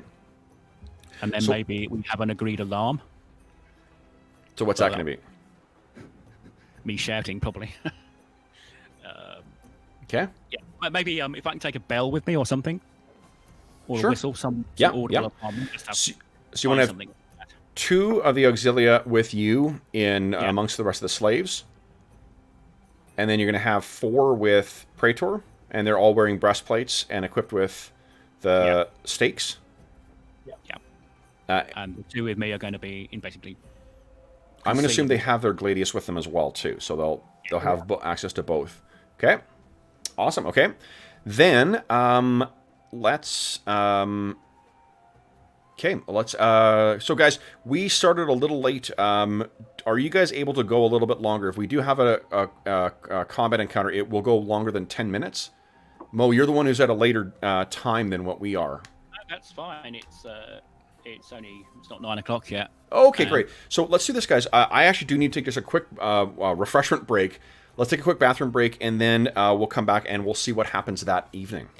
And then maybe we have an agreed alarm. So what's that going to be? Me shouting, probably. Okay. Yeah, maybe if I can take a bell with me or something, or Sure. a whistle, some audible alarm. So you want to have 2 of the auxilia with you in amongst the rest of the slaves, and then you're going to have 4 with Praetor, and they're all wearing breastplates and equipped with the stakes. Yeah. And the 2 with me are going to be in basically... I'm going to assume they have their gladius with them as well too, so they'll have access to both. Okay. Awesome. Okay. Then let's so guys, we started a little late. Are you guys able to go a little bit longer? If we do have a combat encounter, it will go longer than 10 minutes. Mo, you're the one who's at a later time than what we are. That's fine. It's not 9 o'clock yet. Okay, great. So let's do this, guys. I actually do need to take just a quick refreshment break. Let's take a quick bathroom break, and then we'll come back and we'll see what happens that evening.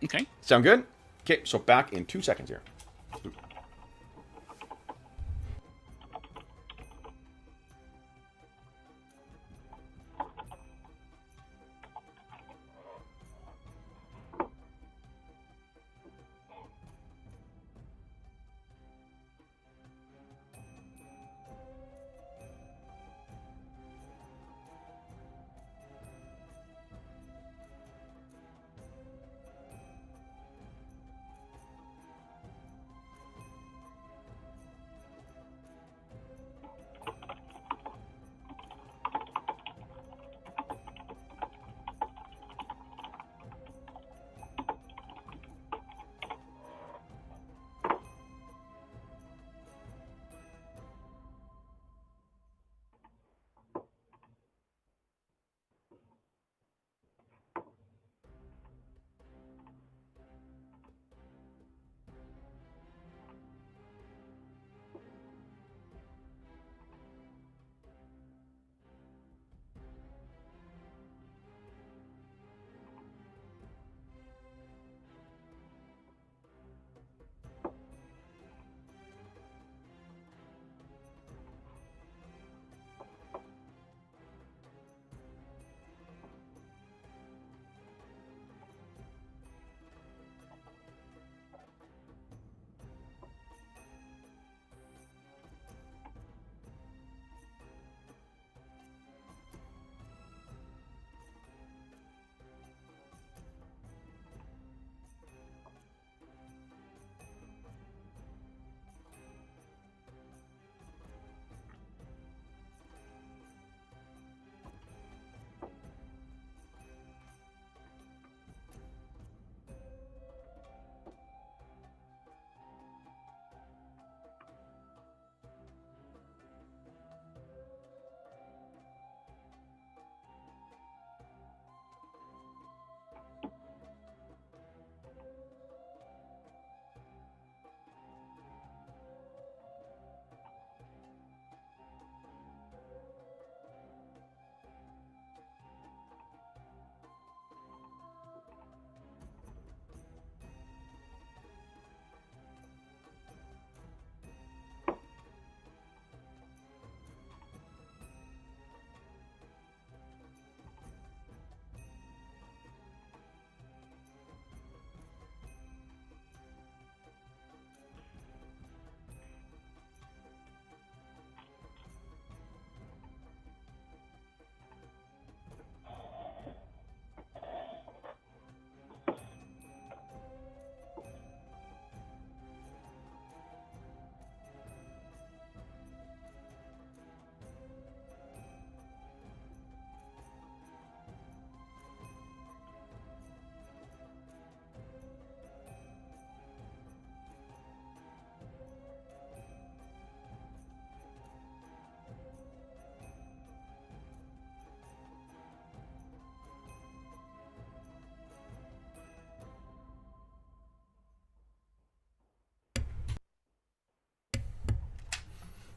Okay. Sound good? Okay, so back in 2 seconds here.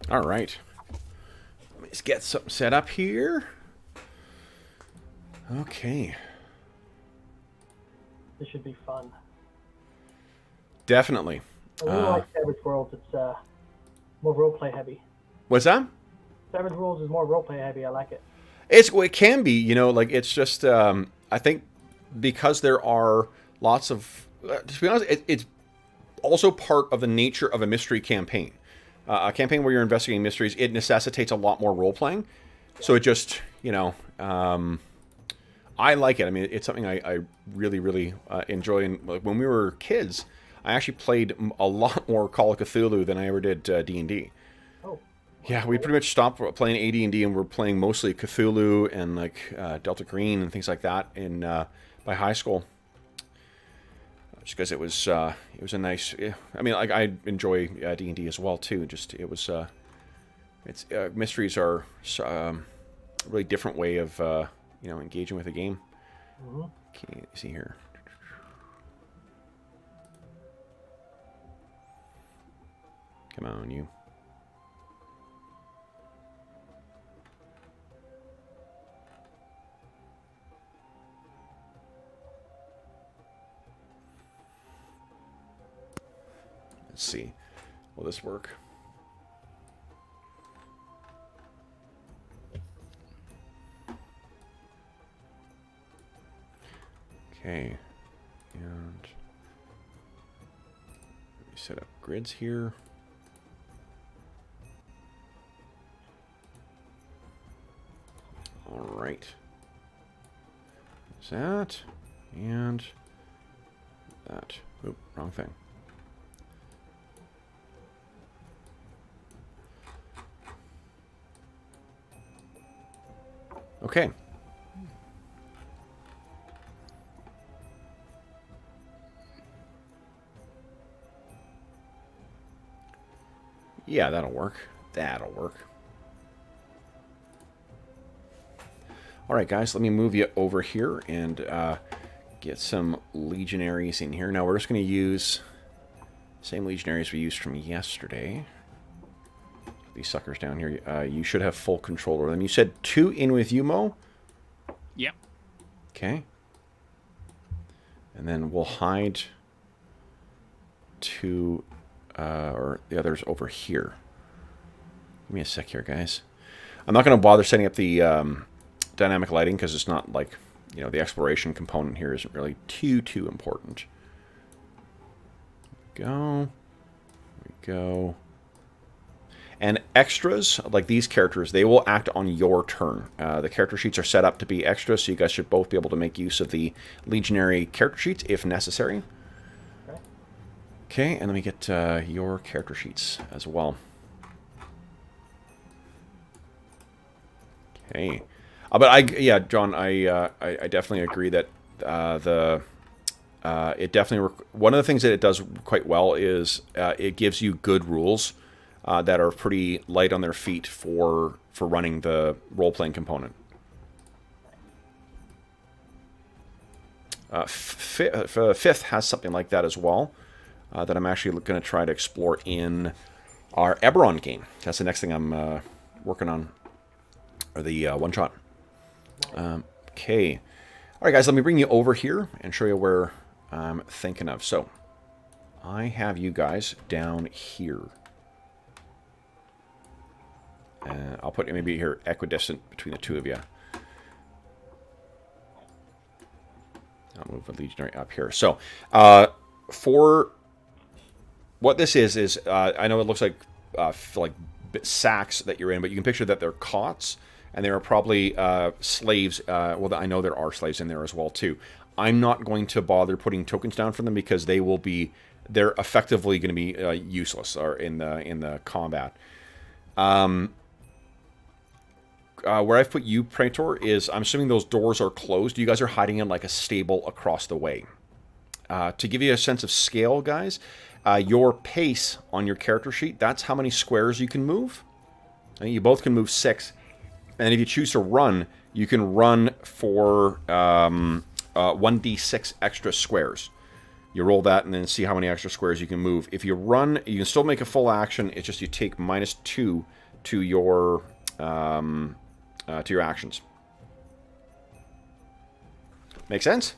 All right. Let me just get something set up here. Okay. This should be fun. Definitely. I really like Savage Worlds. It's more roleplay heavy. What's that? Savage Worlds is more roleplay heavy. I like it. It can be, you know, like it's just, I think because there are lots of, to be honest, it's also part of the nature of a mystery campaign. A campaign where you're investigating mysteries, it necessitates a lot more role-playing. So it just, you know, I like it. I mean, it's something I really, really enjoy. And when we were kids, I actually played a lot more Call of Cthulhu than I ever did D&D. Oh. Yeah, we pretty much stopped playing AD&D and we're playing mostly Cthulhu and like Delta Green and things like that in by high school. Just because it was a nice. I mean, like I enjoy D&D as well too. Just it was it's mysteries are a really different way of you know, engaging with the game. Mm-hmm. Okay, let's see here. Come on, you. Let's see. Will this work? Okay. And let me set up grids here. All right. There's that. And that. Oop, wrong thing. Okay. Yeah, that'll work. That'll work. All right, guys, let me move you over here and get some legionaries in here. Now, we're just going to use the same legionaries we used from yesterday. These suckers down here. You should have full control over them. You said 2 in with you, Mo? Yep. Okay. And then we'll hide 2, or the others over here. Give me a sec here, guys. I'm not going to bother setting up the dynamic lighting because it's not like, you know, the exploration component here isn't really too important. There we go. And extras, like these characters, they will act on your turn. The character sheets are set up to be extras, so you guys should both be able to make use of the Legionary character sheets if necessary. Okay, and let me get your character sheets as well. Okay. But yeah, John, I definitely agree that it definitely one of the things that it does quite well is it gives you good rules that are pretty light on their feet for running the role-playing component. Fifth has something like that as well that I'm actually going to try to explore in our Eberron game. That's the next thing I'm working on, or the one-shot. Okay. All right, guys, let me bring you over here and show you where I'm thinking of. So I have you guys down here. I'll put you maybe here equidistant between the two of you. I'll move the legionary up here. So for what this is I know it looks like sacks that you're in, but you can picture that they're cots, and there are probably slaves. Well, I know there are slaves in there as well too. I'm not going to bother putting tokens down for them because they're effectively going to be useless or in the combat. Where I've put you, Praetor, is I'm assuming those doors are closed. You guys are hiding in like a stable across the way. To give you a sense of scale, guys, your pace on your character sheet, that's how many squares you can move. And you both can move 6. And if you choose to run, you can run for 1d6 extra squares. You roll that and then see how many extra squares you can move. If you run, you can still make a full action. It's just you take -2 to your actions. Make sense?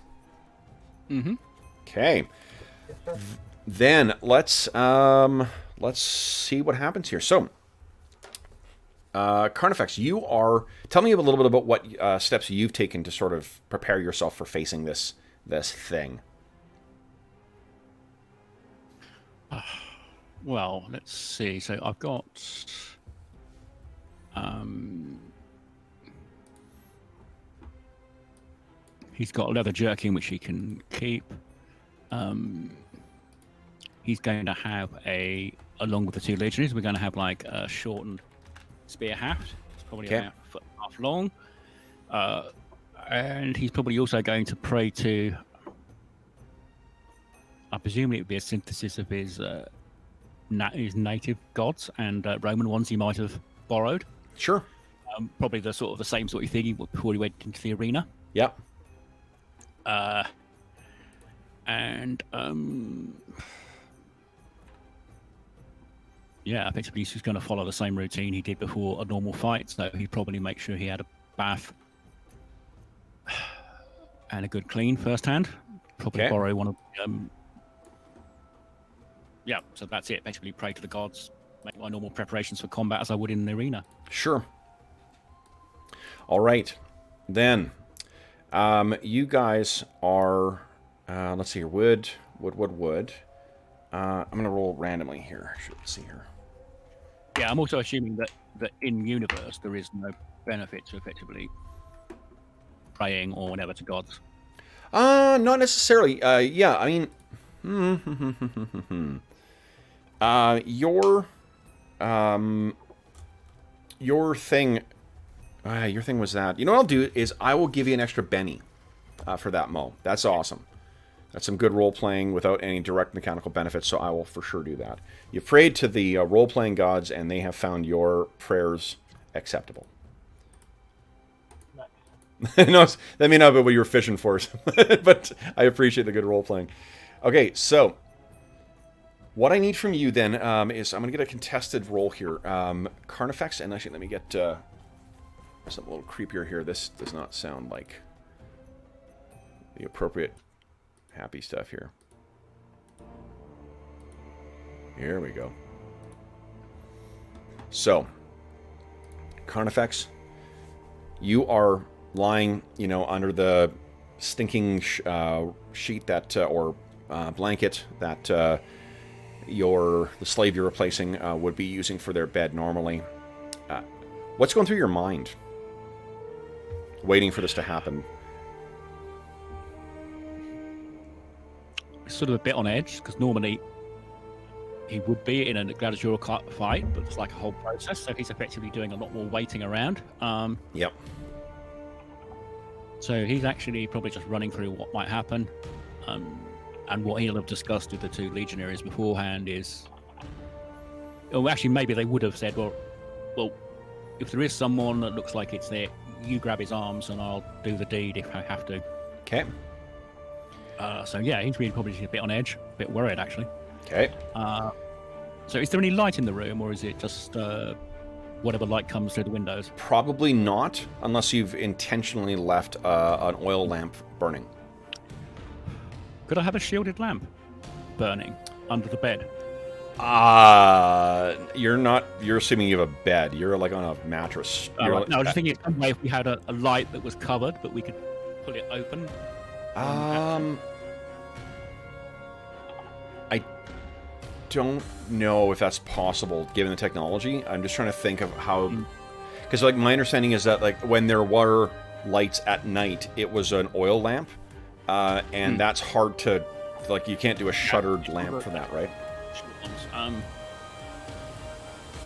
Mm-hmm. Okay. Yes, sir. Then let's see what happens here. So, Carnifex, tell me a little bit about what steps you've taken to sort of prepare yourself for facing this thing. Well, let's see. So I've got he's got a leather jerkin which he can keep. He's going to have along with the 2 legionaries, we're going to have like a shortened spear haft. It's probably about a foot and a half long. And he's probably also going to pray to, I presume it would be a synthesis of his native gods and Roman ones he might have borrowed. Sure. Probably the same sort of thing before he went into the arena. Yep. Yeah, effectively he's just going to follow the same routine he did before a normal fight. So he'd probably make sure he had a bath and a good clean firsthand. Probably borrow one of yeah, so that's it. Basically pray to the gods, make my normal preparations for combat as I would in the arena. Sure. All right. Then, you guys are, let's see here, wood. I'm going to roll randomly here. Let's see here. Yeah, I'm also assuming that in-universe there is no benefit to effectively praying or whatever to gods. Not necessarily. Yeah, I mean, your thing was that. You know what I'll do is I will give you an extra Benny for that, Mo. That's awesome. That's some good role-playing without any direct mechanical benefits, so I will for sure do that. You prayed to the role-playing gods, and they have found your prayers acceptable. Nice. No, that may not be what you were fishing for, but I appreciate the good role-playing. Okay, so what I need from you then is I'm going to get a contested roll here. Carnifex, and actually let me get something a little creepier here. This does not sound like the appropriate happy stuff here. Here we go. So, Carnifex, you are lying, under the stinking sheet that, or blanket that the slave you're replacing would be using for their bed normally. What's going through your mind? Waiting for this to happen. Sort of a bit on edge, because normally he would be in a gladiatorial fight, but it's like a whole process, so he's effectively doing a lot more waiting around. Yep. So he's actually probably just running through what might happen, and what he'll have discussed with the 2 legionaries beforehand is... Oh, actually, maybe they would have said, well, if there is someone that looks like it's there, you grab his arms and I'll do the deed if I have to. Okay. So yeah, he's really probably a bit on edge, a bit worried actually. Okay. So is there any light in the room, or is it just whatever light comes through the windows? Probably not, unless you've intentionally left an oil lamp burning. Could I have a shielded lamp burning under the bed? You're assuming you have a bed. You're like on a mattress. No, I was just thinking some way if we had a light that was covered, but we could pull it open. I don't know if that's possible given the technology. I'm just trying to think of how, because like my understanding is that like when there were lights at night, it was an oil lamp, and that's hard to, like, you can't do a shuttered lamp for that, right?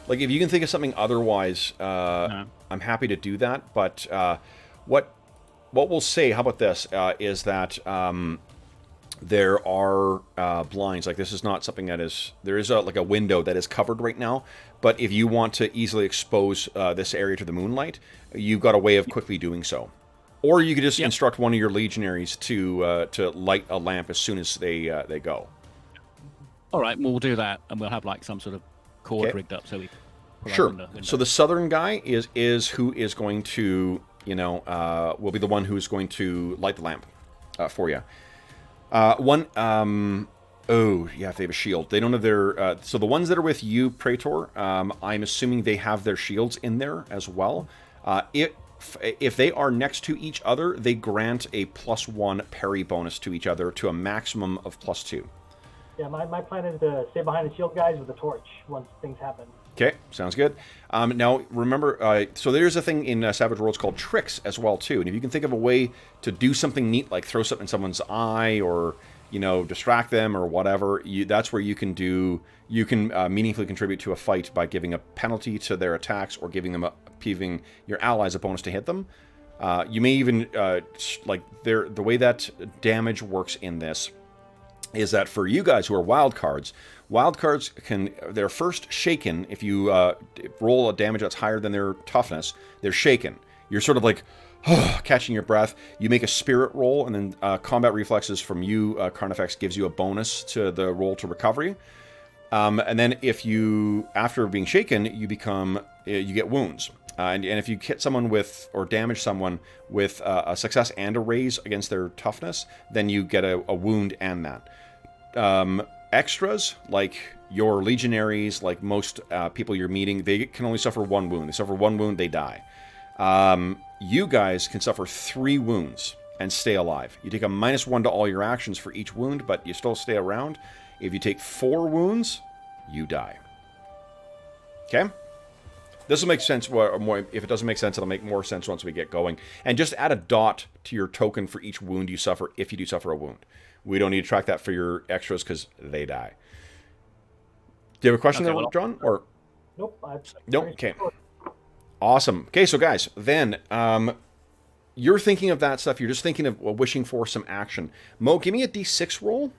Like if you can think of something otherwise, No. I'm happy to do that. But what we'll say, how about this, is that there are blinds. Like this is not something that is, there is like a window that is covered right now. But if you want to easily expose this area to the moonlight, you've got a way of quickly doing so. Or you could just instruct one of your legionaries to light a lamp as soon as they go. All right, well, we'll do that, and we'll have like some sort of cord rigged up so we around Sure. in the window. So the southern guy is who is going to, you know, will be the one who's going to light the lamp for you. Oh, yeah, if they have a shield. They don't have their... so the ones that are with you, Praetor, I'm assuming they have their shields in there as well. If they are next to each other, they grant a +1 parry bonus to each other to a maximum of +2. Yeah, my plan is to stay behind the shield guys with a torch once things happen. Okay, sounds good. Now, remember, so there's a thing in Savage Worlds called tricks as well, too. And if you can think of a way to do something neat, like throw something in someone's eye or, you know, distract them or whatever, that's where you can meaningfully contribute to a fight by giving a penalty to their attacks or giving your allies a bonus to hit them. You may even, the way that damage works in this is that for you guys who are wild cards they're first shaken. If you roll a damage that's higher than their toughness, they're shaken. You're sort of like catching your breath. You make a spirit roll, and then combat reflexes from you, Carnifex, gives you a bonus to the roll to recovery. And then if you, after being shaken, you get wounds. And if you hit someone with, or damage someone with a success and a raise against their toughness, then you get a wound and that. Extras, like your legionaries, like most people you're meeting, they can only suffer 1 wound. They suffer 1 wound, they die. You guys can suffer 3 wounds and stay alive. You take a -1 to all your actions for each wound, but you still stay around. If you take 4 wounds, you die. Okay? This will make sense. If it doesn't make sense, it'll make more sense once we get going. And just add a dot to your token for each wound you suffer if you do suffer a wound. We don't need to track that for your extras because they die. Do you have a question there, John? Or Nope. nope. Okay. Awesome. Okay, so guys, then you're thinking of that stuff. You're just thinking of wishing for some action. Mo, give me a D6 roll.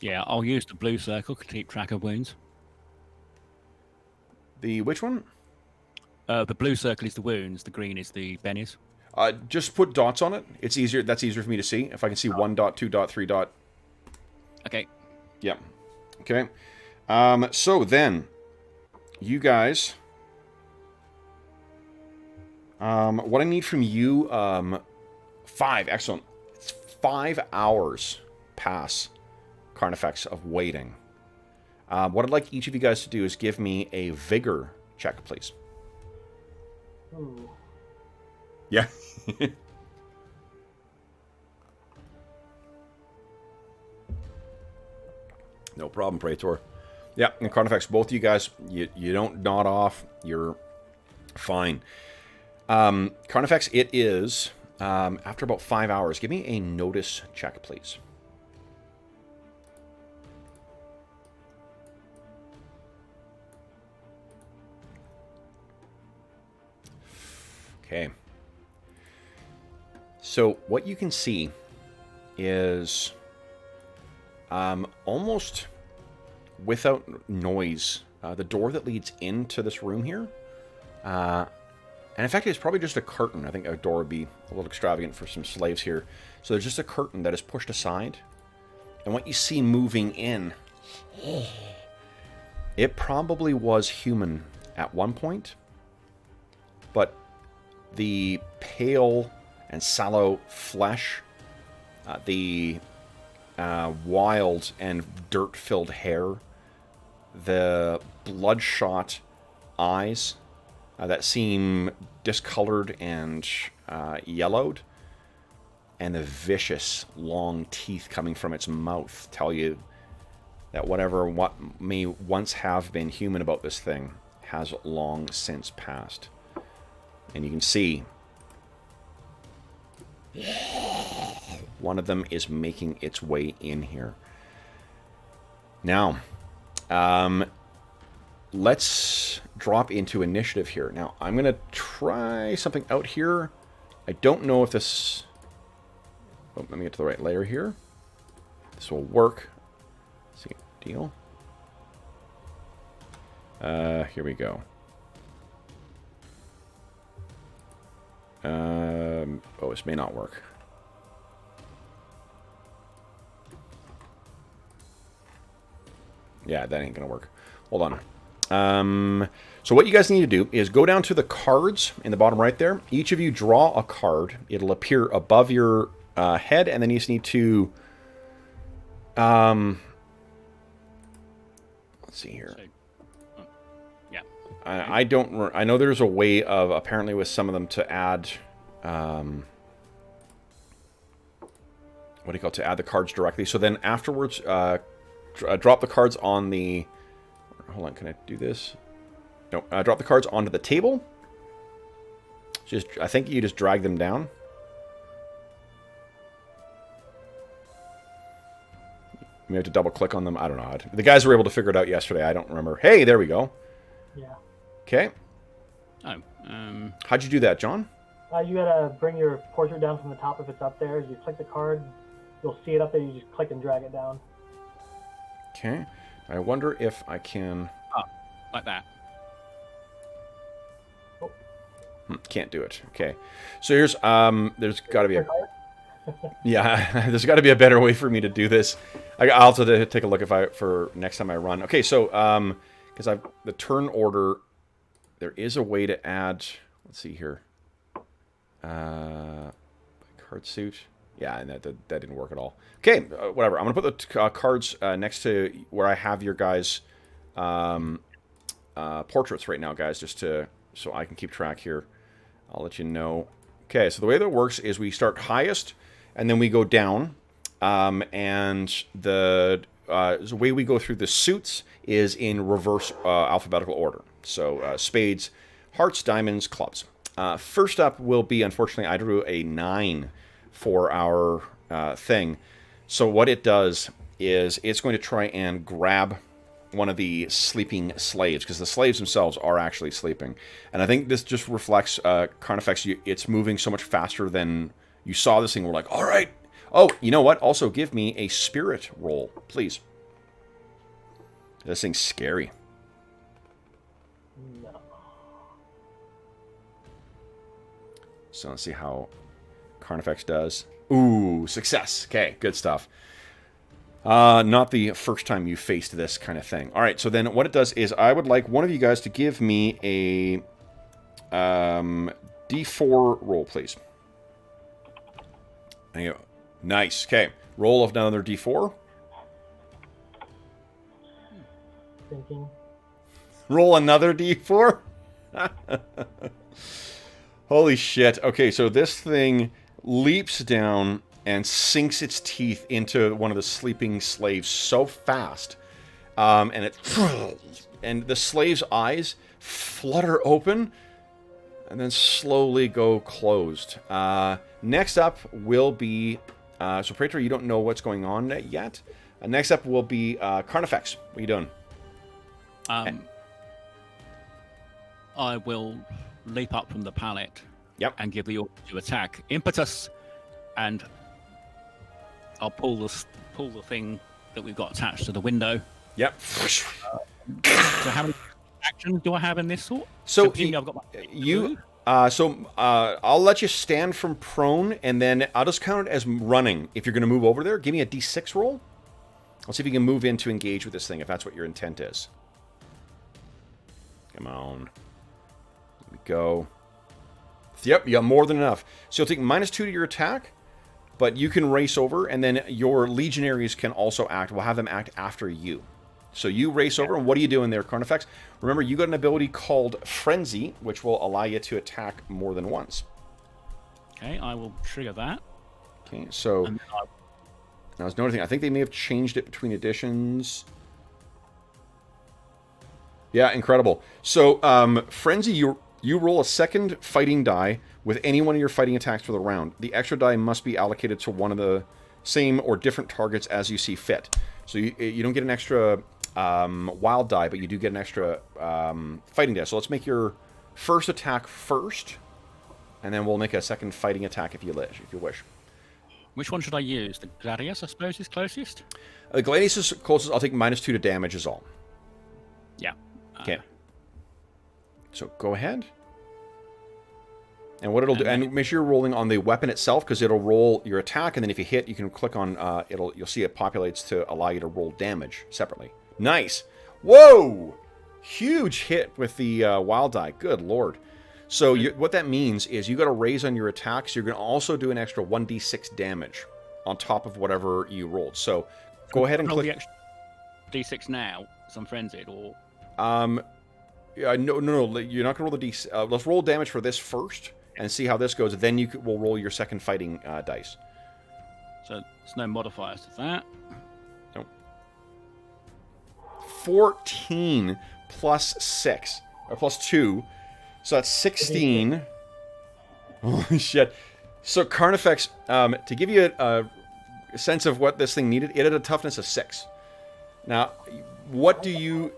Yeah, I'll use the blue circle to keep track of wounds. The which one? The blue circle is the wounds. The green is the bennies. Just put dots on it. It's easier. That's easier for me to see. If I can see 1 dot, 2 dot, 3 dot. Okay. Yeah. Okay. So then, you guys, what I need from you, 5. Excellent. It's 5 hours pass, Carnifex, of waiting. What I'd like each of you guys to do is give me a vigor check, please. Ooh. Yeah. No problem, Praetor. Yeah, and Carnifex, both of you guys, you don't nod off. You're fine. Carnifex, it is, after about 5 hours, give me a notice check, please. Okay. So what you can see is almost without noise, the door that leads into this room here. And in fact, it's probably just a curtain. I think a door would be a little extravagant for some slaves here. So there's just a curtain that is pushed aside. And what you see moving in, it probably was human at one point. But the pale and sallow flesh, the wild and dirt-filled hair, the bloodshot eyes that seem discolored and yellowed, and the vicious long teeth coming from its mouth tell you that what may once have been human about this thing has long since passed. And you can see one of them is making its way in here. Now, let's drop into initiative here. Now, I'm going to try something out here. I don't know if this... Oh, let me get to the right layer here. This will work. Let's see, deal. Here we go. Oh, this may not work. Yeah, that ain't gonna work. Hold on. So what you guys need to do is go down to the cards in the bottom right there. Each of you draw a card. It'll appear above your head, and then you just need to... let's see here. Yeah. I know there's a way of, apparently with some of them, to add... what do you call it? To add the cards directly. So then afterwards, drop the cards on the... Hold on, can I do this? No, drop the cards onto the table. I think you just drag them down. You have to double click on them. I don't know. The guys were able to figure it out yesterday. I don't remember. Hey, there we go. Yeah. Okay. Oh. How'd you do that, John? You gotta bring your portrait down from the top if it's up there. You click the card, you'll see it up there. You just click and drag it down. Okay. I wonder if I can... Oh, like that. Oh. Can't do it. Okay. So here's... there's got to be a... Yeah, there's got to be a better way for me to do this. I'll have to take a look for next time I run. Okay, so because the turn order, there is a way to add. Let's see here. Card suit. Yeah, and that didn't work at all. Okay, whatever. I'm gonna put the cards next to where I have your guys' portraits right now, guys, just so I can keep track here. I'll let you know. Okay, so the way that works is we start highest, and then we go down. And the way we go through the suits is in reverse alphabetical order. So spades, hearts, diamonds, clubs. First up will be, unfortunately, I drew a 9 for our thing. So what it does is it's going to try and grab one of the sleeping slaves, because the slaves themselves are actually sleeping. And I think this just reflects Carnifex. It's moving so much faster than you saw this thing. We're like, all right. Oh, you know what? Also, give me a spirit roll, please. This thing's scary. No. So let's see how Carnifex does. Ooh, success. Okay, good stuff. Not the first time you faced this kind of thing. All right, so then what it does is I would like one of you guys to give me a D4 roll, please. There you go. Nice. Okay. Roll of another D4. Thinking. Roll another D4. Holy shit. Okay, so this thing leaps down and sinks its teeth into one of the sleeping slaves so fast. And the slave's eyes flutter open and then slowly go closed. Next up will be... so, Praetor, you don't know what's going on yet. Next up will be Carnifex. What are you doing? I will leap up from the pallet. Yep. And give the order to attack. Impetus, and I'll pull the thing that we've got attached to the window. Yep. So how many actions do I have in this sort? So I've got I'll let you stand from prone, and then I'll just count it as running. If you're going to move over there, give me a D6 roll. I'll see if you can move in to engage with this thing, if that's what your intent is. Come on. Here we go. Yep, you got more than enough. So you'll take -2 to your attack, but you can race over, and then your legionaries can also act. We'll have them act after you. So you race over, and what are you doing there, Carnifex? Remember, you got an ability called Frenzy, which will allow you to attack more than once. Okay, I will trigger that. Okay, so... Now, there's another thing. I think they may have changed it between editions. Yeah, incredible. So, Frenzy, you roll a second fighting die with any one of your fighting attacks for the round. The extra die must be allocated to one of the same or different targets as you see fit. So you don't get an extra wild die, but you do get an extra fighting die. So let's make your first attack first, and then we'll make a second fighting attack if you wish. Which one should I use? The Gladius, I suppose, is closest? The Gladius is closest. I'll take -2 to damage is all. Yeah. Okay. So go ahead. And what it'll do, and make sure you're rolling on the weapon itself, because it'll roll your attack, and then if you hit, you can click on you'll see it populates to allow you to roll damage separately. Nice. Whoa! Huge hit with the wild die. Good lord. So what that means is you got to raise on your attacks. You're going to also do an extra 1d6 damage on top of whatever you rolled. So go ahead and roll click. the extra d6 now. Some frenzied or. No. You're not going to roll the d. Let's roll damage for this first and see how this goes. Then will roll your second fighting dice. So there's no modifiers to that. Nope. 14 plus 6 or plus 2. So that's 16. Holy shit. So Carnifex, to give you a sense of what this thing needed, it had a toughness of 6. Now, what do you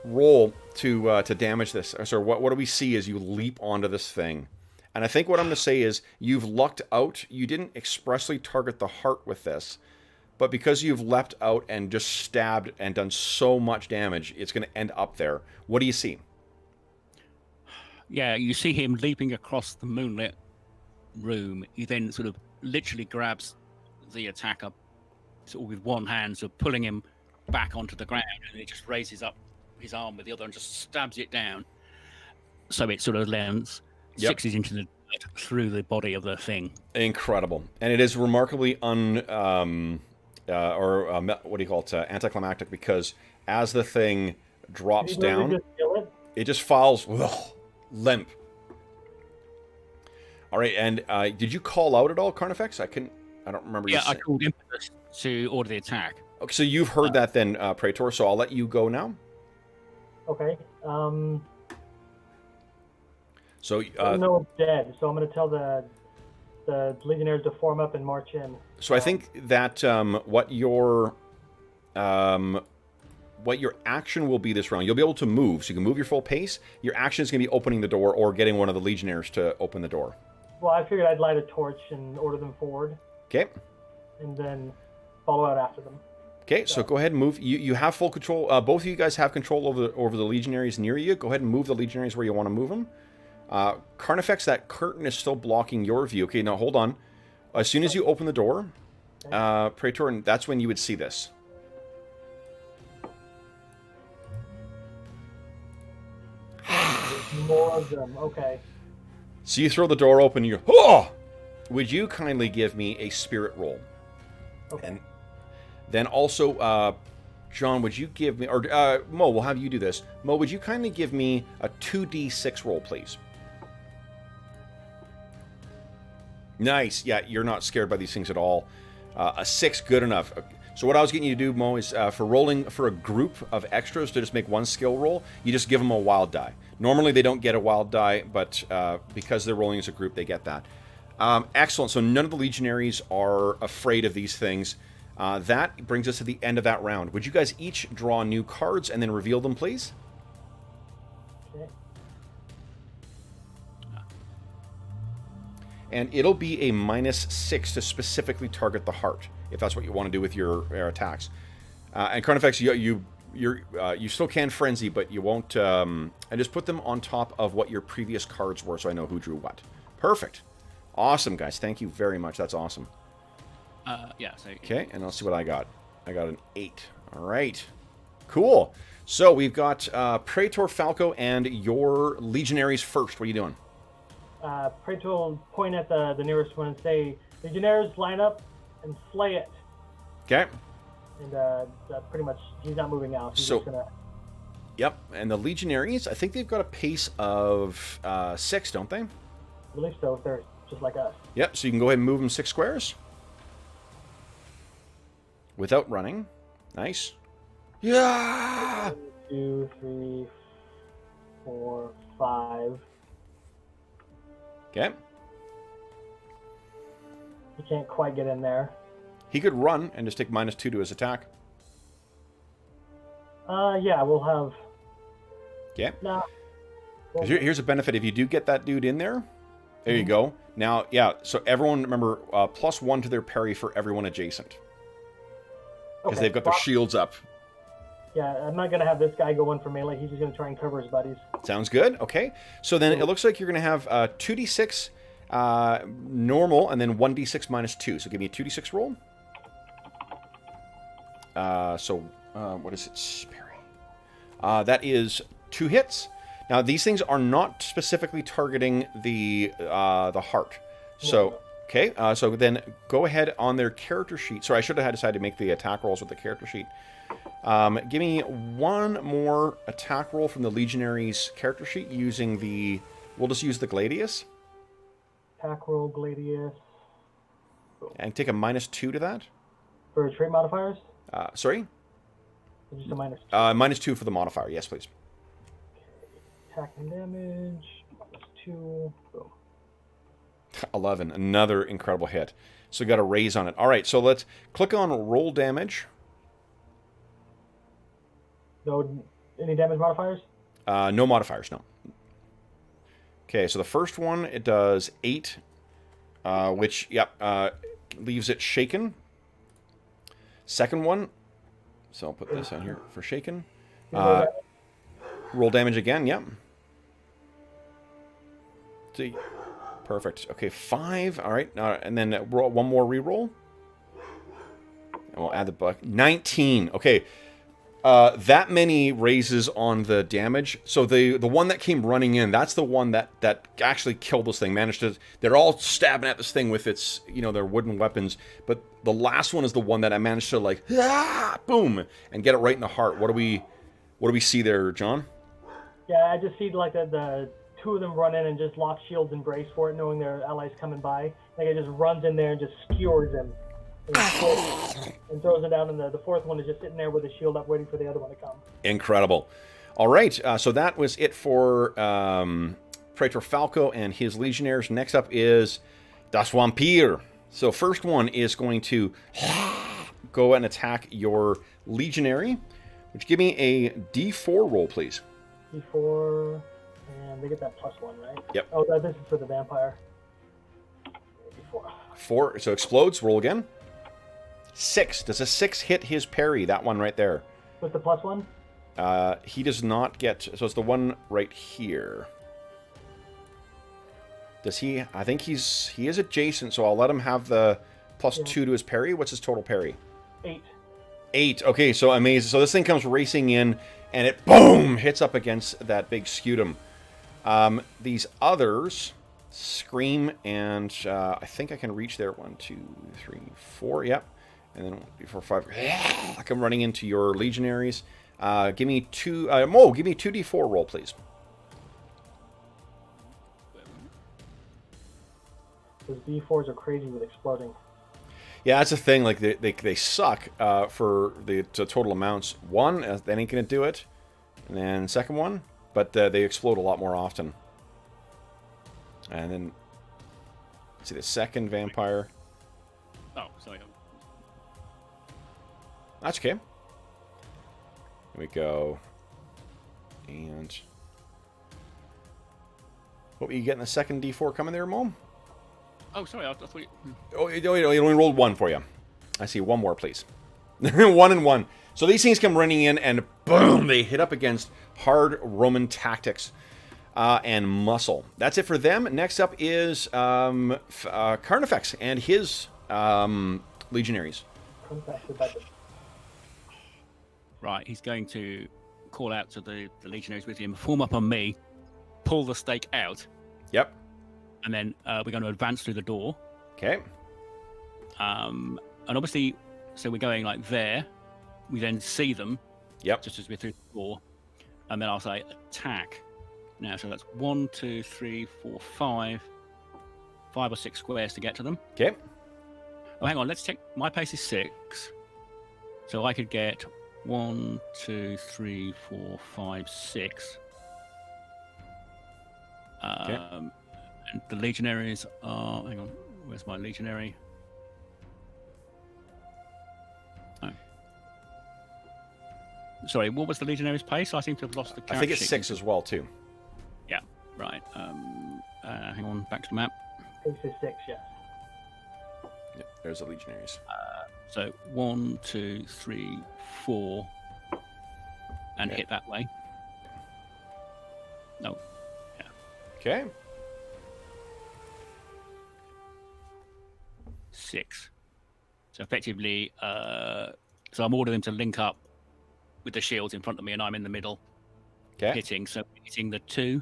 roll to damage this? Or what do we see as you leap onto this thing? And I think what I'm going to say is you've lucked out. You didn't expressly target the heart with this, but because you've leapt out and just stabbed and done so much damage, it's going to end up there. What do you see? Yeah, you see him leaping across the moonlit room. He then sort of literally grabs the attacker sort of with one hand, so pulling him back onto the ground, and he just raises up his arm with the other and just stabs it down. So it sort of lands 6 inches into the dirt through the body of the thing. Incredible. And it is remarkably what do you call it? Anticlimactic, because as the thing drops down, it just falls limp. All right, and did you call out at all, Carnifex? I don't remember. Yeah, I called Impetus to order the attack. Okay, so you've heard that then, Praetor. So I'll let you go now. Okay. So no, it's dead. So I'm going to tell the legionnaires to form up and march in. So I think that what your action will be this round, you'll be able to move, so you can move your full pace. Your action is going to be opening the door or getting one of the legionnaires to open the door. Well, I figured I'd light a torch and order them forward. Okay. And then follow out after them. Okay, so go ahead and move. You have full control. Both of you guys have control over the legionaries near you. Go ahead and move the legionaries where you want to move them. Carnifex, that curtain is still blocking your view. Okay, now hold on. As soon as you open the door, Praetor, and that's when you would see this. More of them. Okay. So you throw the door open. You go, oh! Would you kindly give me a spirit roll? Okay. And then also, John, would you give me, or Mo, we'll have you do this. Mo, would you kindly give me a 2d6 roll, please? Nice. Yeah, you're not scared by these things at all. A 6, good enough. So what I was getting you to do, Mo, is for rolling for a group of extras to just make one skill roll, you just give them a wild die. Normally they don't get a wild die, but because they're rolling as a group, they get that. Excellent. So none of the legionaries are afraid of these things. That brings us to the end of that round. Would you guys each draw new cards and then reveal them, please? Okay. And it'll be a -6 to specifically target the heart, if that's what you want to do with your attacks. And Carnifex, you still can frenzy, but you won't. And just put them on top of what your previous cards were, so I know who drew what. Perfect. Awesome, guys. Thank you very much. That's awesome. Yeah. So Okay, and I'll see what I got. I got an 8. All right. Cool. So we've got Praetor Falco and your legionaries first. What are you doing? Praetor will point at the nearest one and say, "Legionnaires, line up and slay it." Okay. And pretty much, he's not moving out. He's So- just gonna. Yep. And the legionaries, I think they've got a pace of 6, don't they? I believe so. They're just like us. Yep. So you can go ahead and move them 6 squares without running. Nice. Yeah. 1, 2, 3, 4, 5. Okay. He can't quite get in there. He could run and just take -2 to his attack. Yeah, we'll have. Okay. No. 'Cause here's a benefit. If you do get that dude in there, there you go. Now, yeah, so everyone, remember, +1 to their parry for everyone adjacent. Because they've got their shields up. Yeah, I'm not going to have this guy go in for melee. He's just going to try and cover his buddies. Sounds good. Okay. So then it looks like you're going to have 2d6 normal and then 1d6 -2. So give me a 2d6 roll. What is it? Parry. That is 2 hits. Now, these things are not specifically targeting the heart. So, okay, so then go ahead on their character sheet. Sorry, I should have had decided to make the attack rolls with the character sheet. Give me one more attack roll from the Legionary's character sheet using the... We'll just use the Gladius. Attack roll, Gladius. And take a -2 to that. For trait modifiers? Sorry? Just a -2. -2 for the modifier. Yes, please. Attack and damage. -2. Boom. 11. Another incredible hit. So got a raise on it. All right, so let's click on roll damage. No, any damage modifiers? No modifiers, no. Okay, so the first one, it does 8, which, yep, leaves it shaken. Second one, so I'll put this on here for shaken. Roll damage again, yep. See, perfect. Okay, 5, all right, and then roll one more reroll. And we'll add the buck. 19, okay. That many raises on the damage. So the one that came running in, that's the one that actually killed this thing. Managed to... They're all stabbing at this thing with its, their wooden weapons. But the last one is the one that I managed to, like, boom, and get it right in the heart. What do we see there, John? Yeah, I just see, like, the 2 of them run in and just lock shields and brace for it, knowing their allies coming by. Like, it just runs in there and just skewers them. And throws it down, and the 4th one is just sitting there with a shield up, waiting for the other one to come. Incredible. All right, so that was it for Praetor Falco and his legionnaires. Next up is Das Vampir. So first one is going to go and attack your legionary. Would you give me a D4 roll, please? D4, and they get that +1, right? Yep. Oh, this is for the vampire. D4. 4, so explodes. Roll again. 6. Does a 6 hit his parry? That one right there. With the +1? He does not get... So it's the one right here. Does he... I think he is adjacent, so I'll let him have the +2 to his parry. What's his total parry? 8. 8. Okay, so amazing. So this thing comes racing in, and it, boom, hits up against that big scutum. These others... Scream, and I think I can reach there. 1, 2, 3, 4. Yep. And then 1, 2, 4, 5. I come running into your legionaries. Give me 2. Give me 2d4 roll, please. Those D4s are crazy with exploding. Yeah, that's the thing. Like they suck for the total amounts. 1, that ain't gonna do it. And then second one, but they explode a lot more often. And then, let's see, the second vampire. Oh, sorry. That's okay. Here we go. And... What were you getting the second D4 coming there, Mom? Oh, sorry, I thought you... Oh, you only rolled 1 for you. I see, 1 more, please. 1 and 1. So these things come running in, and boom, they hit up against hard Roman tactics. And muscle. That's it for them. Next up is Carnifex and his legionaries. Right, he's going to call out to the legionaries with him, form up on me, pull the stake out. Yep. And then we're going to advance through the door. Okay. And obviously, so we're going like there. We then see them. Yep. Just as we're through the door. And then I'll say attack. Now, so that's 1, 2, 3, 4, 5. 5 or 6 squares to get to them. Okay. Oh, hang on. Let's check. My pace is 6. So I could get 1, 2, 3, 4, 5, 6. Okay. And the legionaries are... Hang on. Where's my legionary? Oh. Sorry, what was the legionary's pace? I seem to have lost the count. I think it's 6 as well, too. Yeah, right. Hang on, back to the map. Pace is 6, yes. Yep, there's the legionaries. So 1, 2, 3, 4, and hit that way. No. Yeah. Okay. 6. So effectively, so I'm ordering them to link up with the shields in front of me, and I'm in the middle Okay. hitting. So hitting the 2.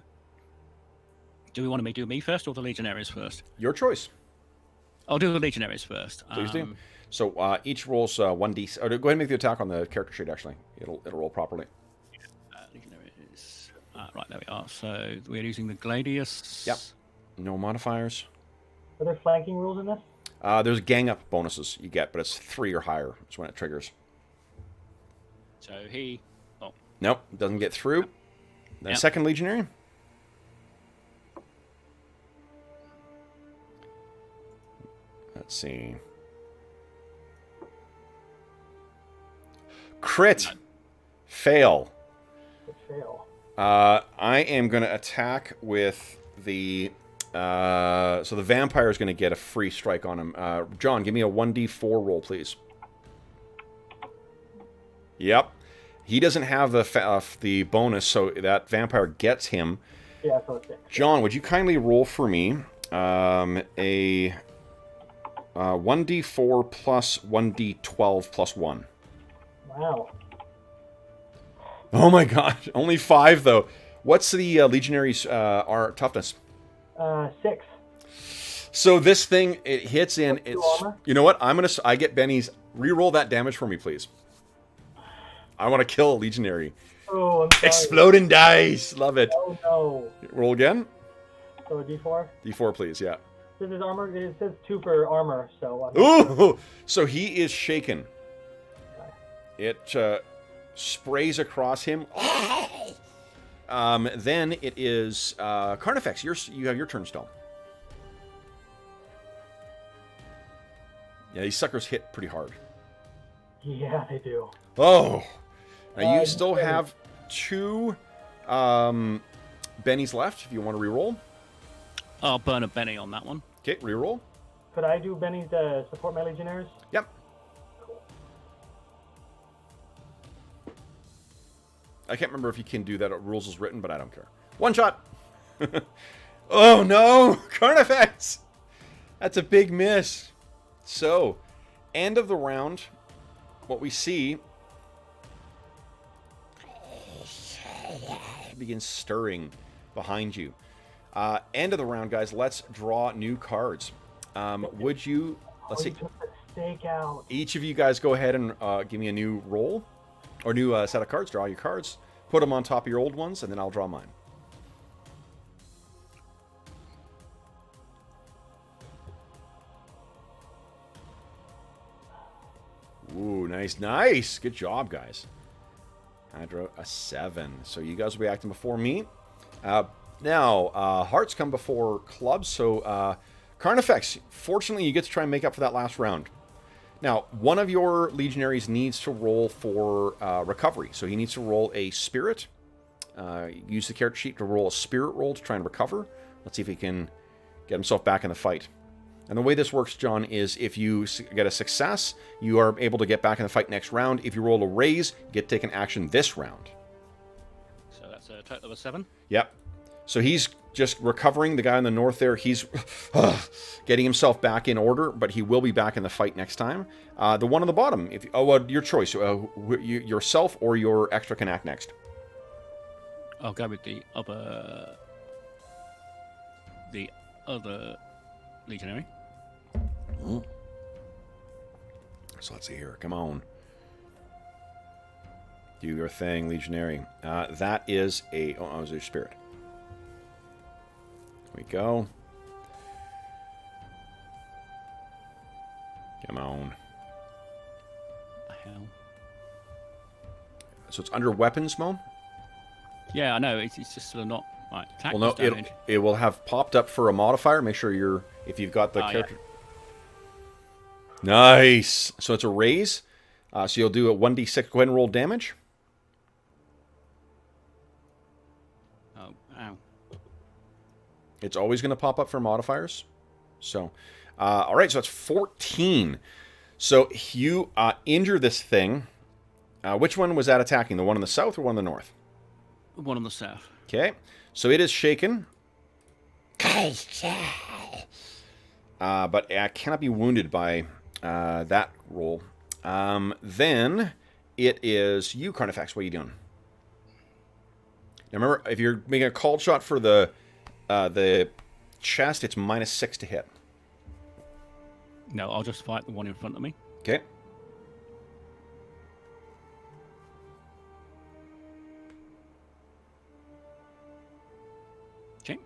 Do we want to do me first or the Legionaries first? Your choice. I'll do the Legionaries first. Please do. So each rolls 1d. Oh, go ahead and make the attack on the character sheet. Actually, it'll roll properly. Legionaries. Right, there we are. So we're using the Gladius. Yep. No modifiers. Are there flanking rules in this? There's gang up bonuses you get, but it's 3 or higher. That's when it triggers. So he. Oh. Nope, doesn't get through. The Yep. second legionary. Let's see. Crit. Fail. Good fail. I am going to attack with the... so the vampire is going to get a free strike on him. John, give me a 1d4 roll, please. Yep. He doesn't have the bonus, so that vampire gets him. Yeah, so it's 6. John, would you kindly roll for me a 1d4 plus 1d12 plus 1? Wow. Oh my god, only 5 though. What's the legionary's toughness? 6. So this thing, it hits in. Two It's armor? you know what? I get Benny's. Re-roll that damage for me, please. I want to kill a legionary. Oh, I'm sorry. Exploding dice, love it. Oh no. Roll again. So a D4. D4, please. Yeah. This is armor. It says 2 for armor, so. Ooh! So he is shaken. It sprays across him. Then it is Carnifex. You have your turn still. Yeah, these suckers hit pretty hard. Yeah, they do. Oh! Now you still Benny. have 2 Bennies left if you want to reroll. I'll burn a Benny on that one. Okay, reroll. Could I do Benny's to support my legionnaires? Yep. Cool. I can't remember if you can do that. Rules is written, but I don't care. 1 shot. Oh no, Carnifex. That's a big miss. So, end of the round. What we see begins stirring behind you. End of the round, guys. Let's draw new cards. Would you? Let's see. Stakeout. Each of you guys go ahead and give me a new roll or new set of cards. Draw your cards. Put them on top of your old ones, and then I'll draw mine. Ooh, nice, nice. Good job, guys. I drew a 7. So you guys will be acting before me. Now, hearts come before clubs. So, Carnifex, fortunately, you get to try and make up for that last round. Now, one of your legionaries needs to roll for recovery. So he needs to roll a spirit. Use the character sheet to roll a spirit roll to try and recover. Let's see if he can get himself back in the fight. And the way this works, John, is if you get a success, you are able to get back in the fight next round. If you roll a raise, you get to take an action this round. So that's a total of 7. Yep. So he's just recovering. The guy in the north there, he's getting himself back in order, but he will be back in the fight next time. The one on the bottom, your choice. Yourself or your extra can act next. I'll go with the other legionary. So let's see here. Come on. Do your thing, legionary. That is a... Oh, it was your spirit. There we go. Come on. The hell? So it's under weapons, Mo? Yeah, I know. It's just sort of not... Right, attack Well, no, damage. it will have popped up for a modifier. Make sure if you've got the character... Yeah. Nice! So it's a raise. So you'll do a 1d6. Go ahead and roll damage. Oh, ow. It's always going to pop up for modifiers. So, all right, so that's 14. So you injure this thing. Which one was that attacking? The one in the south or one in the north? One on the south. Okay, so it is shaken. But it cannot be wounded by that roll. Then it is you, Carnifex. What are you doing? Now remember, if you're making a called shot for the chest, it's -6 to hit. No, I'll just fight the one in front of me. Okay. Okay.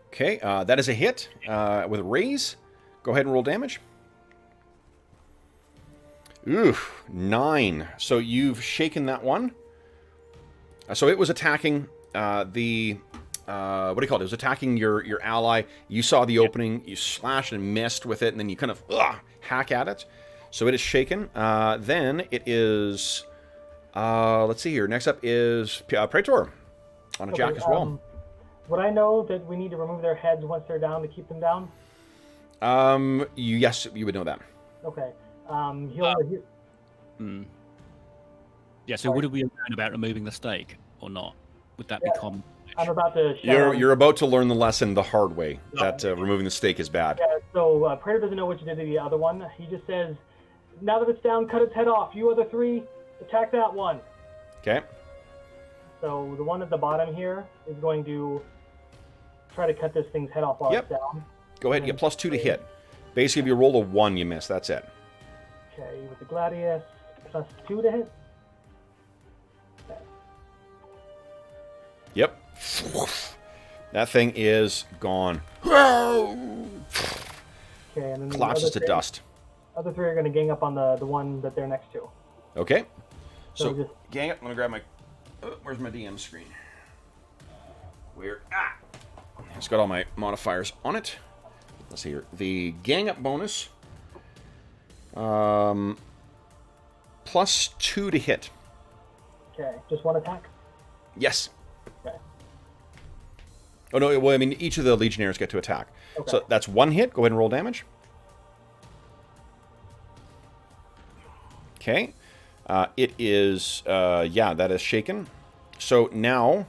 Okay, that is a hit with a raise. Go ahead and roll damage. Ooh, 9. So you've shaken that one. So it was attacking what do you call it? It was attacking your ally. You saw the opening. You slashed and missed with it, and then you kind of hack at it. So it is shaken. Then it is... let's see here. Next up is Praetor on a jack as well. Would I know that we need to remove their heads once they're down to keep them down? Yes, you would know that. Okay. Yeah, so would we have known about removing the stake or not? Would that be common? I'm about to... You're about to learn the lesson the hard way, that removing the stake is bad. Yeah, so Praetor doesn't know what you did to the other one. He just says, now that it's down, cut its head off. You other 3, attack that one. Okay. So the one at the bottom here is going to try to cut this thing's head off while it's down. Go ahead, you get +2 to hit. Basically, if you roll a 1, you miss. That's it. Okay, with the Gladius, +2 to hit. Okay. Yep. That thing is gone. Okay, and then Collapses to dust. Other 3 are going to gang up on the one that they're next to. Okay. So So gang up. I'm going to grab my... where's my DM screen? Where? It's got all my modifiers on it. Let's see here. The gang up bonus. +2 to hit. Okay, just one attack? Yes. Okay. Oh, no, well, I mean, each of the Legionnaires get to attack. Okay. So that's 1 hit. Go ahead and roll damage. Okay. It is, yeah, that is shaken. So now,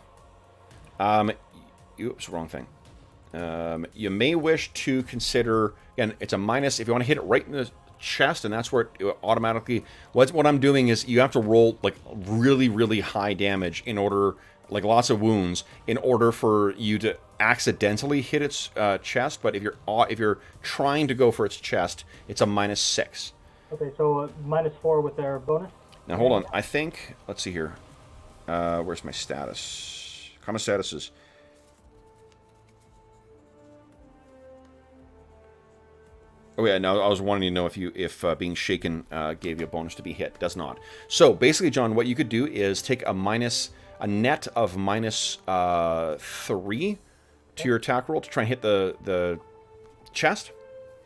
oops, wrong thing. You may wish to consider, again, it's a minus, if you want to hit it right in the chest, and that's where it automatically, what I'm doing is you have to roll, like, really, really high damage in order, like, lots of wounds, in order for you to accidentally hit its chest, but if you're trying to go for its chest, it's a -6. Okay, so -4 with their bonus? Now, hold on. I think... Let's see here. Where's my status? Common statuses. Oh, yeah. Now, I was wanting to know if being shaken gave you a bonus to be hit. Does not. So, basically, John, what you could do is take a net of -3 to your attack roll to try and hit the chest.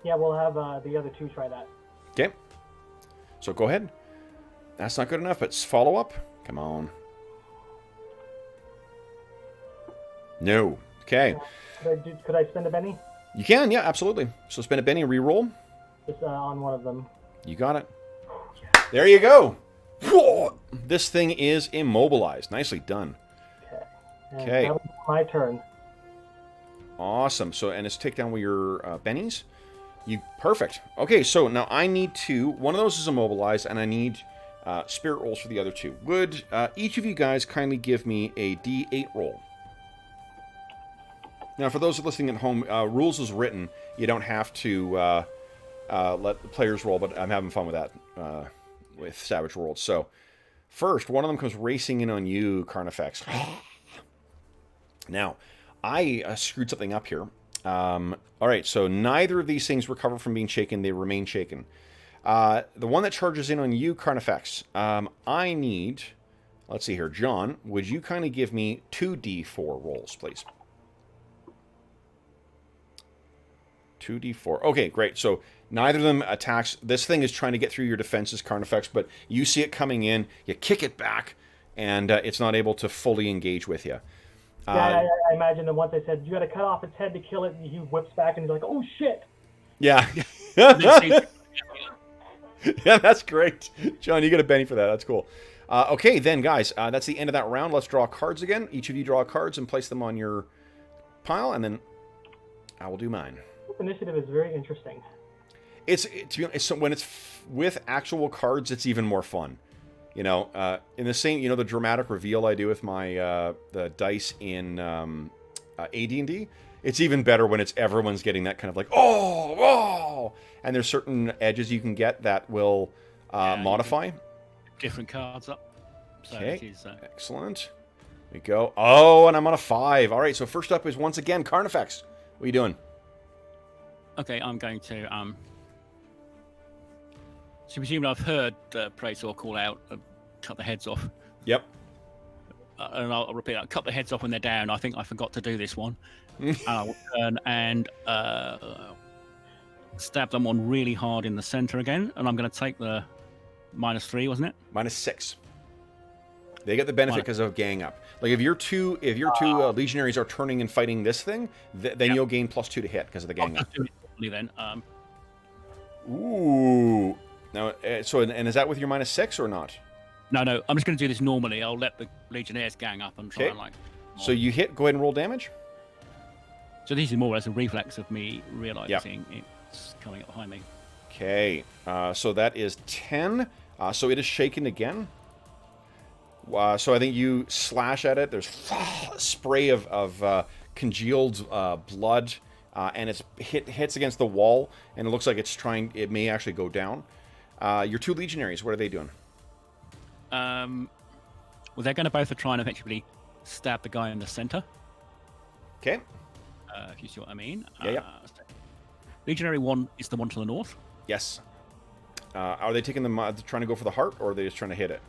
Yeah, we'll have the other 2 try that. Okay. So, go ahead. That's not good enough, but follow up. Come on. No. Okay. Could I spend a Benny? You can, yeah, absolutely. So spend a Benny, re-roll. Just on one of them. You got it. There you go. This thing is immobilized. Nicely done. Okay. Okay. That was my turn. Awesome. So, and it's take down with your bennies. Perfect. Okay, so now I need 2. One of those is immobilized, and I need spirit rolls for the other 2. Would each of you guys kindly give me a D8 roll? Now, for those listening at home, rules is written. You don't have to let the players roll, but I'm having fun with that with Savage Worlds. So, first, one of them comes racing in on you, Carnifex. Now, I screwed something up here. All right, so neither of these things recover from being shaken. They remain shaken. The one that charges in on you, Carnifex, I need... Let's see here. John, would you kindly give me 2d4 rolls, please? 2d4. Okay, great. So neither of them attacks. This thing is trying to get through your defenses, Carnifex, but you see it coming in. You kick it back, and it's not able to fully engage with you. Yeah, I imagine that once they said, you got to cut off its head to kill it, and he whips back and he's like, oh, shit. Yeah. Yeah, that's great. John, you get a Benny for that. That's cool. Okay, then, guys, that's the end of that round. Let's draw cards again. Each of you draw cards and place them on your pile, and then I will do mine. This initiative is very interesting. When it's with actual cards, it's even more fun. You know, in the same, you know, the dramatic reveal I do with my the dice in AD&D, it's even better when it's everyone's getting that kind of like, oh, oh, and there's certain edges you can get that will modify. Different cards up. So okay, it is, excellent. There we go. Oh, and I'm on a 5. All right, so first up is once again Carnifex. What are you doing? Okay, I'm going to so presumably I've heard Praetor call out, cut the heads off. Yep. And I'll repeat that, cut the heads off when they're down. I think I forgot to do this one. I'll turn and stab them on really hard in the center again, and I'm going to take the -3, wasn't it? -6. They get the benefit because of gang up. Like if your two legionaries are turning and fighting this thing, then you'll gain +2 to hit because of the gang up. Do it properly then. Ooh. Now, so and is that with your -6 or not? No, I'm just going to do this normally. I'll let the legionnaires gang up and try and like. So you hit. Go ahead and roll damage. So this is more or less a reflex of me realizing it's coming up behind me. Okay. So that is 10. So it is shaken again. So I think you slash at it. There's a spray of congealed blood, and it's hits against the wall, and it looks like it's trying. It may actually go down. Your 2 legionaries, what are they doing? Well, they're going to both try and effectively stab the guy in the center. Okay. If you see what I mean. Yeah. Legionary 1 is the one to the north. Yes. Are they taking trying to go for the heart, or are they just trying to hit it?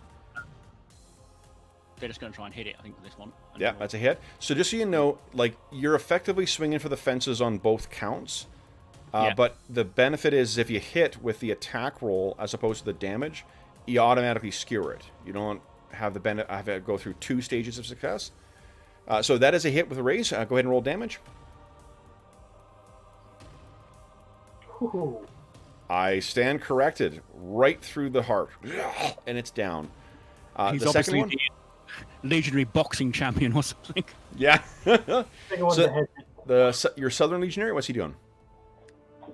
They're just going to try and hit it, I think, for this one. Yeah, that's a hit. So just so you know, like, you're effectively swinging for the fences on both counts. But the benefit is if you hit with the attack roll as opposed to the damage, you automatically skewer it. You don't have the benefit. I have to go through 2 stages of success. So that is a hit with a raise. Go ahead and roll damage. Ooh. I stand corrected. Right through the heart. And it's down. He's the second one? the legionary boxing champion or something. Yeah. So your Southern Legionary, what's he doing?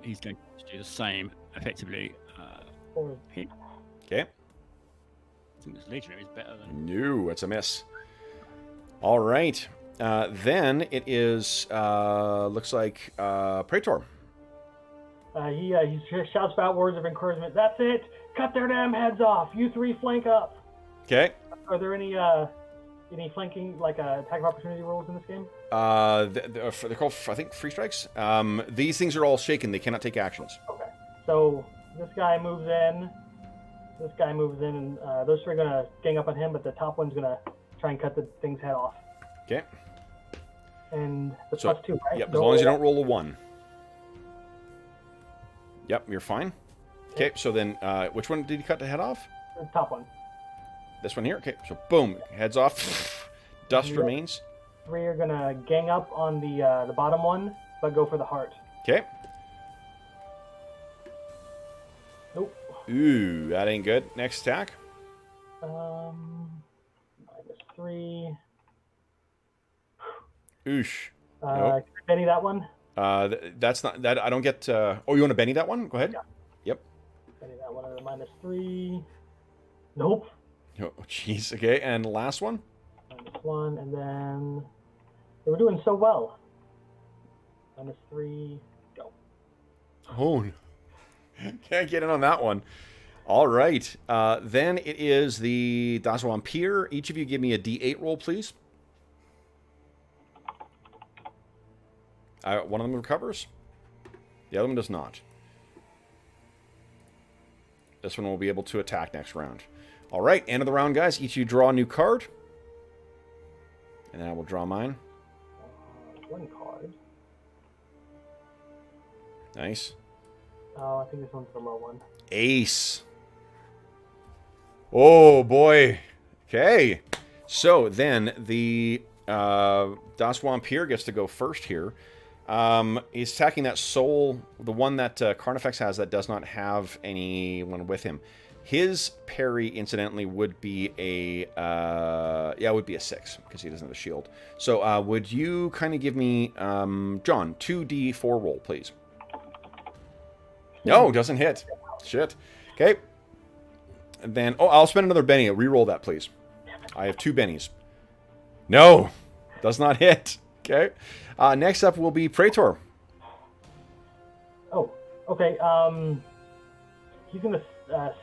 He's going to do the same, effectively. Hit. Okay. I think this legionary is better than... No, it's a miss. All right. Then it is, looks like, Praetor. He shouts out words of encouragement. That's it. Cut their damn heads off. You 3 flank up. Okay. Are there any flanking, like, attack of opportunity rules in this game? They're called, I think, free strikes. These things are all shaken. They cannot take actions. Okay. So this guy moves in. And those 3 are going to gang up on him, but the top one's going to try and cut the thing's head off. Okay. And the +2, right? Yep, as long as you don't roll a 1. Yep, you're fine. Okay, so then, which one did you cut the head off? The top one. This one here? Okay, so boom, head's off. Dust remains. 3 are going to gang up on the bottom one, but go for the heart. Okay. Nope. Ooh, that ain't good. Next attack. -3. Oosh. Can I Benny that one? That's not that. I don't get. Oh, you want to Benny that one? Go ahead. Yeah. Yep. Benny that one at a -3. Nope. Oh, jeez. Okay, and the last one. -1, and then they were doing so well. -3. Go. Oh, can't get in on that one. All right. Then it is the Das Vampire. Each of you give me a D8 roll, please. One of them recovers. The other one does not. This one will be able to attack next round. All right, end of the round, guys. Each of you draw a new card. And then I will draw mine. 1 card. Nice. Oh, I think this one's the low one. Ace. Oh, boy. Okay. So then the Das Vampire gets to go first here. He's attacking that soul, the one that Carnifex has that does not have anyone with him. His parry, incidentally, would be a 6 because he doesn't have a shield. So would you kind of give me, John, 2d4 roll, please? No, doesn't hit. Shit. Okay. And then, I'll spend another Benny. Reroll that, please. I have 2 bennies. No, does not hit. Okay. Next up will be Praetor. Oh, okay. He's gonna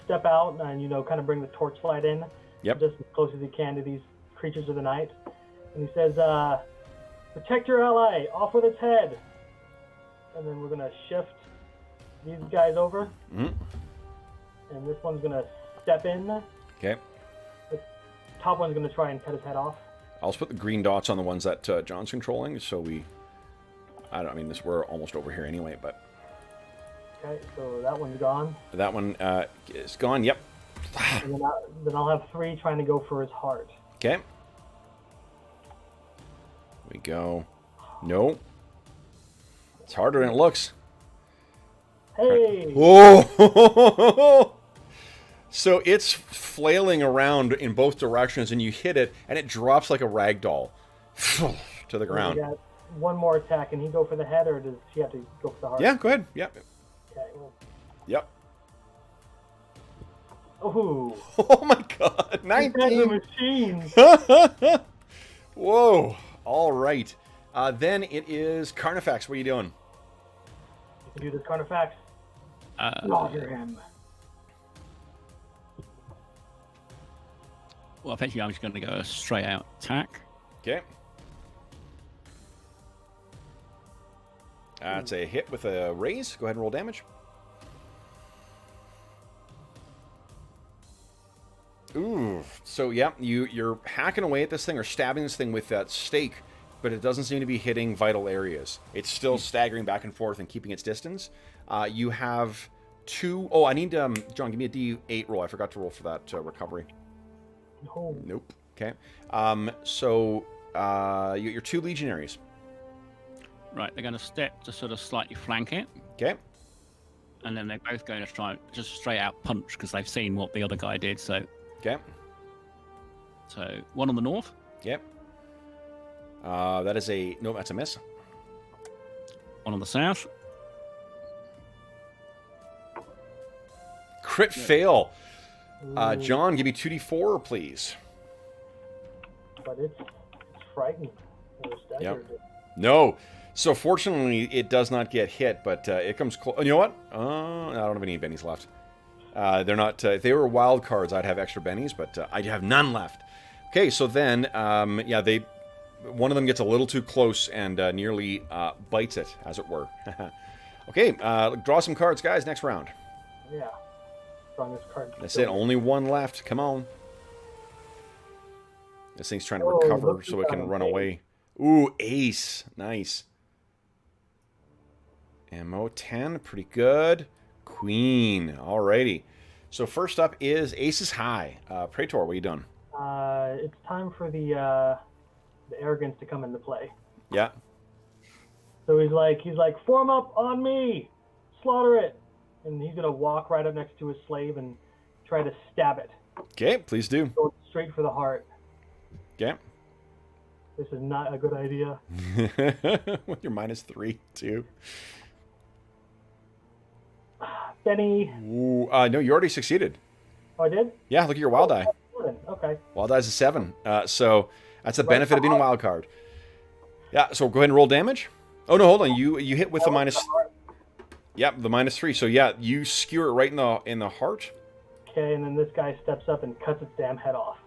step out and kind of bring the torchlight in. Yep. Just as close as he can to these creatures of the night, and he says, "Protect your ally. Off with its head." And then we're gonna shift these guys over, and this one's gonna step in. Okay. The top one's gonna try and cut his head off. I'll just put the green dots on the ones that John's controlling, so we're almost over here anyway, but... Okay, so that one's gone. That one is gone, yep. And then I'll have 3 trying to go for his heart. Okay. We go. No. It's harder than it looks. Hey! Oh! So it's flailing around in both directions, and you hit it, and it drops like a rag doll to the ground. We got one more attack. Can he go for the head, or does he have to go for the heart? Yeah, go ahead. Yep. Okay. Well, Yep. oh! Oh my God! 19. Machines. Whoa! All right. Then it is Carnifex. What are you doing? You can do this Carnifex. Slaughter him. Well, eventually I'm just going to go a straight out attack. Okay. That's a hit with a raise. Go ahead and roll damage. Ooh. So, yeah, you're hacking away at this thing or stabbing this thing with that stake, but it doesn't seem to be hitting vital areas. It's still staggering back and forth and keeping its distance. You have 2... Oh, I need... John, give me a D8 roll. I forgot to roll for that recovery. No. Nope. Okay. So, your 2 legionaries. Right, they're going to step to sort of slightly flank it. Okay. And then they're both going to try just straight out punch because they've seen what the other guy did. So, Okay. so one on the north. Yep. That is a... No, that's a miss. One on the south. Crit fail. John, give me 2d4, please. But it's frightening. Yep. No. So fortunately, it does not get hit, but it comes close. You know what? I don't have any bennies left. They're not... if they were wild cards, I'd have extra bennies, but I have none left. Okay, so then, yeah, one of them gets a little too close and nearly bites it, as it were. Okay, draw some cards, guys. Next round. Yeah. Drawing this card. That's it. Only one left. Come on. This thing's trying to recover so it can run away. Ooh, ace. Nice. Ammo 10. Pretty good. Queen. Alrighty. So first up is Aces High. Praetor, what are you doing? It's time for the arrogance to come into play. Yeah. So he's like, form up on me, slaughter it, and he's gonna walk right up next to his slave and try to stab it. Okay, please do. Go straight for the heart. Okay. This is not a good idea. With your -3 too. Benny. Ooh, no, you already succeeded. Oh, I did? Yeah, look at your wild die. Okay. Wild die's a 7. So that's a benefit of being a wild card. Yeah, so go ahead and roll damage. Oh no, hold on. You hit with the minus. Yep, the -3. So yeah, you skewer it right in the heart. Okay, and then this guy steps up and cuts its damn head off.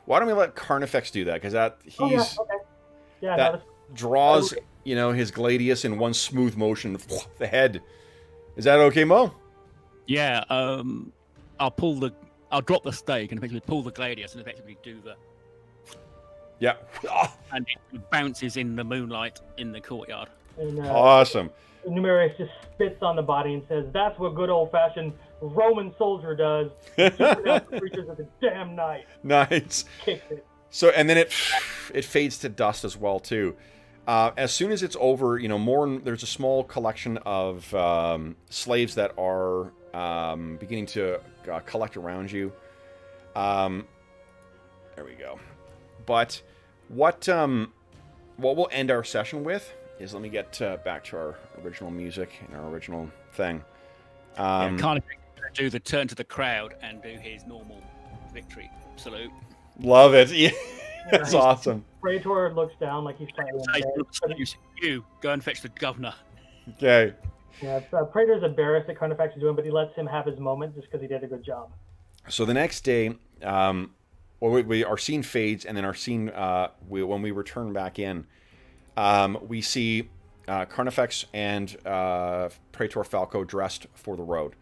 Why don't we let Carnifex do that? Because that that draws his gladius in one smooth motion. The head. Is that okay, Mo? Yeah. I'll drop the stake and effectively pull the gladius and effectively do the. Yeah. And it bounces in the moonlight in the courtyard. And, awesome. Numerius just spits on the body and says, "That's what good old-fashioned Roman soldier does. Supernatural creatures of the damn night." Nice. Kicks it. So, and then it fades to dust as well too. As soon as it's over, there's a small collection of slaves that are beginning to collect around you. There we go. But what we'll end our session with is, let me get back to our original music and our original thing. Carnifex do the turn to the crowd and do his normal victory salute. Love it. Yeah. That's awesome. Praetor looks down like he's trying to. You go and fetch the governor. Okay. Yeah, Praetor's embarrassed at Carnifex is doing, but he lets him have his moment just because he did a good job. So the next day, our scene fades, and then our scene, when we return back in, we see Carnifex and Praetor Falco dressed for the road.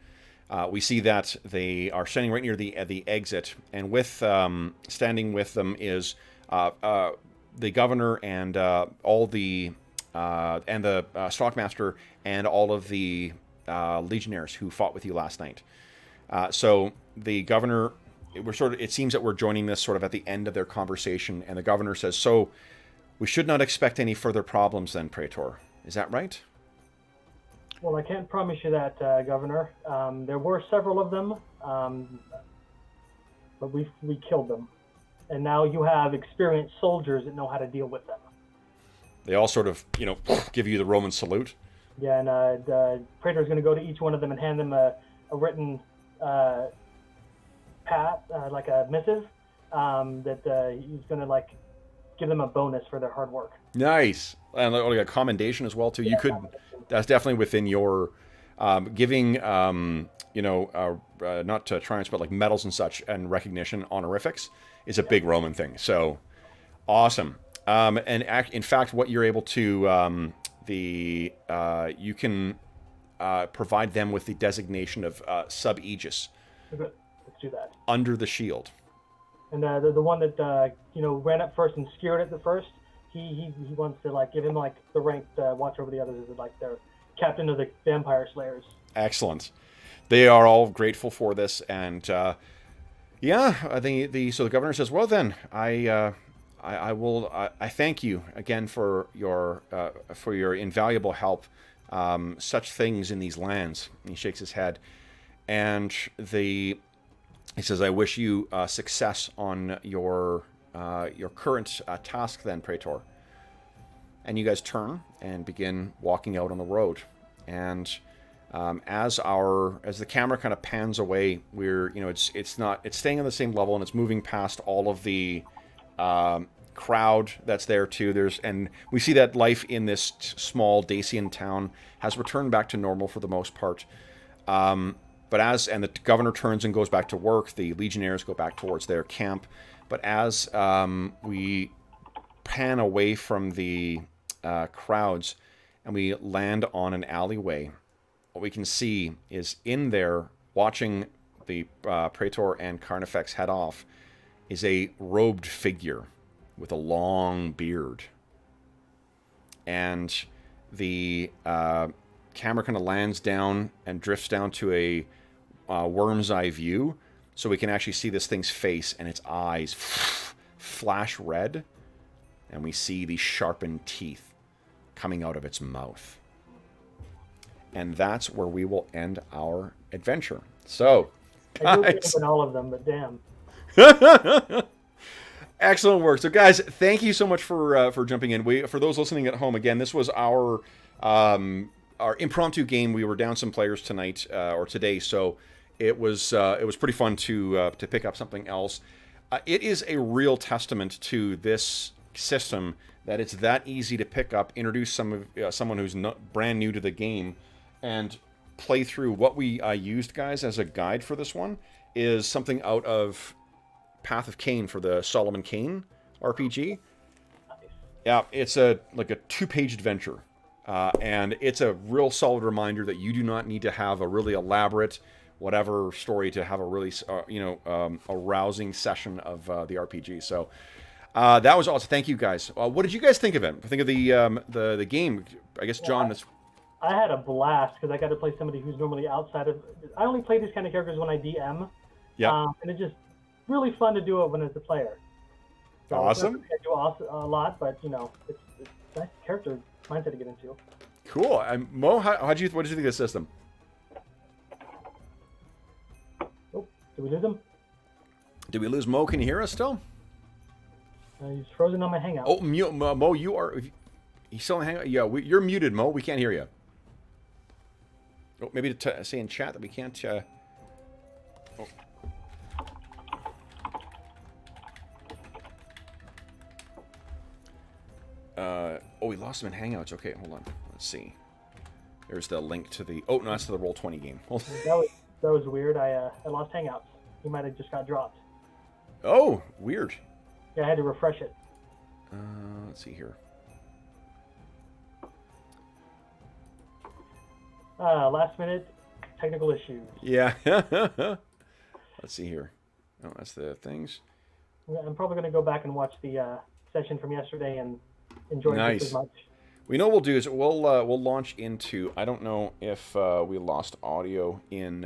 We see that they are standing right near the exit, and standing with them is the governor and all the stockmaster and all of the legionnaires who fought with you last night. So the governor, it seems that we're joining this sort of at the end of their conversation, and the governor says, "So we should not expect any further problems then, Praetor. Is that right?" Well, I can't promise you that, Governor. There were several of them, but we killed them. And now you have experienced soldiers that know how to deal with them. They all sort of, give you the Roman salute. Yeah, and Praetor's going to go to each one of them and hand them a written like a missive, that he's going to give them a bonus for their hard work. Nice. And like a commendation as well too. You could, that's definitely within your giving, not triumphs, but like medals and such and recognition, honorifics is a big Roman thing. So awesome. And in fact, what you're able to, you can provide them with the designation of sub-aegis. Good. Let's do that. Under the shield. And the one that ran up first and skewered it the first, he wants to give him the rank to watch over the others as their captain of the vampire slayers. Excellent. They are all grateful for this, and so the governor says, "Well then, I thank you again for your invaluable help. Such things in these lands." And he shakes his head, and he says, "I wish you success on your current task then, Praetor." And you guys turn and begin walking out on the road. And as the camera kind of pans away, it's staying on the same level, and it's moving past all of the crowd that's there too. And we see that life in this small Dacian town has returned back to normal for the most part. But the governor turns and goes back to work, the legionnaires go back towards their camp. But as we pan away from the crowds and we land on an alleyway, what we can see is in there, watching the Praetor and Carnifex head off, is a robed figure with a long beard. And the camera kind of lands down and drifts down to a worm's eye view, so we can actually see this thing's face, and its eyes flash red, and we see the sharpened teeth coming out of its mouth. And that's where we will end our adventure. So, I do open all of them, but damn. Excellent work. So, guys, thank you so much for jumping in. For those listening at home, again, this was our impromptu game. We were down some players tonight or today, so it was pretty fun to pick up something else. It is a real testament to this system that it's that easy to pick up, introduce someone who's brand new to the game, and play through. What we used, guys, as a guide for this one is something out of Path of Cain for the Solomon Kane RPG. Yeah, it's a 2-page adventure, and it's a real solid reminder that you do not need to have a really elaborate whatever story to have a really a rousing session of the RPG. So that was awesome. Thank you, guys. What did you guys think of it? Think of the game? I guess John. I had a blast because I got to play somebody who's normally outside of. I only play these kind of characters when I DM. Yeah. And it's just really fun to do it when it's a player. So awesome. I do a lot, but it's nice character mindset to get into. Cool. Mo, what did you think of the system? Oh, did we lose him? Did we lose Mo? Can you hear us still? He's frozen on my Hangout. Oh, Mo, you are. He's still on Hangout. Yeah, you're muted, Mo. We can't hear you. Oh, maybe to say in chat that we can't. Oh, we lost him in Hangouts. Okay, hold on. Let's see. There's the link to the... Oh, no, that's to the Roll20 game. That was weird. I lost Hangouts. He might have just got dropped. Oh, weird. Yeah, I had to refresh it. Let's see here. Last minute technical issues. Yeah. Let's see here. Oh, that's the things. I'm probably going to go back and watch the session from yesterday and enjoy it just as much. We know what we'll do is we'll launch into... I don't know if we lost audio in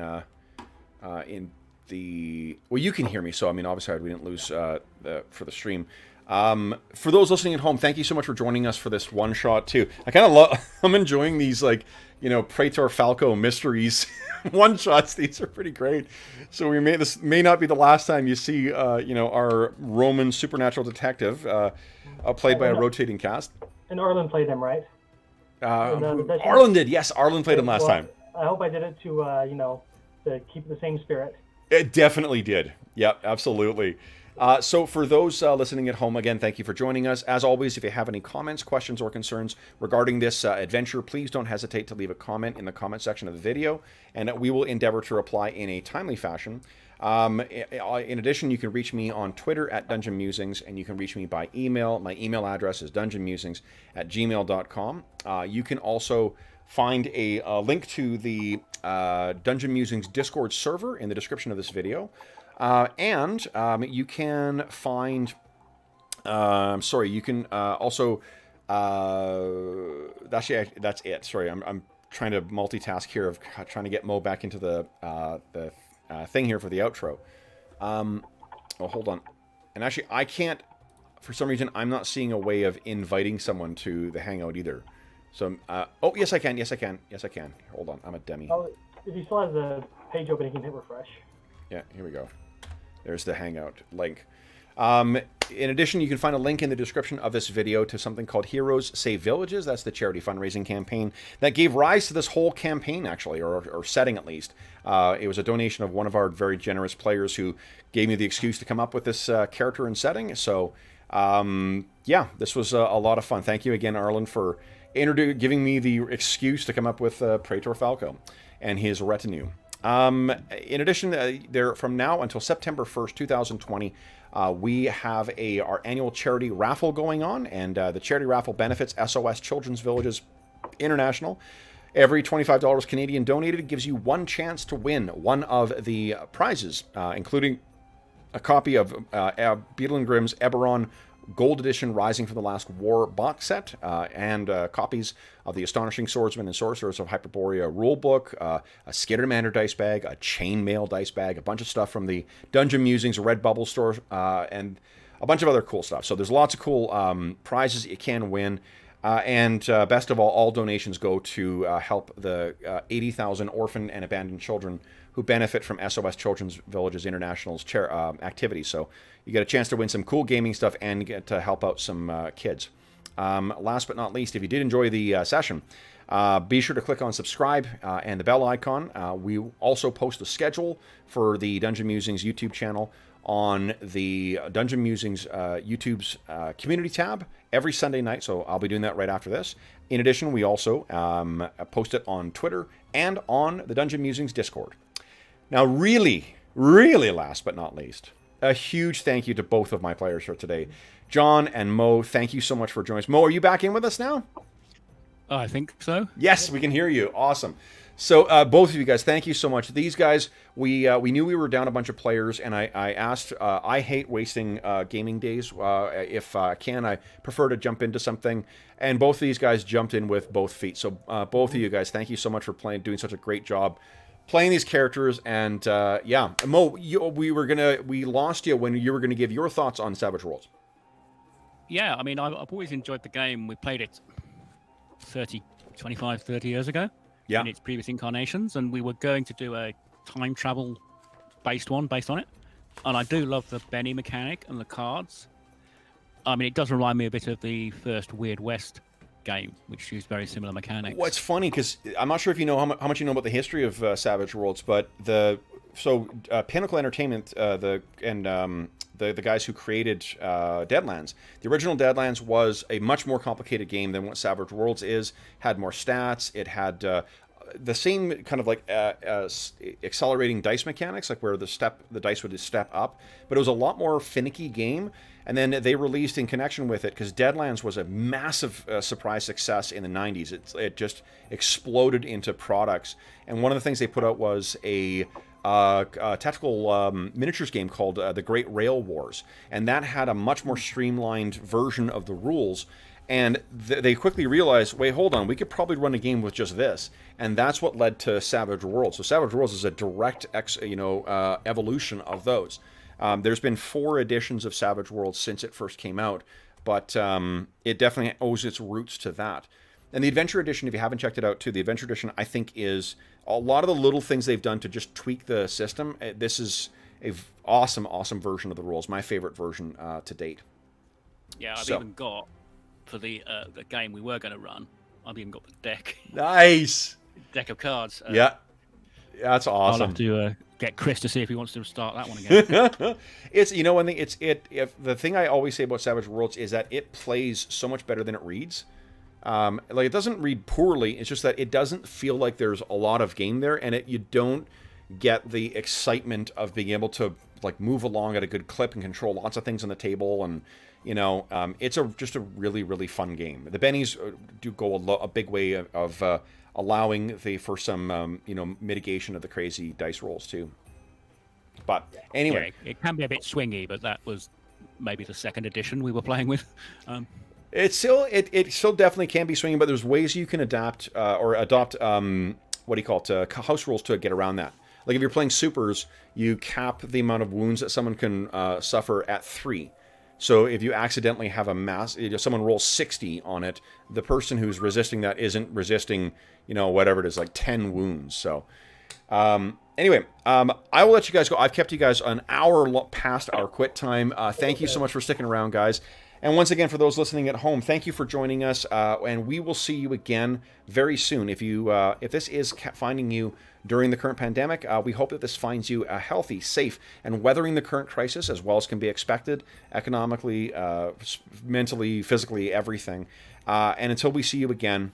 the... Well, you can hear me, so I mean, obviously we didn't lose for the stream. For those listening at home, thank you so much for joining us for this one shot too. I kind of love... I'm enjoying these, like, you know, Praetor Falco mysteries one shots. These are pretty great. So this may not be the last time you see you know, our Roman supernatural detective played by a rotating cast. And Arlen played him, right? Arlen did, yes. Arlen played him last time. I hope I did it to you know, to keep the same spirit. It definitely did. Yep, absolutely. So for those listening at home, again, thank you for joining us. As always, if you have any comments, questions, or concerns regarding this adventure, please don't hesitate to leave a comment in the comment section of the video, and we will endeavor to reply in a timely fashion. In addition, you can reach me on Twitter at Dungeon Musings, and you can reach me by email. My email address is dungeonmusings@gmail.com. You can also find a link to the Dungeon Musings Discord server in the description of this video. And you can find... sorry, you can also... that's it. Sorry, I'm trying to multitask here of trying to get Mo back into the thing here for the outro. Oh, hold on. And actually, I can't... For some reason, I'm not seeing a way of inviting someone to the Hangout either. So, oh, yes, I can. Yes, I can. Yes, I can. Hold on. I'm a dummy. Oh, if he still has the page open, he can hit refresh. Yeah, here we go. There's the Hangout link. In addition, you can find a link in the description of this video to something called Heroes Save Villages. That's the charity fundraising campaign that gave rise to this whole campaign, actually, or setting at least. It was a donation of one of our very generous players who gave me the excuse to come up with this character and setting. So, yeah, this was a lot of fun. Thank you again, Arlen, for giving me the excuse to come up with Praetor Falco and his retinue. In addition, from now until September 1st, 2020, we have our annual charity raffle going on, and the charity raffle benefits SOS Children's Villages International. Every $25 Canadian donated gives you one chance to win one of the prizes, including a copy of Beadle & Grimm's Eberron Gold Edition Rising from the Last War box set, and copies of the Astonishing Swordsmen and Sorcerers of Hyperborea rulebook, a Skittermander dice bag, a Chainmail dice bag, a bunch of stuff from the Dungeon Musings Redbubble store, and a bunch of other cool stuff. So there's lots of cool prizes that you can win. And best of all donations go to help the 80,000 orphan and abandoned children who benefit from SOS Children's Villages International's activities. So you get a chance to win some cool gaming stuff and get to help out some kids. Last but not least, if you did enjoy the session, be sure to click on subscribe and the bell icon. We also post a schedule for the Dungeon Musings YouTube channel on the Dungeon Musings YouTube's community tab every Sunday night, so I'll be doing that right after this. In addition, we also post it on Twitter and on the Dungeon Musings Discord. Now, really, really last but not least, a huge thank you to both of my players for today. John and Mo, thank you so much for joining us. Mo, are you back in with us now? I think so. Yes, we can hear you. Awesome. So both of you guys, thank you so much. These guys, we knew we were down a bunch of players, and I asked, I hate wasting gaming days. If I can, I prefer to jump into something. And both of these guys jumped in with both feet. So both of you guys, thank you so much for doing such a great job playing these characters. And yeah, Mo, we lost you when you were gonna give your thoughts on Savage Worlds. Yeah, I mean, I've always enjoyed the game. We played it 25, 30 years ago. Yeah. In its previous incarnations, and we were going to do a time travel based on it. And I do love the Benny mechanic and the cards. I mean, it does remind me a bit of the first Weird West game, which used very similar mechanics. Well, it's funny because I'm not sure if you know how much you know about the history of Savage Worlds, but Pinnacle Entertainment, the guys who created Deadlands. The original Deadlands was a much more complicated game than what Savage Worlds is. Had more stats. It had the same kind of like accelerating dice mechanics, like where the dice would just step up, but it was a lot more finicky game. And then they released in connection with it, because Deadlands was a massive surprise success in the 90s. It just exploded into products. And one of the things they put out was a tactical miniatures game called The Great Rail Wars. And that had a much more streamlined version of the rules. And they quickly realized, wait, hold on, we could probably run a game with just this. And that's what led to Savage Worlds. So Savage Worlds is a direct evolution of those. There's been 4 editions of Savage Worlds since it first came out, but it definitely owes its roots to that. And the Adventure Edition, if you haven't checked it out too, the Adventure Edition, I think, is a lot of the little things they've done to just tweak the system. This is a awesome version of the rules. My favorite version to date. Yeah, I've even got, for the game we were going to run, I've even got the deck. Nice! Deck of cards. Yeah, that's awesome. I'll have to get Chris to see if he wants to start that one again. If the thing I always say about Savage Worlds is that it plays so much better than it reads. Like, it doesn't read poorly. It's just that it doesn't feel like there's a lot of game there, and you don't get the excitement of being able to like move along at a good clip and control lots of things on the table. And it's just a really fun game. The bennies do go a big way of allowing for some mitigation of the crazy dice rolls too. But anyway, yeah, it can be a bit swingy, but that was maybe the second edition we were playing with. It still definitely can be swinging, but there's ways you can adapt or adopt house rules to get around that. Like if you're playing supers, you cap the amount of wounds that someone can suffer at 3. So if you accidentally have someone rolls 60 on it, the person who's resisting that isn't resisting, whatever it is, like 10 wounds. So anyway, I will let you guys go. I've kept you guys an hour past our quit time. Thank you so much for sticking around, guys. And once again, for those listening at home, thank you for joining us, and we will see you again very soon. If this is finding you during the current pandemic, we hope that this finds you healthy, safe, and weathering the current crisis as well as can be expected, economically, mentally, physically, everything. And until we see you again,